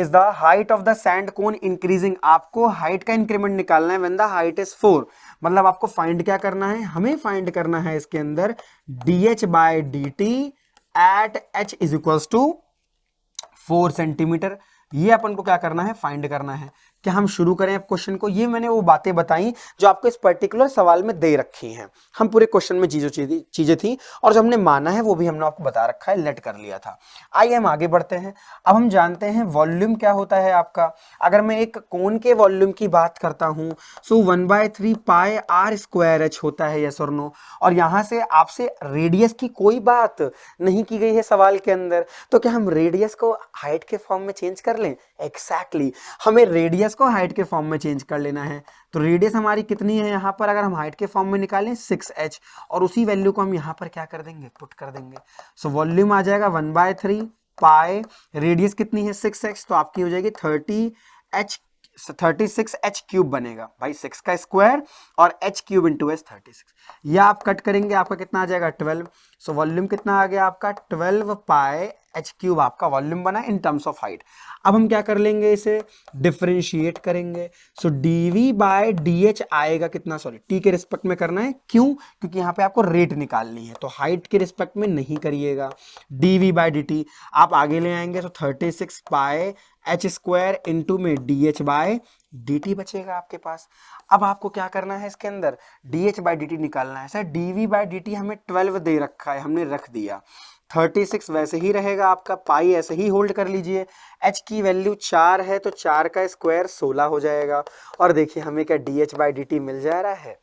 the height of the sand cone increasing. आपको हाइट का इंक्रीमेंट निकालना है व्हेन द हाइट इज 4। मतलब आपको फाइंड क्या करना है, हमें फाइंड करना है इसके अंदर dh/dt at h is equals to 4 centimetre. ये अपन को क्या करना है, फाइंड करना है। क्या हम शुरू करें अब क्वेश्चन को। ये मैंने वो बातें बताई जो आपको इस पर्टिकुलर सवाल में दे रखी हैं। हम पूरे क्वेश्चन में चीजें थी और जो हमने माना है वो भी हमने आपको बता रखा है, लेट कर लिया था। आइए हम आगे बढ़ते हैं। अब हम जानते हैं वॉल्यूम क्या होता है आपका। अगर मैं एक कोन के वॉल्यूम की बात करता हूं, सो 1/3 पाई r स्क्वायर h होता है, यस और नो। और यहां से आपसे रेडियस की कोई बात नहीं की गई है सवाल के अंदर, तो क्या हम रेडियस को हाइट के फॉर्म में चेंज कर लें? एग्जैक्टली हमें रेडियस को हाइट के फॉर्म में चेंज कर लेना है। तो रेडियस हमारी कितनी है यहाँ पर, अगर हम हाइट के फॉर्म में निकालें 6h, और उसी वैल्यू को हम यहाँ पर क्या कर देंगे, पुट कर देंगे। सो वॉल्यूम आ जाएगा 1/3 पाई, रेडियस कितनी है 6h, तो आपकी हो जाएगी 36h क्यूब बनेगा भाई, 6 का स्क्वायर और h क्यूब इंटू एच 36। ये आप कट करेंगे, आपका कितना आ जाएगा 12। सो वॉल्यूम कितना आ गया आपका 12 पाई h क्यूब आपका वॉल्यूम बना इन टर्म्स ऑफ हाइट। अब हम क्या कर लेंगे, इसे डिफरेंशिएट करेंगे। सो dv बाय dh आएगा कितना, सॉरी t के रिस्पेक्ट में करना है, क्यों, क्योंकि यहाँ पे आपको रेट निकालनी है, तो हाइट के रिस्पेक्ट में नहीं करिएगा। dv बाय dt आप आगे ले आएंगे, तो 36 पाई h स्क्वायर इंटू में dh बाय dt बचेगा आपके पास। अब आपको क्या करना है, इसके अंदर dh बाय dt निकालना है। सर dv बाय dt हमें 12 दे रखा है, हमने रख दिया, 36 वैसे ही रहेगा आपका, पाई ऐसे ही होल्ड कर लीजिए, h की वैल्यू 4 है तो 4 का स्क्वायर 16 हो जाएगा। और देखिए हमें क्या dh बाय dt मिल जा रहा है,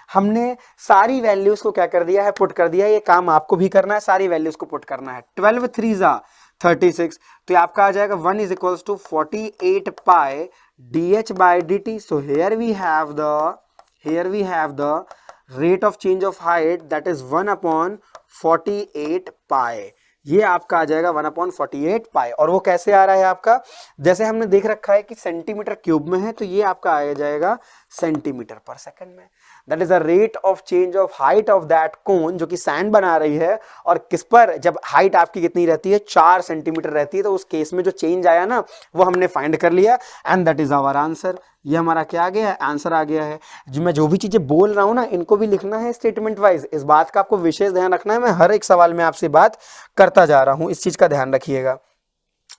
हमने सारी वैल्यूज को क्या कर दिया है, पुट कर दिया है। ये काम आपको भी करना है, सारी वैल्यूज को पुट करना है। 12 3 36, तो आपका आ जाएगा 1 is equals to 48 pi dh by dt। So here we have the rate of change of height, that is 1/48 pi. ये आपका आ जाएगा 1/48 पाई। और वो कैसे आ रहा है आपका, जैसे हमने देख रखा है कि सेंटीमीटर क्यूब में है, तो ये आपका आ जाएगा सेंटीमीटर पर सेकंड में। That is the rate of change of height of that cone, जो कि सैंड बना रही है, और किस पर, जब हाइट आपकी कितनी रहती है 4 सेंटीमीटर रहती है, तो उस केस में जो चेंज आया ना वो हमने फाइंड कर लिया, and that is our answer. ये हमारा क्या आ गया है, आंसर आ गया है। मैं जो भी चीजें बोल रहा हूं ना, इनको भी लिखना है स्टेटमेंट वाइज, इस बात का आपको विशेष ध्यान रखना है। मैं हर एक सवाल में आपसे बात करता जा रहा हूं, इस चीज का ध्यान रखिएगा।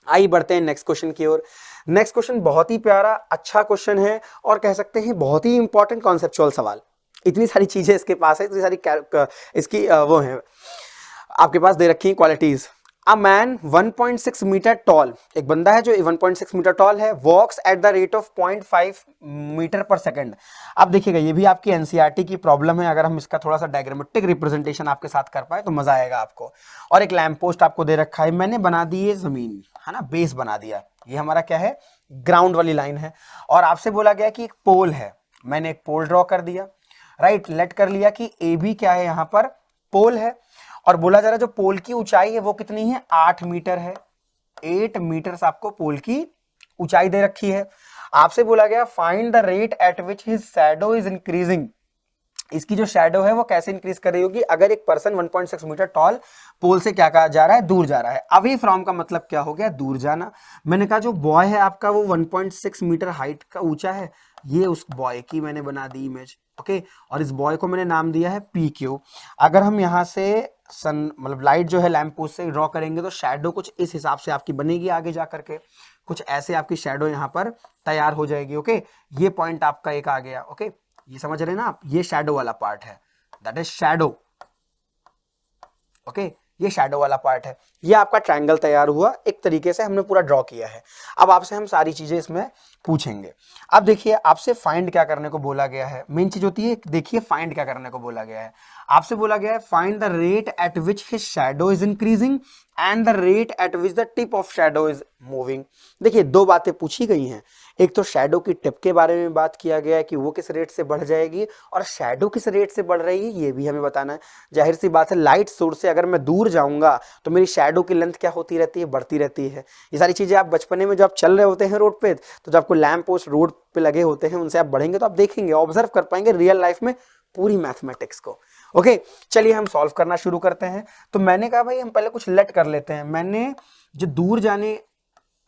आइए बढ़ते हैं नेक्स्ट क्वेश्चन की ओर। नेक्स्ट क्वेश्चन बहुत ही प्यारा अच्छा क्वेश्चन है, और कह सकते हैं बहुत ही इंपॉर्टेंट कॉन्सेप्चुअल सवाल। इतनी सारी चीजें इसके पास है, इतनी सारी इसकी वो है आपके पास दे रखी है qualities. A man 1.6 metre tall, एक बंदा है जो 1.6 मीटर टॉल है, walks at the rate of 0.5 metre per second. अब देखिएगा ये भी आपकी एनसीईआरटी की प्रॉब्लम है, अगर हम इसका थोड़ा सा डायग्रामेटिक रिप्रेजेंटेशन आपके साथ कर पाए तो मजा आएगा आपको। और एक लैंप पोस्ट आपको दे रखा है, मैंने बना दी है जमीन, है ना, बेस बना दिया, ये हमारा क्या है, ग्राउंड वाली लाइन है। और आपसे बोला गया कि एक पोल है, मैंने एक पोल ड्रॉ कर दिया, राइट, लेट कर लिया कि ए बी क्या है, यहाँ पर पोल है, और बोला जा रहा है जो पोल की ऊंचाई है वो कितनी है, 8 मीटर है। 8 मीटर आपको पोल की ऊंचाई दे रखी है। आपसे बोला गया find the rate at which his shadow is increasing, इसकी जो शैडो है वो कैसे इंक्रीज कर रही होगी अगर एक पर्सन 1.6 मीटर टॉल पोल से क्या कहा जा रहा है, दूर जा रहा है। अवे फ्रॉम का मतलब क्या हो गया, दूर जाना। मैंने कहा जो बॉय है आपका वो 1.6 मीटर हाइट का ऊंचा है, ये उस बॉय की मैंने बना दी इमेज, ओके। और इस बॉय को मैंने नाम दिया है PQ। अगर हम यहाँ से सन मतलब लाइट जो है लैंप पोस्ट से ड्रॉ करेंगे तो शैडो कुछ इस हिसाब से आपकी बनेगी, आगे जा करके कुछ ऐसे आपकी शैडो यहाँ पर तैयार हो जाएगी, ओके। ये पॉइंट आपका एक आ गया, ओके, ये समझ रहे हैं ना आप, ये शैडो वाला पार्ट है, दैट इज शैडो, ओके, ये शैडो वाला पार्ट है। ये आपका ट्रायंगल तैयार हुआ, एक तरीके से हमने पूरा ड्रॉ किया है। अब आपसे हम सारी चीजें इसमें पूछेंगे। अब देखिए आपसे फाइंड क्या करने को बोला गया है, मेन चीज होती है, देखिए फाइंड क्या करने को बोला गया है। आपसे बोला गया है find the rate at which his shadow is increasing and the rate at which the tip of shadow is moving. देखिए दो बातें पूछी गई हैं, एक तो शैडो की टिप के बारे में बात किया गया है कि वो किस रेट से बढ़ जाएगी, और शैडो किस रेट से बढ़ रही है ये भी हमें बताना है। जाहिर सी बात है लाइट सोर्स से अगर मैं दूर जाऊंगा तो मेरी शैडो की लेंथ क्या होती रहती है, बढ़ती रहती है। ये सारी चीजें आप बचपने में जब आप चल रहे होते हैं रोड पे, तो जब आपको लैंप पोस्ट रोड पे लगे होते हैं उनसे आप बढ़ेंगे तो आप देखेंगे, ऑब्जर्व कर पाएंगे रियल लाइफ में पूरी मैथमेटिक्स को, ओके। चलिए हम सॉल्व करना शुरू करते हैं। तो मैंने कहा भाई हम पहले कुछ लेट कर लेते हैं। मैंने जो दूर जाने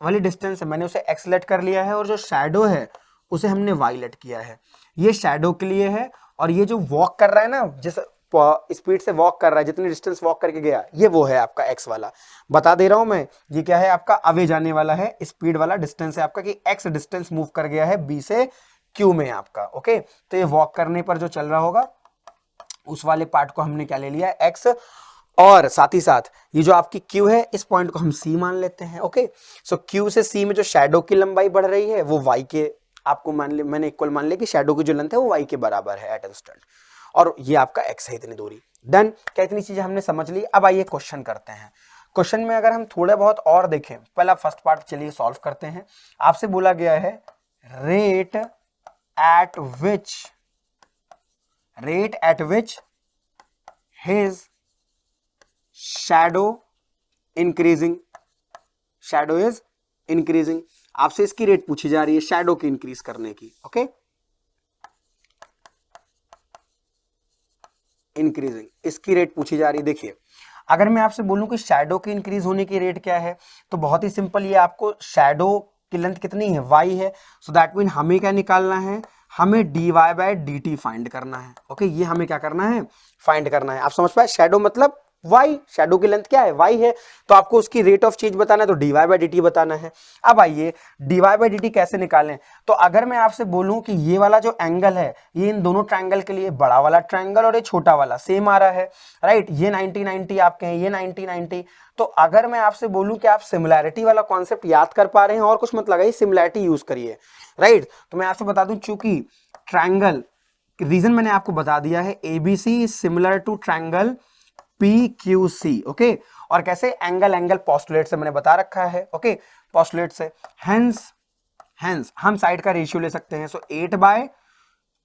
वाली डिस्टेंस है मैंने उसे एक्स लेट कर लिया है, और जो शैडो है उसे हमने वाई लेट किया है। ये शैडो के लिए है, और ये जो वॉक कर रहा है ना, जिस स्पीड से वॉक कर रहा है, जितनी डिस्टेंस वॉक करके गया, ये वो है आपका एक्स वाला। बता दे रहा हूं मैं, ये क्या है आपका अवे जाने वाला है, स्पीड वाला डिस्टेंस है आपका, कि एक्स डिस्टेंस मूव कर गया है बी से क्यू में आपका, ओके। तो ये वॉक करने पर जो चल रहा होगा उस वाले पार्ट को हमने क्या ले लिया, एक्स, और साथ ही साथ ये जो आपकी Q है इस पॉइंट को हम C मान लेते हैं, ओके। सो Q से C में जो शैडो की लंबाई बढ़ रही है वो Y के, आपको मान ले, मैंने इक्वल मान लिया कि शैडो की जो लेंथ है वो Y के बराबर है एट इंस्टेंट, और ये आपका X है इतनी दूरी। डन, क्या इतनी चीजें हमने समझ ली। अब आइए क्वेश्चन करते हैं। क्वेश्चन में अगर हम थोड़ा बहुत और देखें, पहला फर्स्ट पार्ट चलिए सॉल्व करते हैं। आपसे बोला गया है rate at which his shadow increasing, shadow is increasing. आपसे इसकी रेट पूछी जा रही है शैडो की इंक्रीज करने की। ओके, इंक्रीजिंग, इसकी रेट पूछी जा रही है। देखिए अगर मैं आपसे बोलूं कि शैडो की इंक्रीज होने की रेट क्या है, तो बहुत ही सिंपल, ये आपको शैडो की लेंथ कितनी है, y है। सो दैट मीन हमें क्या निकालना है, हमें dy बाय dt फाइंड करना है। ओके, ये हमें क्या करना है, फाइंड करना है। आप समझ पाए, शैडो मतलब y, शैडो की लेंथ क्या है, y है, तो आपको उसकी रेट ऑफ चेंज बताना है, तो dy बाय dt बताना है। अब आइए dy बाय dt कैसे निकालें। तो अगर मैं आपसे बोलूं कि ये वाला जो एंगल है, ये इन दोनों ट्रायंगल के लिए बड़ा वाला ट्रायंगल और ये छोटा वाला सेम आ रहा है, राइट, ये 90-90 आप कहें, ये 90-90, तो अगर मैं आपसे बोलूं कि आप सिमिलैरिटी वाला कॉन्सेप्ट याद कर पा रहे हैं और कुछ मत लगाइए, सिमिलैरिटी यूज करिए, राइट। तो मैं आपसे बता दूं, चूंकि ट्रायंगल, रीजन मैंने आपको बता दिया है, ABC is similar to triangle PQC। Okay, और कैसे, एंगल पोस्टुलेट से मैंने बता रखा है। ओके, पोस्टुलेट से, हेंस हम साइड का रेशियो ले सकते हैं। सो 8 बाय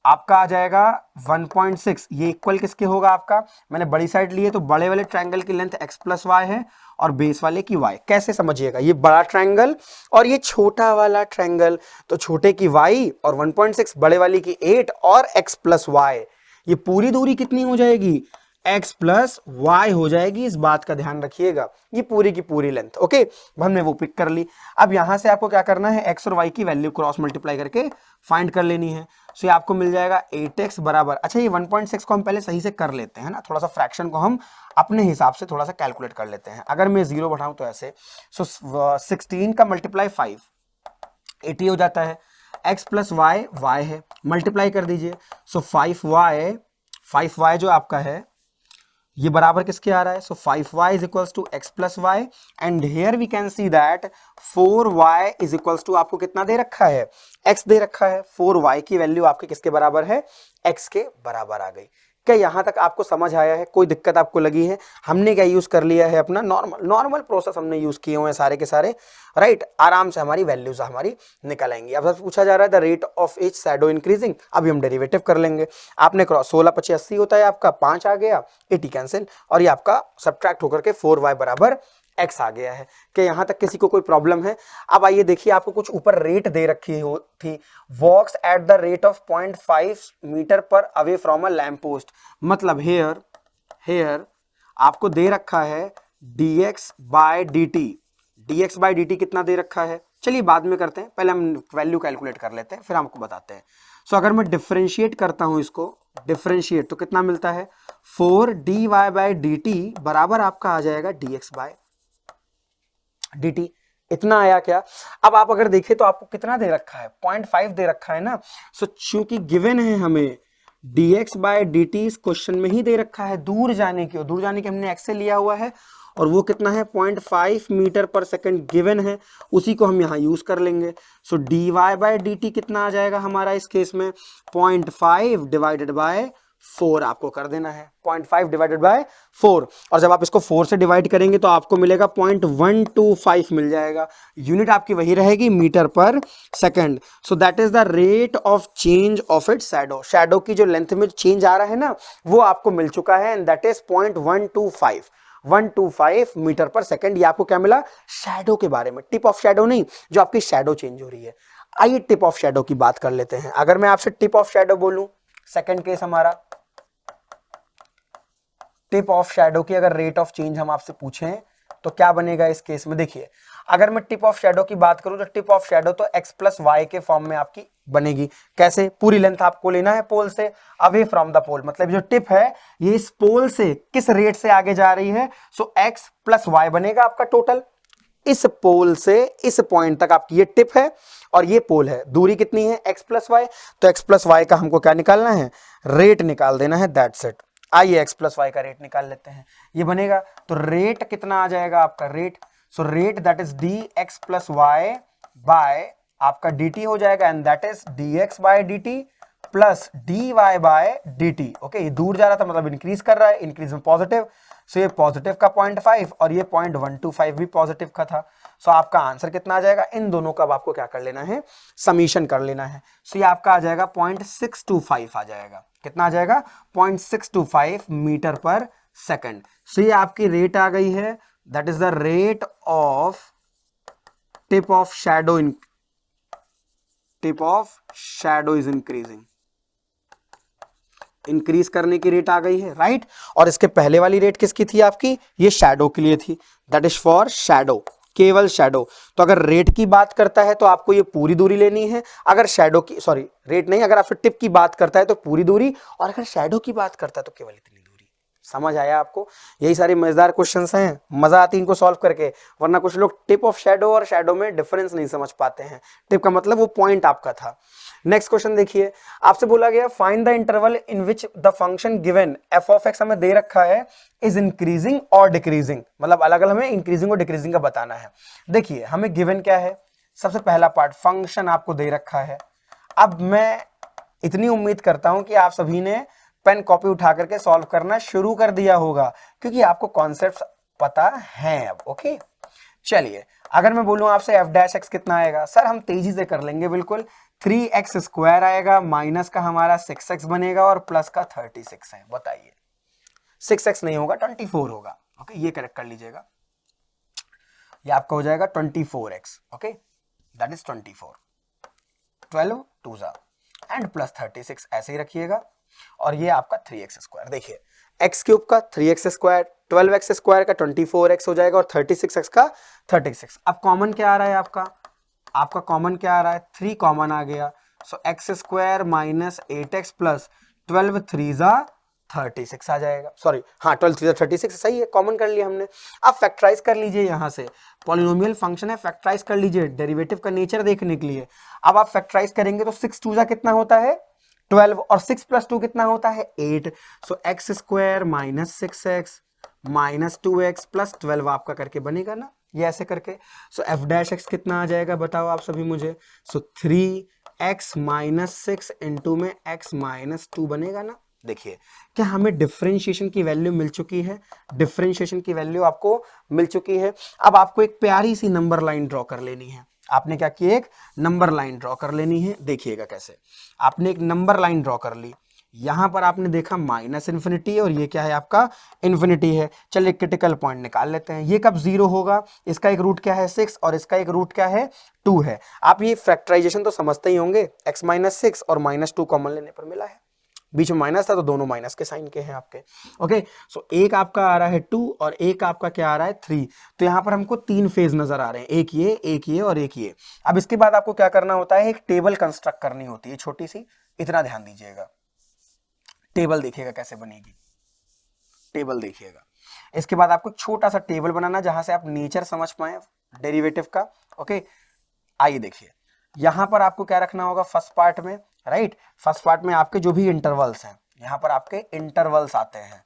आपका आ जाएगा 1.6, ये इक्वल किसके होगा आपका, मैंने बड़ी साइड ली है, तो बड़े वाले ट्रायंगल की लेंथ x प्लस वाई है और बेस वाले की y। कैसे समझिएगा, ये बड़ा ट्रायंगल और ये छोटा वाला ट्रायंगल, तो छोटे की y और 1.6, बड़े वाली की 8 और x प्लस वाई, ये पूरी दूरी कितनी हो जाएगी, x प्लस वाई हो जाएगी। इस बात का ध्यान रखिएगा, ये पूरी की पूरी लेंथ। ओके, हमने वो पिक कर ली। अब यहां से आपको क्या करना है, x और y की वैल्यू क्रॉस मल्टीप्लाई करके फाइंड कर लेनी है। सो ये आपको मिल जाएगा 8x बराबर, अच्छा ये 1.6 को हम पहले सही से कर लेते हैं ना, थोड़ा सा फ्रैक्शन को हम अपने हिसाब से थोड़ा सा कैलकुलेट कर लेते हैं। अगर मैं 0 बढ़ाऊं तो ऐसे, सो 16 का मल्टीप्लाई 5 80 हो जाता है, x प्लस वाई y है, मल्टीप्लाई कर दीजिए। सो 5y जो आपका है ये बराबर किसके आ रहा है, so 5y is equals to x plus y, and here we can see that 4y is equals to, आपको कितना दे रखा है, x दे रखा है, 4y की वैल्यू आपके किसके बराबर है, x के बराबर आ गई। क्या यहां तक आपको समझ आया है, कोई दिक्कत आपको लगी है? हमने क्या यूज कर लिया है, अपना नॉर्मल प्रोसेस हमने यूज किए हुए हैं सारे के सारे, राइट, आराम से हमारी वैल्यूज हमारी निकल आएंगी। अब पूछा जा रहा है the rate of each shadow increasing, अभी हम डेरिवेटिव कर लेंगे। आपने क्रॉस 16 25 80 होता है आपका, 5 आ गया, 80 कैंसिल, और ये आपका सब्ट्रैक्ट होकर के 4y बराबर x आ गया है। कि यहां तक किसी को कोई प्रॉब्लम है? अब आइए देखिए, आपको कुछ ऊपर रेट दे रखी हो थी, walks at the rate of 0.5 metre per away from a lamp post, मतलब हेयर आपको दे रखा है dx बाय dt कितना दे रखा है, चलिए बाद में करते हैं, पहले हम वैल्यू कैलकुलेट कर लेते हैं फिर हमको बताते हैं। सो अगर मैं डिफरेंशिएट करता हूं इसको, डिफरेंशिएट तो कितना मिलता है, 4dy बाय dt बराबर आपका आ जाएगा dx बाय dt। इतना आया क्या? अब आप अगर देखें तो आपको कितना दे रखा है, 0.5 दे रखा है ना। सो चूंकि गिवन है हमें dx बाय dt, इस क्वेश्चन में ही दे रखा है, दूर जाने की हमने x से लिया हुआ है, और वो कितना है 0.5 मीटर पर सेकंड गिवन है, उसी को हम यहाँ यूज कर लेंगे। सो dy बाय dt कितना आ जाएगा हमारा इस केस में, 0.5 डिवाइडेड बाय 4 आपको कर देना है, 0.5 डिवाइडेड बाय 4, और जब आप इसको 4 से डिवाइड करेंगे तो आपको मिलेगा 0.125 मिल जाएगा। यूनिट आपकी वही रहेगी metre per second. So that is the rate of change of it's shadow, shadow की जो लेंथ में चेंज आ रहा है ना, वो आपको मिल चुका है, and that is 125 metre per second. ये आपको क्या मिला, शैडो के बारे में, टिप ऑफ शैडो नहीं, जो आपकी शैडो चेंज हो रही है। आइए टिप ऑफ शैडो की बात कर लेते हैं। अगर मैं आपसे टिप ऑफ शैडो बोलूं, सेकंड केस हमारा, टिप ऑफ शैडो की अगर रेट ऑफ चेंज हम आपसे पूछें तो क्या बनेगा इस केस में? देखिए अगर मैं टिप ऑफ शैडो की बात करूं तो टिप ऑफ शैडो तो x प्लस वाई के फॉर्म में आपकी बनेगी। कैसे? पूरी लेंथ आपको लेना है पोल से अवे फ्रॉम द पोल, मतलब जो टिप है ये इस पोल से किस रेट से आगे जा रही है, सो x प्लस वाई बनेगा आपका टोटल। इस पोल से इस पॉइंट तक आपकी ये टिप है और ये पोल है, दूरी कितनी है, x प्लस वाई, तो x प्लस वाई का हमको क्या निकालना है, रेट निकाल देना है, दैट्स इट। आइए x प्लस वाई का रेट निकाल लेते हैं, ये बनेगा, तो रेट कितना आ जाएगा आपका, rate, so rate that is dx plus y by आपका dt हो जाएगा, and that is dx by dt plus d y by d t. Okay, ये दूर जा रहा था मतलब इंक्रीज कर रहा है, इंक्रीज में पॉजिटिव, सो ये पॉजिटिव का 0.5 और ये 0.125 भी पॉजिटिव का था। सो आपका आंसर कितना आ जाएगा, इन दोनों का अब आपको क्या कर लेना है, समीशन कर लेना है। सो ये आपका आ जाएगा 0.625 आ जाएगा। कितना आ जाएगा, 0.625 मीटर पर सेकंड। सो ये आपकी रेट आ गई है, that is the rate of tip of shadow is increasing. Increase करने की रेट आ गई है, राइट। और इसके पहले वाली रेट किसकी थी आपकी, ये शैडो के लिए थी, दैट इज फॉर शैडो, केवल शैडो। तो अगर रेट की बात करता है तो आपको ये पूरी दूरी लेनी है, अगर शैडो की, सॉरी रेट नहीं, अगर आपसे टिप की बात करता है तो पूरी दूरी, और अगर शैडो की बात करता है तो केवल इतनी दूरी। समझ आया आपको, यही सारे मजेदार क्वेश्चंस हैं, मजा आती है इनको सॉल्व करके। वरना कुछ लोग टिप ऑफ शैडो और शैडो में डिफरेंस नहीं समझ पाते हैं। टिप का मतलब वो पॉइंट आपका था। नेक्स्ट क्वेश्चन देखिए, आपसे बोला गया find the interval in which the function given F of x हमें दे रखा है इज इंक्रीजिंग और डिक्रीजिंग, मतलब अलग अलग हमें इंक्रीजिंग और डिक्रीजिंग का बताना है। देखिए हमें गिवन क्या है, सबसे पहला पार्ट फंक्शन आपको दे रखा है। अब मैं इतनी उम्मीद करता हूं कि आप सभी ने पेन कॉपी उठा करके सॉल्व करना शुरू कर दिया होगा, क्योंकि आपको कॉन्सेप्ट्स पता है अब। ओके, चलिए अगर मैं बोलूं आपसे एफ डैश एक्स कितना आएगा, सर हम तेजी से कर लेंगे बिल्कुल। 3x² आएगा, माइनस का हमारा 6x बनेगा और प्लस का 36 है। बताइए, 6x नहीं होगा 24 होगा। ओके, ये करेक्ट कर लीजिएगा, ये आपका हो जाएगा 24x। Okay, that is 24, 12 2 and plus 36 ऐसे ही रखिएगा, और ये आपका 3x²। देखिए x³ का 3x², 12x² का 24x हो जाएगा और 36x का 36। अब कॉमन क्या आ रहा है आपका कॉमन क्या आ रहा है, 3 कॉमन आ गया। सो x² माइनस 8x प्लस 12 3 36 आ जाएगा। सॉरी हाँ, 12 3 36 सही है, कॉमन कर लिया हमने। अब फैक्टराइज कर लीजिए, यहां से पॉलिनोमियल फंक्शन है, फैक्टराइज कर लीजिए डेरिवेटिव का नेचर देखने के लिए। अब आप फैक्टराइज करेंगे तो 6 2 कितना होता है 12, और 6 + 2 कितना होता है 8। सो x² minus 6x minus 2x plus 12 आपका करके बनेगा ना, ये ऐसे करके। सो एफ डैश एक्स कितना आ जाएगा बताओ आप सभी मुझे। सो 3x माइनस 6 इंटू में x माइनस 2 बनेगा ना। देखिए क्या हमें डिफरेंशिएशन की वैल्यू मिल चुकी है, डिफरेंशिएशन की वैल्यू आपको मिल चुकी है। अब आपको एक प्यारी सी नंबर लाइन ड्रॉ कर लेनी है। आपने क्या किया, एक नंबर लाइन ड्रॉ कर लेनी है। देखिएगा कैसे, आपने एक नंबर लाइन ड्रॉ कर ली, यहां पर आपने देखा माइनस इन्फिनिटी और ये क्या है आपका इन्फिनिटी है। चलिए क्रिटिकल पॉइंट निकाल लेते हैं, ये कब जीरो होगा, इसका एक रूट क्या है 6 और इसका एक रूट क्या है 2 है। आप ये फैक्टराइजेशन तो समझते ही होंगे, x माइनस 6 और माइनस 2 कॉमन लेने पर मिला है, बीच में माइनस था तो दोनों माइनस के साइन के हैं आपके। ओके, सो एक आपका आ रहा है 2 और एक आपका क्या आ रहा है 3। तो यहां पर हमको 3 फेज नजर आ रहे हैं, एक ये और एक ये। अब इसके बाद आपको क्या करना होता है, एक टेबल कंस्ट्रक्ट करनी होती है छोटी सी, इतना ध्यान दीजिएगा। टेबल देखिएगा कैसे बनेगी, टेबल देखिएगा। इसके बाद आपको छोटा सा टेबल बनाना जहां से आप नेचर समझ पाए डेरिवेटिव का। ओके, आइए देखिए, यहां पर आपको क्या रखना होगा फर्स्ट पार्ट में, राइट। फर्स्ट पार्ट में आपके जो भी इंटरवल्स हैं, यहां पर आपके इंटरवल्स आते हैं,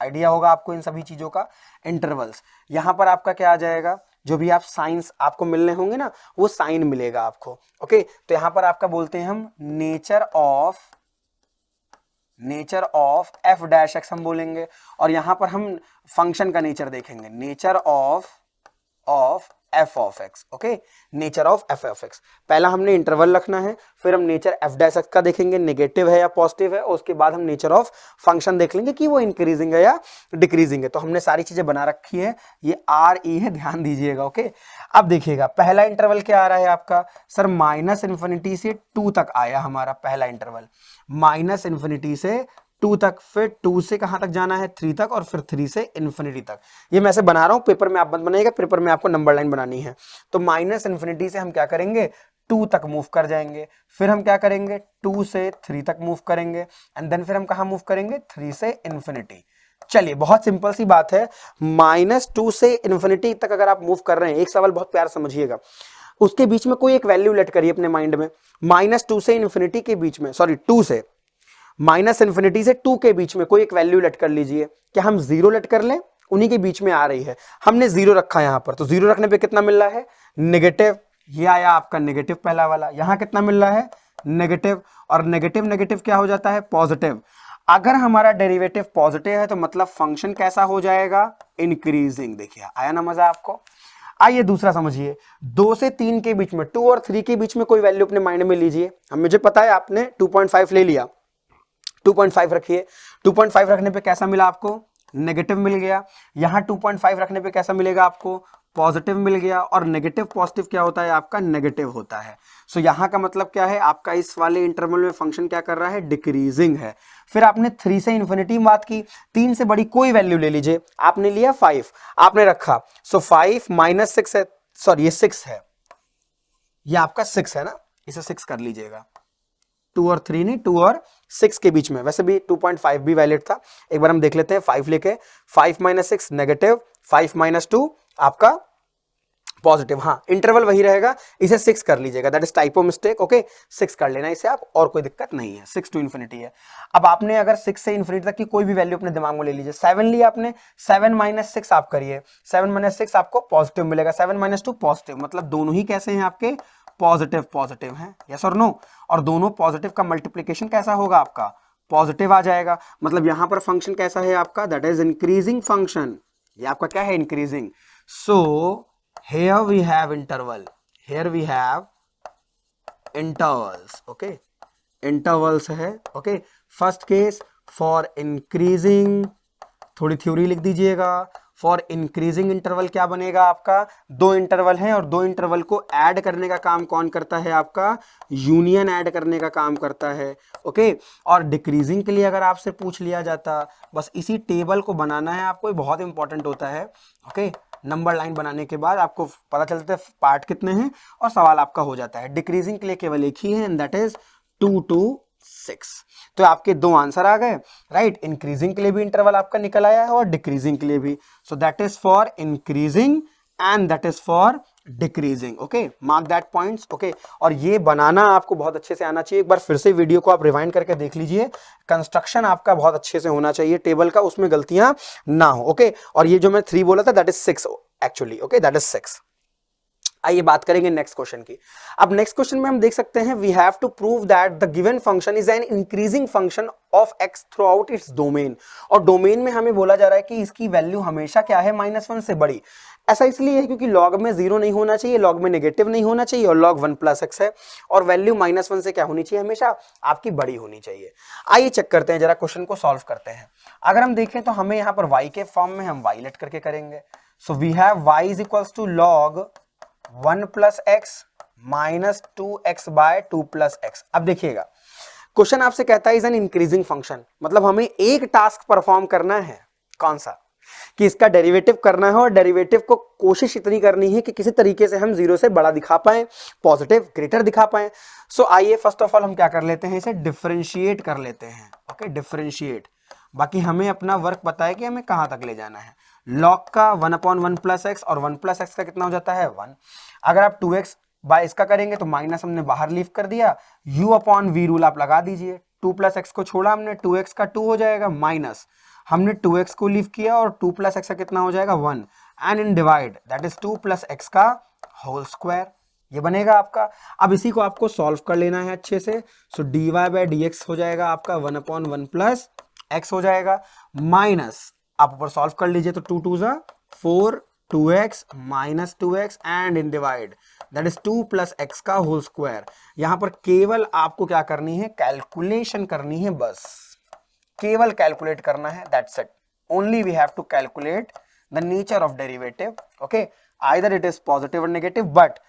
आइडिया होगा आपको इन सभी चीजों का, इंटरवल्स। यहां पर आपका क्या आ जाएगा, जो भी आप साइंस आपको मिलने होंगे ना, वो साइन मिलेगा आपको। ओके, तो यहां पर आपका बोलते हैं हम nature of F dash x हम बोलेंगे, और यहां पर हम फंक्शन का नेचर देखेंगे, nature of F of x. Okay, nature of F of x. पहला हमने इंटरवल रखना है, फिर हम नेचर एफ डैश एक्स का देखेंगे नेगेटिव है या पॉजिटिव है, और उसके बाद हम नेचर ऑफ फंक्शन देख लेंगे कि वो इंक्रीजिंग है या डिक्रीजिंग है। तो हमने सारी चीजें बना रखी है, ये आर ई है, ध्यान दीजिएगा। ओके, अब देखिएगा पहला इंटरवल क्या आ रहा है आपका, सर माइनस इन्फिनिटी से 2 तक आया हमारा पहला इंटरवल, माइनस इन्फिनिटी से 2 तक, फिर 2 से कहां तक जाना है 3 तक, और फिर 3 से इन्फिनिटी तक। ये मैं ऐसे बना रहा हूं, पेपर में आप मत बनाइएगा, पेपर में आपको नंबर लाइन बनानी है। तो माइनस इन्फिनिटी से हम क्या करेंगे 2 तक मूव कर जाएंगे, फिर हम क्या करेंगे 2 से 3 तक मूव करेंगे, एंड देन फिर हम कहां मूव करेंगे 3 से इन्फिनिटी। चलिए बहुत सिंपल सी बात है, -2 से इन्फिनिटी तक अगर आप मूव कर रहे हैं, एक सवाल बहुत प्यार समझिएगा, उसके बीच में कोई एक वैल्यू लेट करिए अपने माइंड में, -2 से इन्फिनिटी के बीच में, सॉरी 2 से माइनस इन्फिनिटी से 2 के बीच में कोई एक वैल्यू लेट कर लीजिए। क्या हम 0 लेट कर लें, उन्हीं के बीच में आ रही है, हमने 0 रखा है यहां पर, तो 0 रखने पे कितना मिल रहा है नेगेटिव, ये आया आपका नेगेटिव पहला वाला, यहां कितना मिल रहा है नेगेटिव, और नेगेटिव नेगेटिव क्या हो जाता है पॉजिटिव। अगर हमारा डेरिवेटिव पॉजिटिव है तो मतलब फंक्शन कैसा हो जाएगा इंक्रीजिंग। देखिए आया ना मजा आपको। आइए दूसरा समझिए, 2 से 3 के बीच में, 2 और 3 के बीच में कोई वैल्यू अपने माइंड में लीजिए। अब मुझे पता है आपने 2.5 ले लिया, 2.5 रखिए। 2.5 रखने पे कैसा मिला आपको नेगेटिव मिल गया। यहां 2.5 रखने पे कैसा मिलेगा आपको पॉजिटिव मिल गया, और नेगेटिव पॉजिटिव क्या होता है आपका नेगेटिव होता है। सो यहां का मतलब क्या है आपका इस वाले इंटरवल में फंक्शन क्या कर रहा है डिक्रीजिंग है। फिर आपने 3 से इन्फिनिटी बात की, 3 से बड़ी कोई वैल्यू ले लीजिए, आपने लिया 5 आपने रखा, सो 5 माइनस 6 है, सॉरी ये 6 है, ये आपका 6 है ना, इसे 6 कर लीजिएगा। 2 और 3 नहीं, 2 और 6 के बीच में, वैसे भी 2.5 भी वैलिड था। एक बार हम देख लेते हैं 5 लेके, 5 माइनस 6 नेगेटिव, 5 माइनस 2 आपका पॉजिटिव। हाँ इंटरवल वही रहेगा, इसे 6 कर लीजिएगा, that is typo mistake. Okay 6 कर लेना इसे आप, और कोई दिक्कत नहीं है, 6 टू इन्फिनिटी है। अब आपने अगर 6 से इन्फिनिटी तक की कोई भी वैल्यू अपने दिमाग में ले लीजिए। 7 लिया आपने, 7 माइनस 6 आप करिए, 7 माइनस 6 आपको पॉजिटिव मिलेगा, 7 माइनस 2 पॉजिटिव, मतलब दोनों ही कैसे हैं आपके पॉजिटिव पॉजिटिव हैं, यस और नो। और दोनों पॉजिटिव का मल्टीप्लीकेशन कैसा होगा आपका पॉजिटिव आ जाएगा, मतलब यहां पर फंक्शन कैसा है आपका दैट इज इंक्रीजिंग फंक्शन। ये आपका क्या है increasing. So here we have interval, here we have intervals, okay intervals है। okay first case for increasing, थोड़ी थ्योरी लिख दीजिएगा। फॉर इंक्रीजिंग इंटरवल क्या बनेगा आपका, 2 इंटरवल हैं और 2 इंटरवल को ऐड करने का काम कौन करता है आपका यूनियन ऐड करने का काम करता है। ओके और डिक्रीजिंग के लिए अगर आपसे पूछ लिया जाता, बस इसी टेबल को बनाना है आपको, ये बहुत इंपॉर्टेंट होता है। ओके नंबर लाइन बनाने के बाद आपको पता चलता है पार्ट कितने हैं और सवाल आपका हो जाता है। डिक्रीजिंग के लिए केवल एक ही है एंड दैट इज 2 to 6। तो आपके 2 आंसर आ गए राइट। इंक्रीजिंग के लिए भी इंटरवल आपका निकल आया है और डिक्रीजिंग के लिए भी। सो that is for increasing and that is for decreasing. Okay mark that points. Okay और ये बनाना आपको बहुत अच्छे से आना चाहिए। एक बार फिर से वीडियो को आप रिवाइंड करके देख लीजिए, कंस्ट्रक्शन आपका बहुत अच्छे से होना चाहिए टेबल का, उसमें गलतियां ना हो। ओके और ये जो मैं 3 बोला था that is 6 actually. Okay that is 6। आइए बात करेंगे नेक्स्ट क्वेश्चन की। अब नेक्स्ट क्वेश्चन में हम देख सकते हैं we have to prove that the given function is an increasing function of x throughout its domain. और डोमेन में हमें बोला जा रहा है कि इसकी वैल्यू हमेशा क्या है -1 से बड़ी। ऐसा इसलिए है क्योंकि लॉग में 0 नहीं होना चाहिए, लॉग में नेगेटिव नहीं होना चाहिए, और लॉग 1 + x है, और वैल्यू -1 से क्या होनी चाहिए हमेशा आपकी बड़ी होनी चाहिए। आइए चेक करते हैं जरा, क्वेश्चन को सॉल्व करते हैं। अगर हम देखें तो हमें यहाँ पर y के फॉर्म में हम y लेट करके करेंगे। So we have y is equals to log 1 + x minus 2x by 2 + x। अब देखिएगा क्वेश्चन आपसे कहता है इज एन इंक्रीजिंग फंक्शन, मतलब हमें एक टास्क परफॉर्म करना है। कौन सा, कि इसका डेरिवेटिव करना है, और डेरिवेटिव को कोशिश इतनी करनी है कि किसी तरीके से हम 0 से बड़ा दिखा पाए, पॉजिटिव ग्रेटर दिखा पाए। सो आइए फर्स्ट ऑफ ऑल हम क्या कर लेते हैं, इसे डिफरेंशिएट कर लेते हैं। ओके डिफरेंशिएट, बाकी हमें अपना वर्क पता है कि हमें कहां तक ले जाना है। लॉग का 1/1 + x, और 1 + x का कितना हो जाता है 1। अगर आप 2x बाय इसका करेंगे तो माइनस हमने बाहर लीव कर दिया, u/v रूल आप लगा दीजिए। 2 + x को छोड़ा हमने, 2x का 2 हो जाएगा, माइनस हमने 2x को लीव किया और 2 + x का कितना हो जाएगा 1, and in divide that is 2 + x का होल स्क्वायर। ये बनेगा आपका। अब इसी को आपको सॉल्व कर लेना है अच्छे से। सो dy/dx हो जाएगा आपका 1/1 + x हो जाएगा, माइनस आप ऊपर सॉल्व कर लीजिए तो 2 2 = 4, 2x minus 2x and in divide that is 2 + x का होल स्क्वायर। यहां पर केवल आपको क्या करनी है, कैलकुलेशन करनी है, बस केवल कैलकुलेट करना है, that's it. Only we have to calculate the nature of derivative. Okay either it is positive और negative, but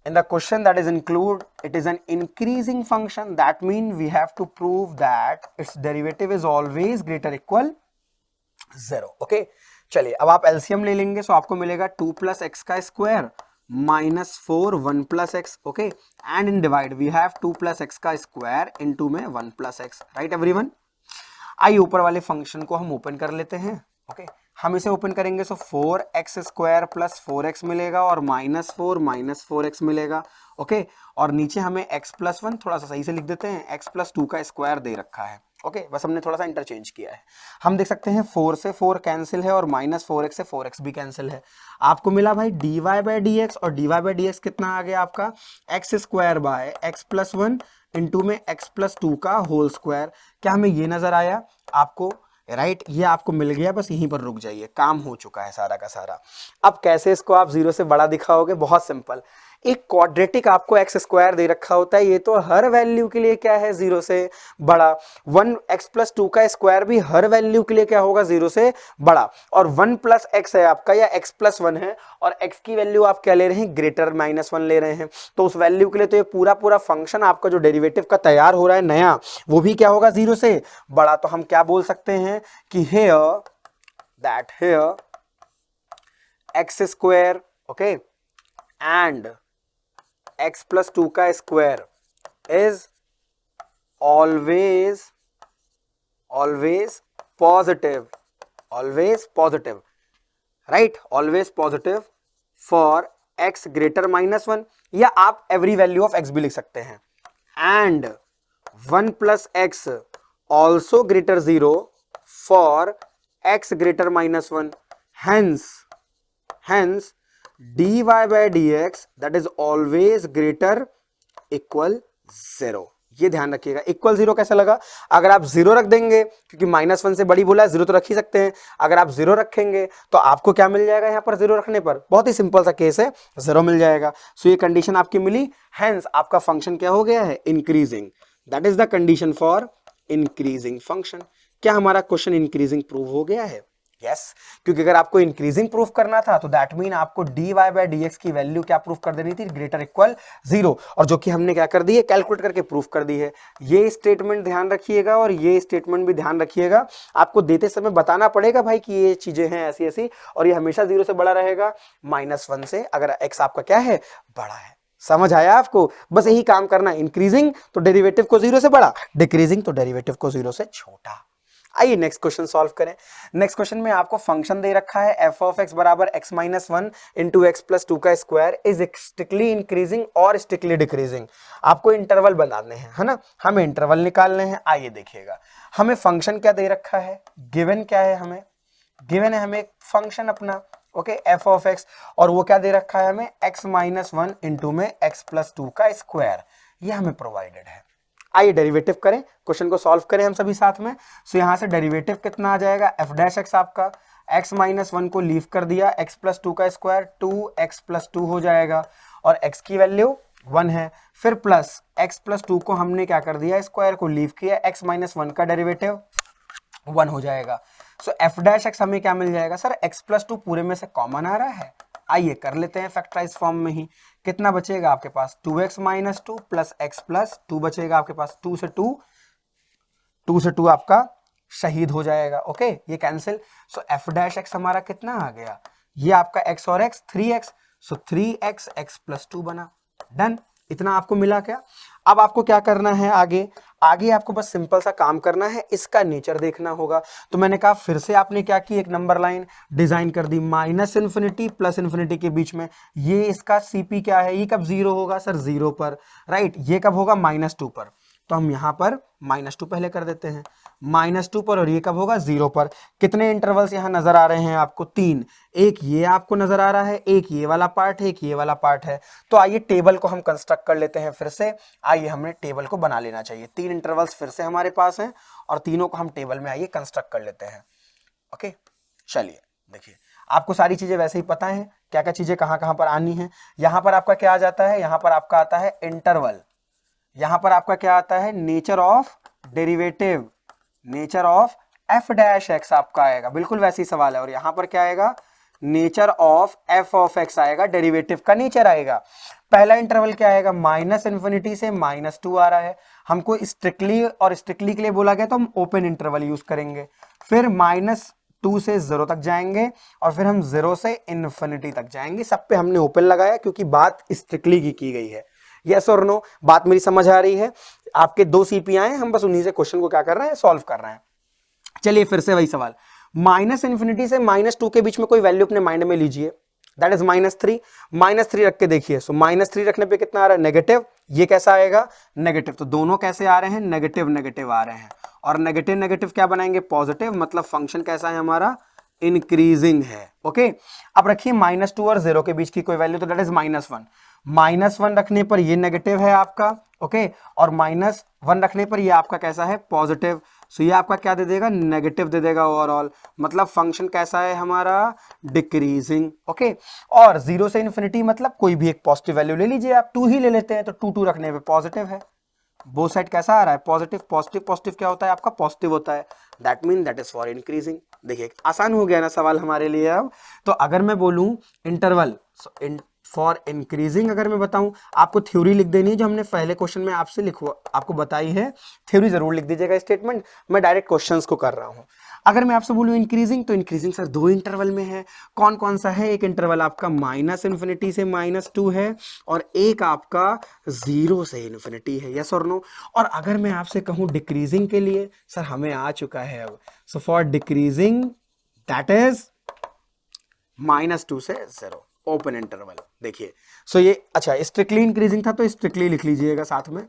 in the question that is include it is an increasing function, that mean we have to prove that its derivative is always greater equal 0। Okay चलिए अब आप LCM ले लेंगे, सो आपको मिलेगा 2 + x का square -4 1 + x। Okay and in divide we have 2 + x का square into में 1 + x, राइट एवरीवन। आइए ऊपर वाले फंक्शन को हम ओपन कर लेते हैं। ओके हम इसे ओपन करेंगे सो 4x² + 4x मिलेगा, और -4 - 4x मिलेगा। ओके और नीचे हमें x + 1 थोड़ा सा सही से लिख देते हैं, x + 2 का स्क्वायर दे रखा है। ओके बस हमने थोड़ा सा इंटरचेंज किया है। हम देख सकते हैं 4 से 4 कैंसिल है और -4x से 4x भी कैंसिल है। आपको मिला भाई dy बाई डी एक्स, और dy बाई डी एक्स कितना आ गया आपका x square bye x plus 1 into में x प्लस 2 का होल स्क्वायर। क्या हमें ये नजर आया आपको? राइट ये आपको मिल गया, बस यहीं पर रुक जाइए, काम हो चुका है सारा का सारा। अब कैसे इसको आप 0 से बड़ा दिखाओगे? बहुत सिंपल, एक क्वाड्रेटिक आपको एक्स स्क्वायर दे रखा होता है, ये तो हर वैल्यू के लिए क्या है 0 से बड़ा। 1x प्लस 2 का स्क्वायर भी हर वैल्यू के लिए क्या होगा 0 से बड़ा। और 1 प्लस एक्स है आपका, या x प्लस 1 है, और x की वैल्यू आप क्या ले रहे हैं ग्रेटर -1 ले रहे हैं, तो उस वैल्यू के लिए तो ये पूरा पूरा फंक्शन आपका जो डेरिवेटिव का तैयार हो रहा है नया, वो भी क्या होगा 0 से बड़ा। तो हम क्या बोल सकते हैं कि here x square okay and x plus 2 का square is always positive, right, always positive for x greater -1, या आप एवरी वैल्यू ऑफ x भी लिख सकते हैं। And 1 plus x also greater 0 for x greater -1, hence dy by dx that is always greater equal 0। ये ध्यान रखिएगा। Equal 0 कैसा लगा? अगर आप 0 रख देंगे, क्योंकि -1 से बड़ी बोला है, 0 तो रख ही सकते हैं, अगर आप 0 रखेंगे तो आपको क्या मिल जाएगा यहाँ पर 0 रखने पर? बहुत ही सिंपल सा केस है, 0 मिल जाएगा। सो ये कंडीशन आपकी मिली, हेंस आपका फंक्शन क्या हो गया है increasing. That is the condition for increasing function. क्या हमारा क्वेश्चन इंक्रीजिंग प्रूव हो गया है? यस क्योंकि अगर आपको इंक्रीजिंग प्रूफ करना था तो दैट मीन आपको dy बाई डी एक्स की वैल्यू क्या प्रूफ कर देनी थी? ग्रेटर इक्वल 0, और जो कि हमने क्या कर दी है कैलकुलेट करके प्रूफ कर दी है। ये स्टेटमेंट ध्यान रखिएगा और ये स्टेटमेंट भी ध्यान रखिएगा, आपको देते समय बताना पड़ेगा भाई कि ये चीजें हैं ऐसी ऐसी, और ये हमेशा 0 से बड़ा रहेगा -1 से, अगर x आपका क्या है बड़ा है। समझ आया आपको? बस यही काम करना, इंक्रीजिंग तो डेरिवेटिव को 0 से बड़ा, डिक्रीजिंग तो डेरिवेटिव को 0 से छोटा। आइए नेक्स्ट क्वेश्चन सॉल्व करें। नेक्स्ट क्वेश्चन में आपको फंक्शन दे रखा है f ऑफ x बराबर x minus 1 into x plus 2 का स्क्वायर इज स्ट्रिक्टली इंक्रीजिंग और स्ट्रिक्टली डिक्रीजिंग। आपको इंटरवल बनाने हैं, है ना, हमें इंटरवल निकालने हैं। आइए देखिएगा, हमें फंक्शन क्या दे रखा है, गिवन क्या है, हमें गिवन है हमें फंक्शन अपना ओके f ऑफ x, और वो क्या दे रखा है हमें x माइनस 1 इंटू में x प्लस 2 का स्क्वायर, ये हमें प्रोवाइडेड है। आइए डेरिवेटिव करें, क्वेश्चन को सॉल्व करें हम सभी साथ में। सो यहां से डेरिवेटिव कितना आ जाएगा, f डैश x आपका x माइनस 1 को लीव कर दिया, x प्लस 2 का स्क्वायर 2x प्लस 2 हो जाएगा, और x की वैल्यू 1 है, फिर प्लस x प्लस 2 को हमने क्या कर दिया स्क्वायर को लीव किया, x माइनस 1 का डेरिवेटिव 1 हो जाएगा। सो f डैश x हमें क्या मिल जाएगा सर, x प्लस 2 पूरे में से कॉमन आ रहा है, आइए कर लेते हैं फैक्टराइज फॉर्म में ही। कितना बचेगा आपके पास 2x minus 2 plus x plus 2 बचेगा आपके पास, 2 से 2 आपका शहीद हो जाएगा ओके, ये कैंसिल। सो f डैश x हमारा कितना आ गया, ये आपका x और x 3x, सो 3x x प्लस 2 बना, डन। इतना आपको मिला क्या? अब आपको क्या करना है आगे आपको बस सिंपल सा काम करना है, इसका नेचर देखना होगा। तो मैंने कहा फिर से आपने क्या की, एक नंबर लाइन डिजाइन कर दी माइनस इन्फिनिटी प्लस इन्फिनिटी के बीच में। ये इसका सीपी क्या है, ये कब 0 होगा सर 0 पर, राइट, ये कब होगा -2 पर, तो हम यहां पर -2 पहले कर देते हैं, -2 पर, और ये कब होगा 0 पर। कितने इंटरवल्स यहां नजर आ रहे हैं आपको, 3, एक ये आपको नजर आ रहा है, एक ये वाला पार्ट है, एक ये वाला पार्ट है। तो आइए टेबल को हम कंस्ट्रक्ट कर लेते हैं फिर से, आइए हमें टेबल को बना लेना चाहिए। 3 इंटरवल्स फिर से हमारे पास हैं और तीनों को हम टेबल में आइए कंस्ट्रक्ट कर लेते हैं ओके। चलिए देखिए, आपको सारी चीजें वैसे ही पता है क्या क्या चीजें कहां कहां पर आनी है। यहां पर आपका क्या आ जाता है, यहां पर आपका आता है इंटरवल, यहां पर आपका क्या आता है nature of derivative, nature of f dash x आपका आएगा, बिल्कुल वैसे ही सवाल है। और यहां पर क्या आएगा, nature of f of x आएगा, डेरिवेटिव का नेचर आएगा। पहला इंटरवल क्या आएगा, माइनस इन्फिनिटी से -2 आ रहा है, हमको स्ट्रिक्टली और स्ट्रिक्टली के लिए बोला गया तो हम ओपन इंटरवल यूज करेंगे। फिर -2 से 0 तक जाएंगे, और फिर हम 0 से इन्फिनिटी तक जाएंगे। सब पे हमने ओपन लगाया क्योंकि बात स्ट्रिक्टली की गई है। यस और नो, बात मेरी समझ आ रही है? आपके 2 सीपी आए, हम बस उन्हीं से क्वेश्चन को क्या कर रहे हैं, सॉल्व कर रहे हैं। चलिए फिर से वही सवाल, माइनस इन्फिनिटी से -2 के बीच में कोई वैल्यू अपने माइंड में लीजिए, दैट इज -3 रख के देखिए। सो -3 रखने पे कितना आ रहा है, नेगेटिव, ये कैसा आएगा नेगेटिव, तो दोनों कैसे आ रहे हैं, नेगेटिव नेगेटिव आ रहे हैं। और नेगेटिव नेगेटिव क्या बनाएंगे, पॉजिटिव, मतलब फंक्शन कैसा है हमारा, इंक्रीजिंग है। ओके, अब रखिए -2 और 0 के बीच की कोई वैल्यू, तो दैट इज -1। -1 रखने पर ये नेगेटिव है आपका, ओके, और -1 रखने पर ये आपका कैसा है, पॉजिटिव। सो ये आपका क्या दे देगा, नेगेटिव दे देगा ओवरऑल, मतलब फंक्शन कैसा है हमारा, डिक्रीजिंग। ओके, और 0 से इन्फिनिटी मतलब कोई भी एक पॉजिटिव वैल्यू ले लीजिए आप, 2 ही ले लेते हैं, तो 2 रखने पे पॉजिटिव है। बोथ साइड कैसा आ रहा है, पॉजिटिव। पॉजिटिव पॉजिटिव क्या होता है आपका, पॉजिटिव होता है। That mean that is for increasing. देखिए आसान हो गया ना सवाल हमारे लिए अब। तो अगर मैं बोलूं इंटरवल फॉर इंक्रीजिंग, अगर मैं बताऊं, आपको थ्योरी लिख देनी है जो हमने पहले क्वेश्चन में आपसे आपको बताई है, थ्योरी जरूर लिख दीजिएगा स्टेटमेंट, मैं डायरेक्ट क्वेश्चंस को कर रहा हूं। अगर मैं आपसे बोलूं इंक्रीजिंग, तो इंक्रीजिंग सर 2 इंटरवल में है। कौन कौन सा है, एक इंटरवल आपका -∞ से -2 है, और एक आपका 0 से इन्फिनिटी है, यस और नो। और अगर मैं आपसे कहूं डिक्रीजिंग के लिए, सर हमें आ चुका है अब, so for decreasing that is -2 से 0, ओपन इंटरवल। देखिए सो ये अच्छा स्ट्रिक्टली इंक्रीजिंग था, तो स्ट्रिक्टली लिख लीजिएगा साथ में,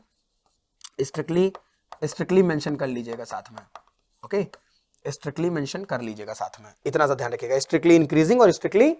स्ट्रिक्टली मेंशन कर लीजिएगा साथ में। ओके, स्ट्रिक्टली मेंशन कर लीजिएगा साथ में, इतना सा ध्यान रखिएगा, स्ट्रिक्टली इंक्रीजिंग और स्ट्रिक्टली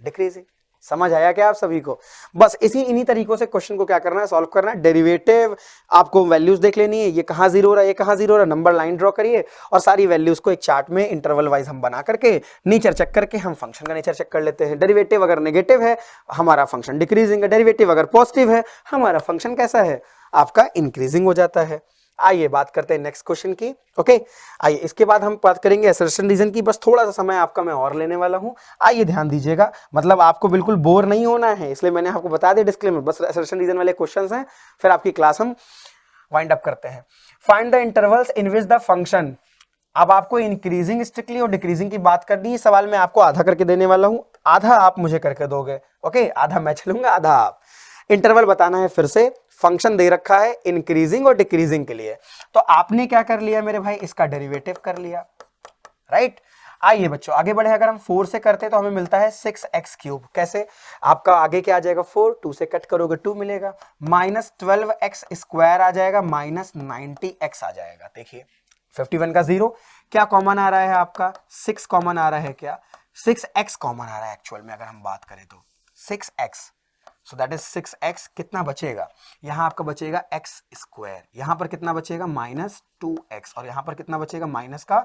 डिक्रीजिंग। समझ आया क्या आप सभी को? बस इन्हीं तरीकों से क्वेश्चन को क्या करना है, सॉल्व करना है। डेरिवेटिव आपको वैल्यूज देख लेनी है, ये कहां 0 हो रहा है, ये कहां 0 हो रहा है, नंबर लाइन ड्रॉ करिए और सारी वैल्यूज को एक चार्ट में इंटरवल वाइज हम बना करके नेचर चेक करके हम फंक्शन का नेचर चेक कर लेते हैं। डेरिवेटिव अगर नेगेटिव है हमारा फंक्शन डिक्रीजिंग है, डेरिवेटिव अगर पॉजिटिव है हमारा फंक्शन कैसा है, आपका इंक्रीजिंग हो जाता है। आइए बात करते हैं नेक्स्ट क्वेश्चन की। ओके, आइए इसके बाद हम बात करेंगे असर्शन रीजन की। बस थोड़ा सा समय आपका मैं और लेने वाला हूं, आइए ध्यान दीजिएगा, मतलब आपको बिल्कुल बोर नहीं होना है, इसलिए मैंने आपको बता दिया डिस्क्लेमर, बस असर्शन रीजन वाले क्वेश्चंस हैं, फिर आपकी क्लास हम वाइंड अप करते हैं। Find the intervals in which the function, अब आपको इंक्रीजिंग स्ट्रिक्टली और डिक्रीजिंग की बात करनी है। सवाल मैं आपको आधा करके देने वाला हूं, आधा आप मुझे करके दोगे। ओके, आधा मैं चलूंगा, आधा आप। इंटरवल बताना है, फिर से फंक्शन दे रखा है इंक्रीजिंग और डिक्रीजिंग के लिए, तो आपने क्या कर लिया मेरे भाई, इसका डेरिवेटिव कर लिया, राइट। आइए बच्चों आगे बढ़े, अगर हम 4 से करते हैं तो हमें मिलता है 6x3। कैसे, आपका आगे क्या आ जाएगा 4, 2 से कट करोगे 2 मिलेगा, -12x² आ जाएगा, -90x आ जाएगा। देखिए 51 का 0 क्या कॉमन आ रहा है आपका, 6 कॉमन आ रहा है, क्या 6x कॉमन आ रहा है एक्चुअल में, अगर हम बात करें तो 6x, so that is 6x, कितना बचेगा, यहां आपका बचेगा x², यहां पर कितना बचेगा -2x, और यहां पर कितना बचेगा माइनस का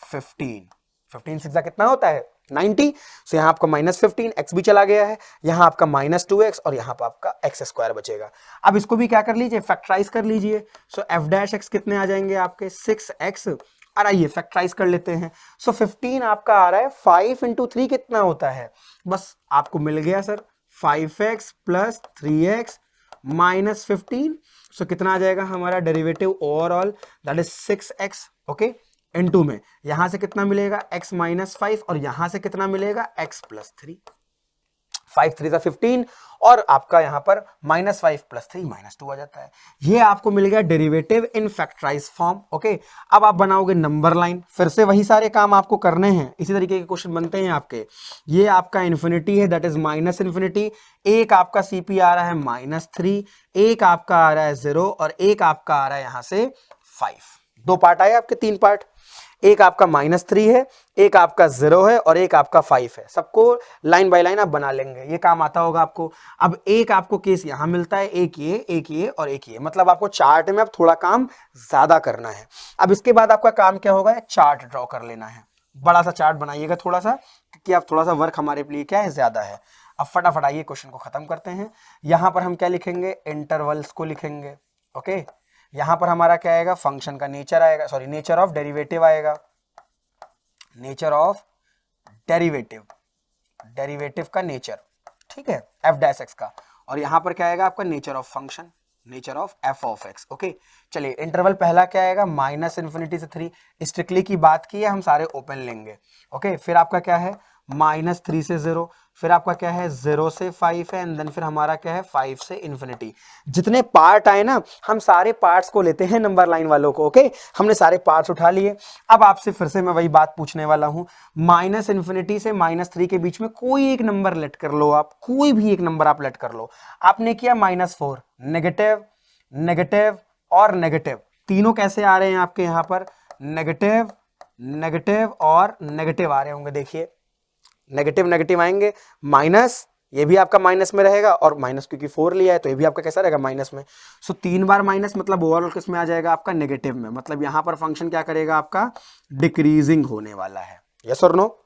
15, 15 6 कितना होता है 90, सो यहां आपका -15, x भी चला गया है, यहां आपका -2x और यहां पर आपका x² बचेगा। अब इसको भी क्या कर लीजिए, फैक्टराइज कर लीजिए, सो f' कितने आ जाएंगे आपके 6x, और आइए फैक्टराइज कर लेते हैं। सो 15 आपका आ रहा है, 5 × 3 कितना होता है, बस आपको मिल गया सर 5x + 3x - 15, सो कितना आ जाएगा हमारा derivative overall, that is 6x। Okay, into में यहां से कितना मिलेगा x - 5 और यहां से कितना मिलेगा x + 3, 5 3 15 और आपका यहां पर -5 + 3 -2 आ जाता है। ये आपको मिल गया derivative in factorise form. Okay, अब आप बनाओगे नंबर लाइन, फिर से वही सारे काम आपको करने हैं, इसी तरीके के क्वेश्चन बनते हैं आपके। ये आपका इन्फिनिटी है, दैट इज -∞, एक आपका CP आ रहा है -3, एक आपका आ रहा है 0 और एक आपका आ रहा है यहां से 5। 2 पार्ट आए आपके, 3 पार्ट, एक आपका -3 है, एक आपका 0 है और एक आपका 5 है। सबको लाइन बाय लाइन आप बना लेंगे, ये काम आता होगा आपको। अब एक आपको केस यहां मिलता है, एक ये और एक ये, मतलब आपको चार्ट में अब थोड़ा काम ज्यादा करना है। अब इसके बाद आपका काम क्या होगा, चार्ट ड्रॉ कर लेना है, बड़ा सा चार्ट बनाइएगा थोड़ा सा, क्योंकि अब थोड़ा सा वर्क हमारे लिए क्या है, ज्यादा है। अब फटाफट आइए क्वेश्चन को खत्म करते हैं। यहां पर हम क्या लिखेंगे, इंटरवल्स को लिखेंगे। ओके, यहां पर हमारा क्या आएगा, फंक्शन का नेचर आएगा, सॉरी नेचर ऑफ डेरिवेटिव आएगा, नेचर ऑफ डेरिवेटिव, डेरिवेटिव का नेचर, ठीक है, f' का, और यहां पर क्या आएगा आपका nature of function, nature of f(x). Okay, चलिए इंटरवल पहला क्या आएगा, -∞ से 3, स्ट्रिक्टली की बात की है, हम सारे ओपन लेंगे। ओके, फिर आपका क्या है -3 से 0, फिर आपका क्या है 0 से 5 है, एंड देन फिर हमारा क्या है 5 से इन्फिनिटी। जितने पार्ट आए ना, हम सारे पार्ट्स को लेते हैं नंबर लाइन वालों को। ओके, हमने सारे पार्ट्स उठा लिए। अब आपसे फिर से मैं वही बात पूछने वाला हूं, -∞ से -3 के बीच में कोई एक नंबर लेट कर लो, आप कोई भी एक नंबर आप लेट कर लो। आपने किया -4, नेगेटिव, नेगेटिव और नेगेटिव, तीनों कैसे आ रहे हैं आपके यहाँ पर, नेगेटिव नेगेटिव और नेगेटिव आ रहे होंगे। देखिए नेगेटिव नेगेटिव आएंगे, माइनस, ये भी आपका माइनस में रहेगा, और माइनस क्योंकि 4 लिया है तो ये भी आपका कैसा रहेगा, माइनस में। सो 3 बार माइनस मतलब ओवरऑल किस में आ जाएगा आपका, नेगेटिव में। मतलब यहां पर फंक्शन क्या करेगा आपका, डिक्रीजिंग होने वाला है। यस और नो,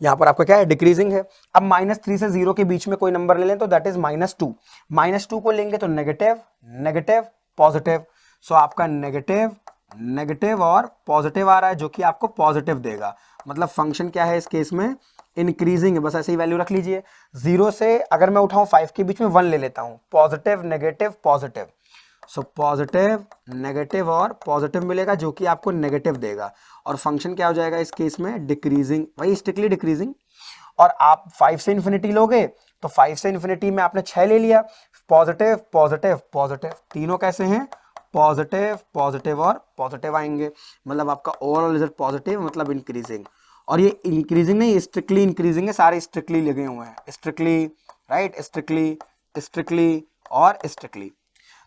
यहां पर आपका क्या है, डिक्रीजिंग है। अब -3 से 0 के बीच में कोई नंबर ले लें तो दैट इज -2। -2 को लेंगे तो नेगेटिव नेगेटिव पॉजिटिव। सो आपका नेगेटिव नेगेटिव और पॉजिटिव आ रहा है जो कि आपको पॉजिटिव देगा। मतलब फंक्शन क्या है इस केस में, इंक्रीजिंग है। बस ऐसे ही वैल्यू रख लीजिए। 0 से अगर मैं उठाऊं 5 के बीच में 1 ले लेता हूं, positive negative positive. So positive negative और पॉजिटिव मिलेगा जो कि आपको नेगेटिव देगा, और फंक्शन क्या हो जाएगा इस केस में, डिक्रीजिंग, वही स्ट्रिक्टली डिक्रीजिंग। और आप 5 से इन्फिनिटी लोगे तो 5 से इन्फिनिटी में आपने 6 ले लिया, पॉजिटिव पॉजिटिव पॉजिटिव, तीनों कैसे हैं, पॉजिटिव पॉजिटिव और पॉजिटिव आएंगे। मतलब आपका ओवरऑल रिजल्ट पॉजिटिव, मतलब इंक्रीजिंग। और ये इंक्रीजिंग नहीं, स्ट्रिक्टली इंक्रीजिंग है, सारे स्ट्रिक्टली लगे हुए हैं, स्ट्रिक्टली, राइट, स्ट्रिक्टली स्ट्रिक्टली और स्ट्रिक्टली।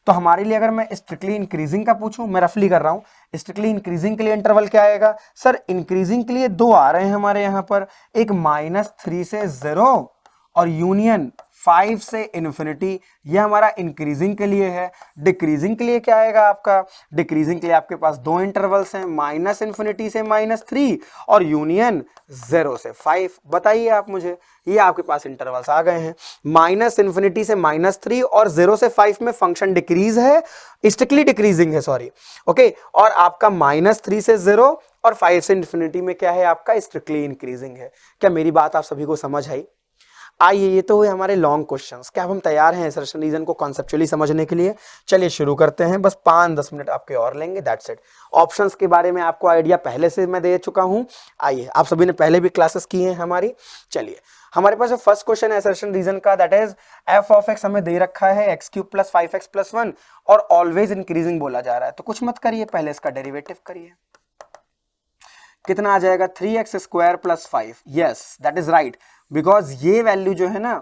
तो हमारे लिए अगर मैं स्ट्रिक्टली इंक्रीजिंग का पूछूं, मैं रफली कर रहा हूं, स्ट्रिक्टली इंक्रीजिंग के लिए इंटरवल क्या आएगा सर, इंक्रीजिंग के लिए 2 आ रहे हैं हमारे यहां पर, एक -3 से 0 और यूनियन 5 से इन्फिनिटी, ये हमारा इंक्रीजिंग के लिए है। डिक्रीजिंग के लिए क्या आएगा आपका, डिक्रीजिंग के लिए आपके पास 2 इंटरवल्स हैं, -इन्फिनिटी से -3 और यूनियन 0 से 5। बताइए आप मुझे, ये आपके पास इंटरवल्स आ गए हैं। -इन्फिनिटी से -3 और 0 से 5 में फंक्शन डिक्रीज है, स्ट्रिक्टली डिक्रीजिंग है, सॉरी, ओके। और आपका -3 से 0 और 5 से इन्फिनिटी में क्या है आपका, स्ट्रिक्टली इंक्रीजिंग है। क्या मेरी बात आप सभी को समझ आई? आइए, ये तो हुए हमारे लॉन्ग क्वेश्चंस। क्या हम तैयार हैं असर्शन रीजन को कॉन्सेप्चुअली समझने के लिए? चलिए शुरू करते हैं, बस 5-10 मिनट आपके और लेंगे, दैट्स इट। ऑप्शंस के बारे में आपको आइडिया पहले से मैं दे चुका हूं। आइए, आप सभी ने पहले भी क्लासेस की हैं हमारी। चलिए, हमारे पास जो फर्स्ट क्वेश्चन है असर्शन रीजन का, that is f of x हमें दे रखा है x³ + 5x + 1 और ऑलवेज इंक्रीजिंग बोला जा रहा है। तो कुछ मत करिए, पहले इसका डेरिवेटिव करिए। कितना आ जाएगा, 3x² + 5। Yes, that is right, because ये वैल्यू जो है ना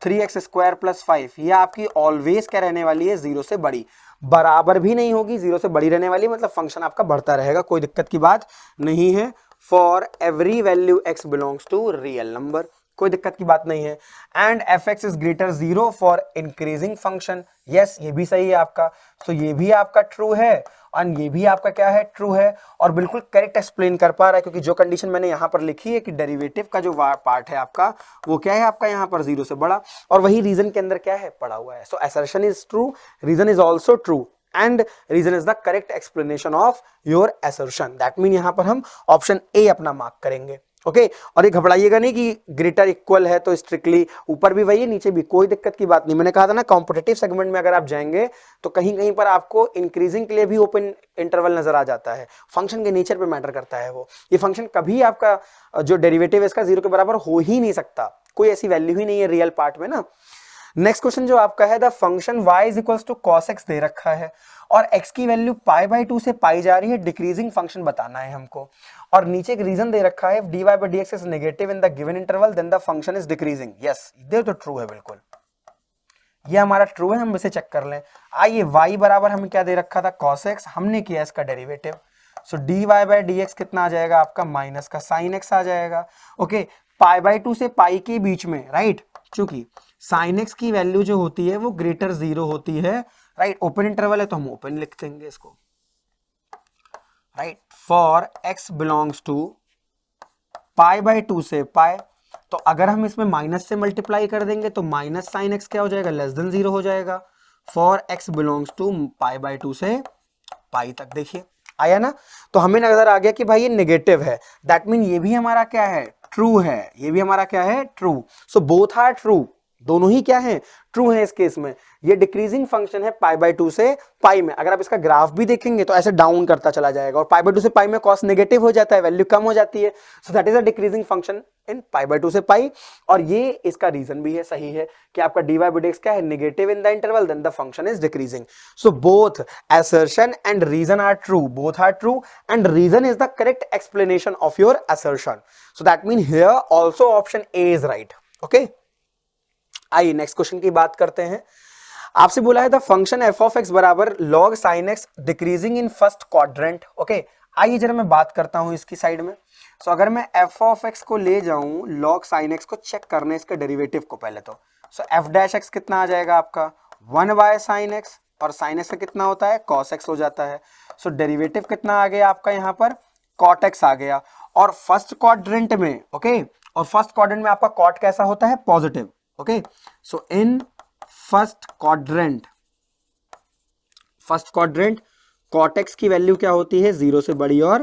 3x² + 5, ये आपकी ऑलवेज क्या रहने वाली है, 0 से बड़ी, बराबर भी नहीं होगी, 0 से बड़ी रहने वाली, मतलब फंक्शन आपका बढ़ता रहेगा, कोई दिक्कत की बात नहीं है। For every value x belongs to real number, कोई दिक्कत की बात नहीं है। And fx is greater 0 for increasing function. Yes, ये भी सही है आपका। तो ये भी आपका ट्रू है और ये भी आपका क्या है, ट्रू है, और बिल्कुल करेक्ट एक्सप्लेन कर पा रहा है, क्योंकि जो कंडीशन मैंने यहां पर लिखी है कि डेरिवेटिव का जो पार्ट है आपका, वो क्या है आपका यहां पर 0 से बड़ा, और वही रीजन के अंदर क्या है, पड़ा हुआ है। So assertion is true, reason is also true, and reason is the correct explanation of your assertion. That mean यहां पर हम ऑप्शन ए अपना मार्क करेंगे, ओके। और ये घबराइएगा नहीं कि ग्रेटर इक्वल है तो स्ट्रिक्टली ऊपर भी वही है नीचे भी, कोई दिक्कत की बात नहीं। मैंने कहा था ना, कॉम्पिटिटिव सेगमेंट में अगर आप जाएंगे तो कहीं कहीं पर आपको इंक्रीजिंग के लिए भी ओपन इंटरवल नजर आ जाता है, फंक्शन के नेचर पे मैटर करता है वो। ये फंक्शन कभी आपका जो डेरिवेटिव है इसका 0 के बराबर हो ही नहीं सकता, कोई ऐसी वैल्यू ही नहीं है रियल पार्ट में ना। नेक्स्ट क्वेश्चन जो आपका है, the function y is equals to cos x दे रखा है और x की वैल्यू π/2 से पाई जा रही है, डिक्रीजिंग फंक्शन बताना है हमको, और नीचे एक रीजन दे रखा है, dy/dx is negative in the given interval then the function is decreasing. Yes, ये तो ट्रू है, बिल्कुल ये हमारा ट्रू है, हम इसे चेक कर लें। आइए, y बराबर हमें क्या दे रखा था, cos x, हमने किया इसका डेरिवेटिव। सो dy/dx कितना आ जाएगा आपका, माइनस का sin x आ जाएगा, ओके। π/2 से पाई के बीच में, राइट, चूंकि sin x की वैल्यू जो होती है वो ग्रेटर 0 होती है, राइट, ओपन इंटरवल है तो हम ओपन लिख देंगे इसको, right, for x belongs to π/2 से पाई। तो अगर हम इसमें माइनस से मल्टीप्लाई कर देंगे तो माइनस sin x क्या हो जाएगा, लेस देन 0 हो जाएगा, फॉर x बिलोंग्स टू π/2 से पाई तक। देखिए आया ना, तो हमें नजर आ गया कि भाई ये नेगेटिव है, दैट मीन ये भी हमारा क्या है, ट्रू है, ये भी हमारा क्या है, true. So both are true, दोनों ही क्या है, ट्रू है इस केस में। ये डिक्रीजिंग फंक्शन है π/2 से पाई में, अगर आप इसका ग्राफ भी देखेंगे तो ऐसे डाउन करता चला जाएगा, और π/2 से पाई में कॉस नेगेटिव हो जाता है, वैल्यू कम हो जाती है। So that is a decreasing function in π/2 से पाई, और ये इसका रीजन भी है, सही है, कि आपका dy/dx क्या है, negative in the interval then the function is decreasing. So both assertion and reason are true, both are true, and reason is the correct explanation of your assertion. So that means here also option A is right, okay। आइए next question की बात करते हैं। आपसे बोला है the function f of x बराबर log sine x decreasing in first quadrant. Okay, आइए जरा मैं बात करता हूं इसकी साइड में। सो अगर मैं एफ ऑफ एक्स को ले जाऊं लॉग साइन एक्स को चेक करने इसके डेरिवेटिव को पहले तो, सो एफ डैश एक्स कितना आ जाएगा आपका 1 बाय साइन एक्स, और साइन एक्स का कितना होता है कॉस एक्स हो जाता है। सो डेरिवेटिव कितना आ गया आपका यहाँ पर कॉट एक्स आ गया, और फर्स्ट क्वाड्रेंट में ओके, और फर्स्ट क्वाड्रेंट में आपका कॉट कैसा होता है positive. Okay, so in first quadrant cot x की वैल्यू क्या होती है 0 से बड़ी और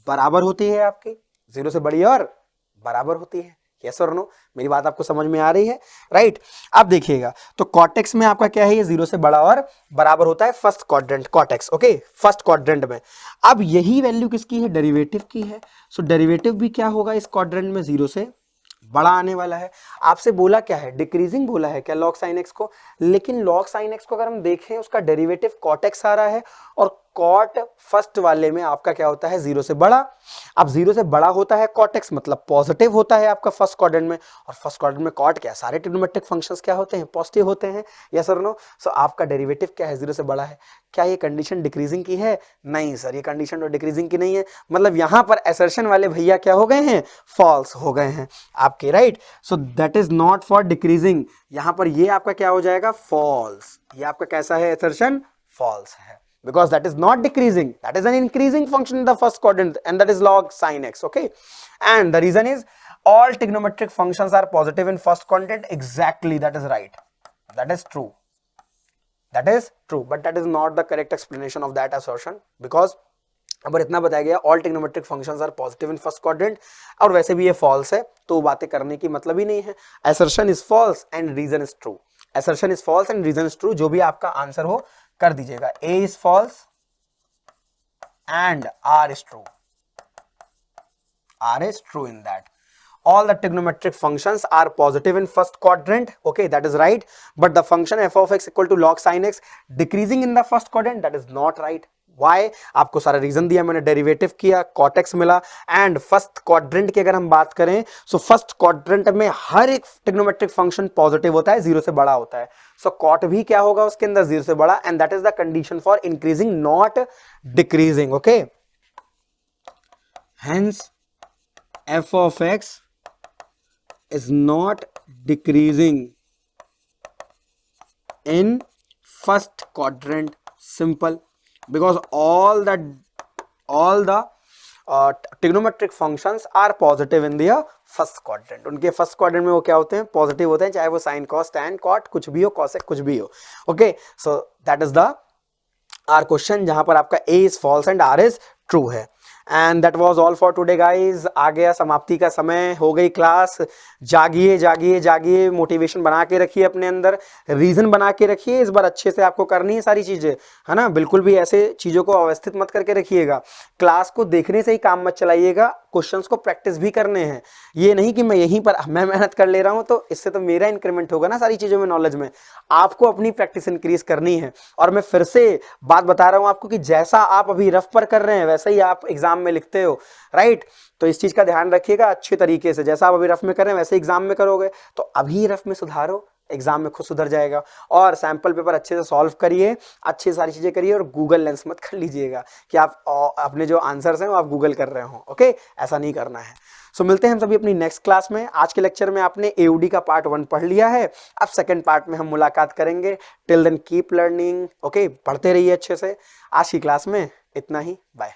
बराबर होती है, आपकी 0 से बड़ी और बराबर होती है। यस और नो, मेरी बात आपको समझ में आ रही है, राइट? अब देखिएगा तो कॉटेक्स में आपका क्या है, ये 0 से बड़ा और बराबर होता है first quadrant cortex. Okay, first quadrant में अब यही वैल्यू किसकी है, डेरिवेटिव की है। सो डेरिवेटिव भी क्या होगा इस क्वाड्रेंट में 0 से बड़ा आने वाला है। आपसे बोला क्या है, डिक्रीजिंग बोला है क्या लॉग साइन एक्स को, लेकिन लॉग साइन एक्स को अगर हम देखें उसका डेरिवेटिव कॉट एक्स आ रहा है, और कॉट फर्स्ट वाले में आपका क्या होता है 0 से बड़ा। अब 0 से बड़ा होता है कॉट एक्स मतलब पॉजिटिव होता है आपका फर्स्ट क्वाड्रेंट में, और फर्स्ट क्वाड्रेंट में कॉट क्या, सारे ट्रिग्नोमेट्रिक फंक्शंस क्या होते हैं पॉजिटिव होते हैं। यस और नो? सो आपका डेरिवेटिव क्या है 0 से बड़ा है। क्या ये कंडीशन डिक्रीजिंग की है? नहीं सर, ये कंडीशन तो डिक्रीजिंग की नहीं है, मतलब यहां पर असर्शन वाले भैया क्या हो गए हैं, फॉल्स हो गए हैं आपके, right? So that is not for decreasing, यहां पर ये आपका क्या हो जाएगा फॉल्स। ये आपका कैसा है असर्शन, फॉल्स है, because that is not decreasing, that is an increasing function in the first quadrant, and that is log sin x. Okay, and the reason is all trigonometric functions are positive in first quadrant. Exactly, that is right, that is true, but that is not the correct explanation of that assertion, because अगर इतना बताया गया all trigonometric functions are positive in first quadrant, और वैसे भी ये false है तो बातें करने की मतलब ही नहीं है। Assertion is false and reason is true, assertion is false and reason is true, जो भी आपका आंसर हो कर दीजिएगा। A is false and R is true, R is true in that all the trigonometric functions are positive in first quadrant. Okay, that is right, but the function f of x equal to log sin x decreasing in the first quadrant, that is not right. Why? आपको सारा reason दिया मैंने, derivative किया, cot x मिला, and first quadrant की अगर हम बात करें सो फर्स्ट क्वाड्रेंट में हर एक ट्रिग्नोमेट्रिक फंक्शन पॉजिटिव होता है, 0 से बड़ा होता है। सो cot भी क्या होगा उसके अंदर 0 से बड़ा, and that is the condition for increasing not decreasing. Okay, hence f of x is not decreasing in first quadrant, simple, because all the trigonometric functions are positive in the first quadrant. उनके first quadrant में वो क्या होते हैं, positive होते हैं, चाहे वो साइन कॉस टैन कॉट कुछ भी हो, कॉसेक कुछ भी हो। Okay, so that is the R question, जहां पर आपका A is false and R is true है। And that was all for today guys. आ गया समाप्ति का समय, हो गई क्लास। जागिए जागिए जागिए, मोटिवेशन बना के रखिए अपने अंदर, रीजन बना के रखिए, इस बार अच्छे से आपको करनी है सारी चीजें, है ना? बिल्कुल भी ऐसे चीजों को अवस्थित मत करके रखिएगा। क्लास को देखने से ही काम मत चलाइएगा, क्वेश्चंस को प्रैक्टिस भी करने हैं। ये नहीं कि मैं यहीं पर मैं मेहनत कर ले रहा हूं तो इससे तो मेरा इंक्रीमेंट होगा ना सारी चीजों में, नॉलेज में। आपको अपनी प्रैक्टिस इंक्रीज करनी है, और मैं फिर से बात बता रहा हूं आपको कि जैसा आप अभी रफ पर कर रहे हैं वैसा ही आप एग्जाम में लिखते हो, राइट? तो इस चीज का ध्यान रखिएगा अच्छे तरीके से, जैसा आप अभी रफ में कर रहे हैं वैसे एग्जाम में करोगे तो अभी रफ में सुधारो, एग्जाम में खुद सुधर जाएगा। और सैंपल पेपर अच्छे से सॉल्व करिए, अच्छी सारी चीजें करिए, और गूगल लेंस मत कर लीजिएगा कि आप अपने जो आंसर्स हैं वो आप गूगल कर रहे हो। ओके, ऐसा नहीं करना है। सो मिलते हैं हम सभी अपनी नेक्स्ट क्लास में। आज के लेक्चर में आपने एओडी का पार्ट 1 पढ़ लिया है, अब सेकंड पार्ट में हम मुलाकात करेंगे। Till then keep learning. Okay, पढ़ते रहिए अच्छे से। आज की क्लास में इतना ही, बाय।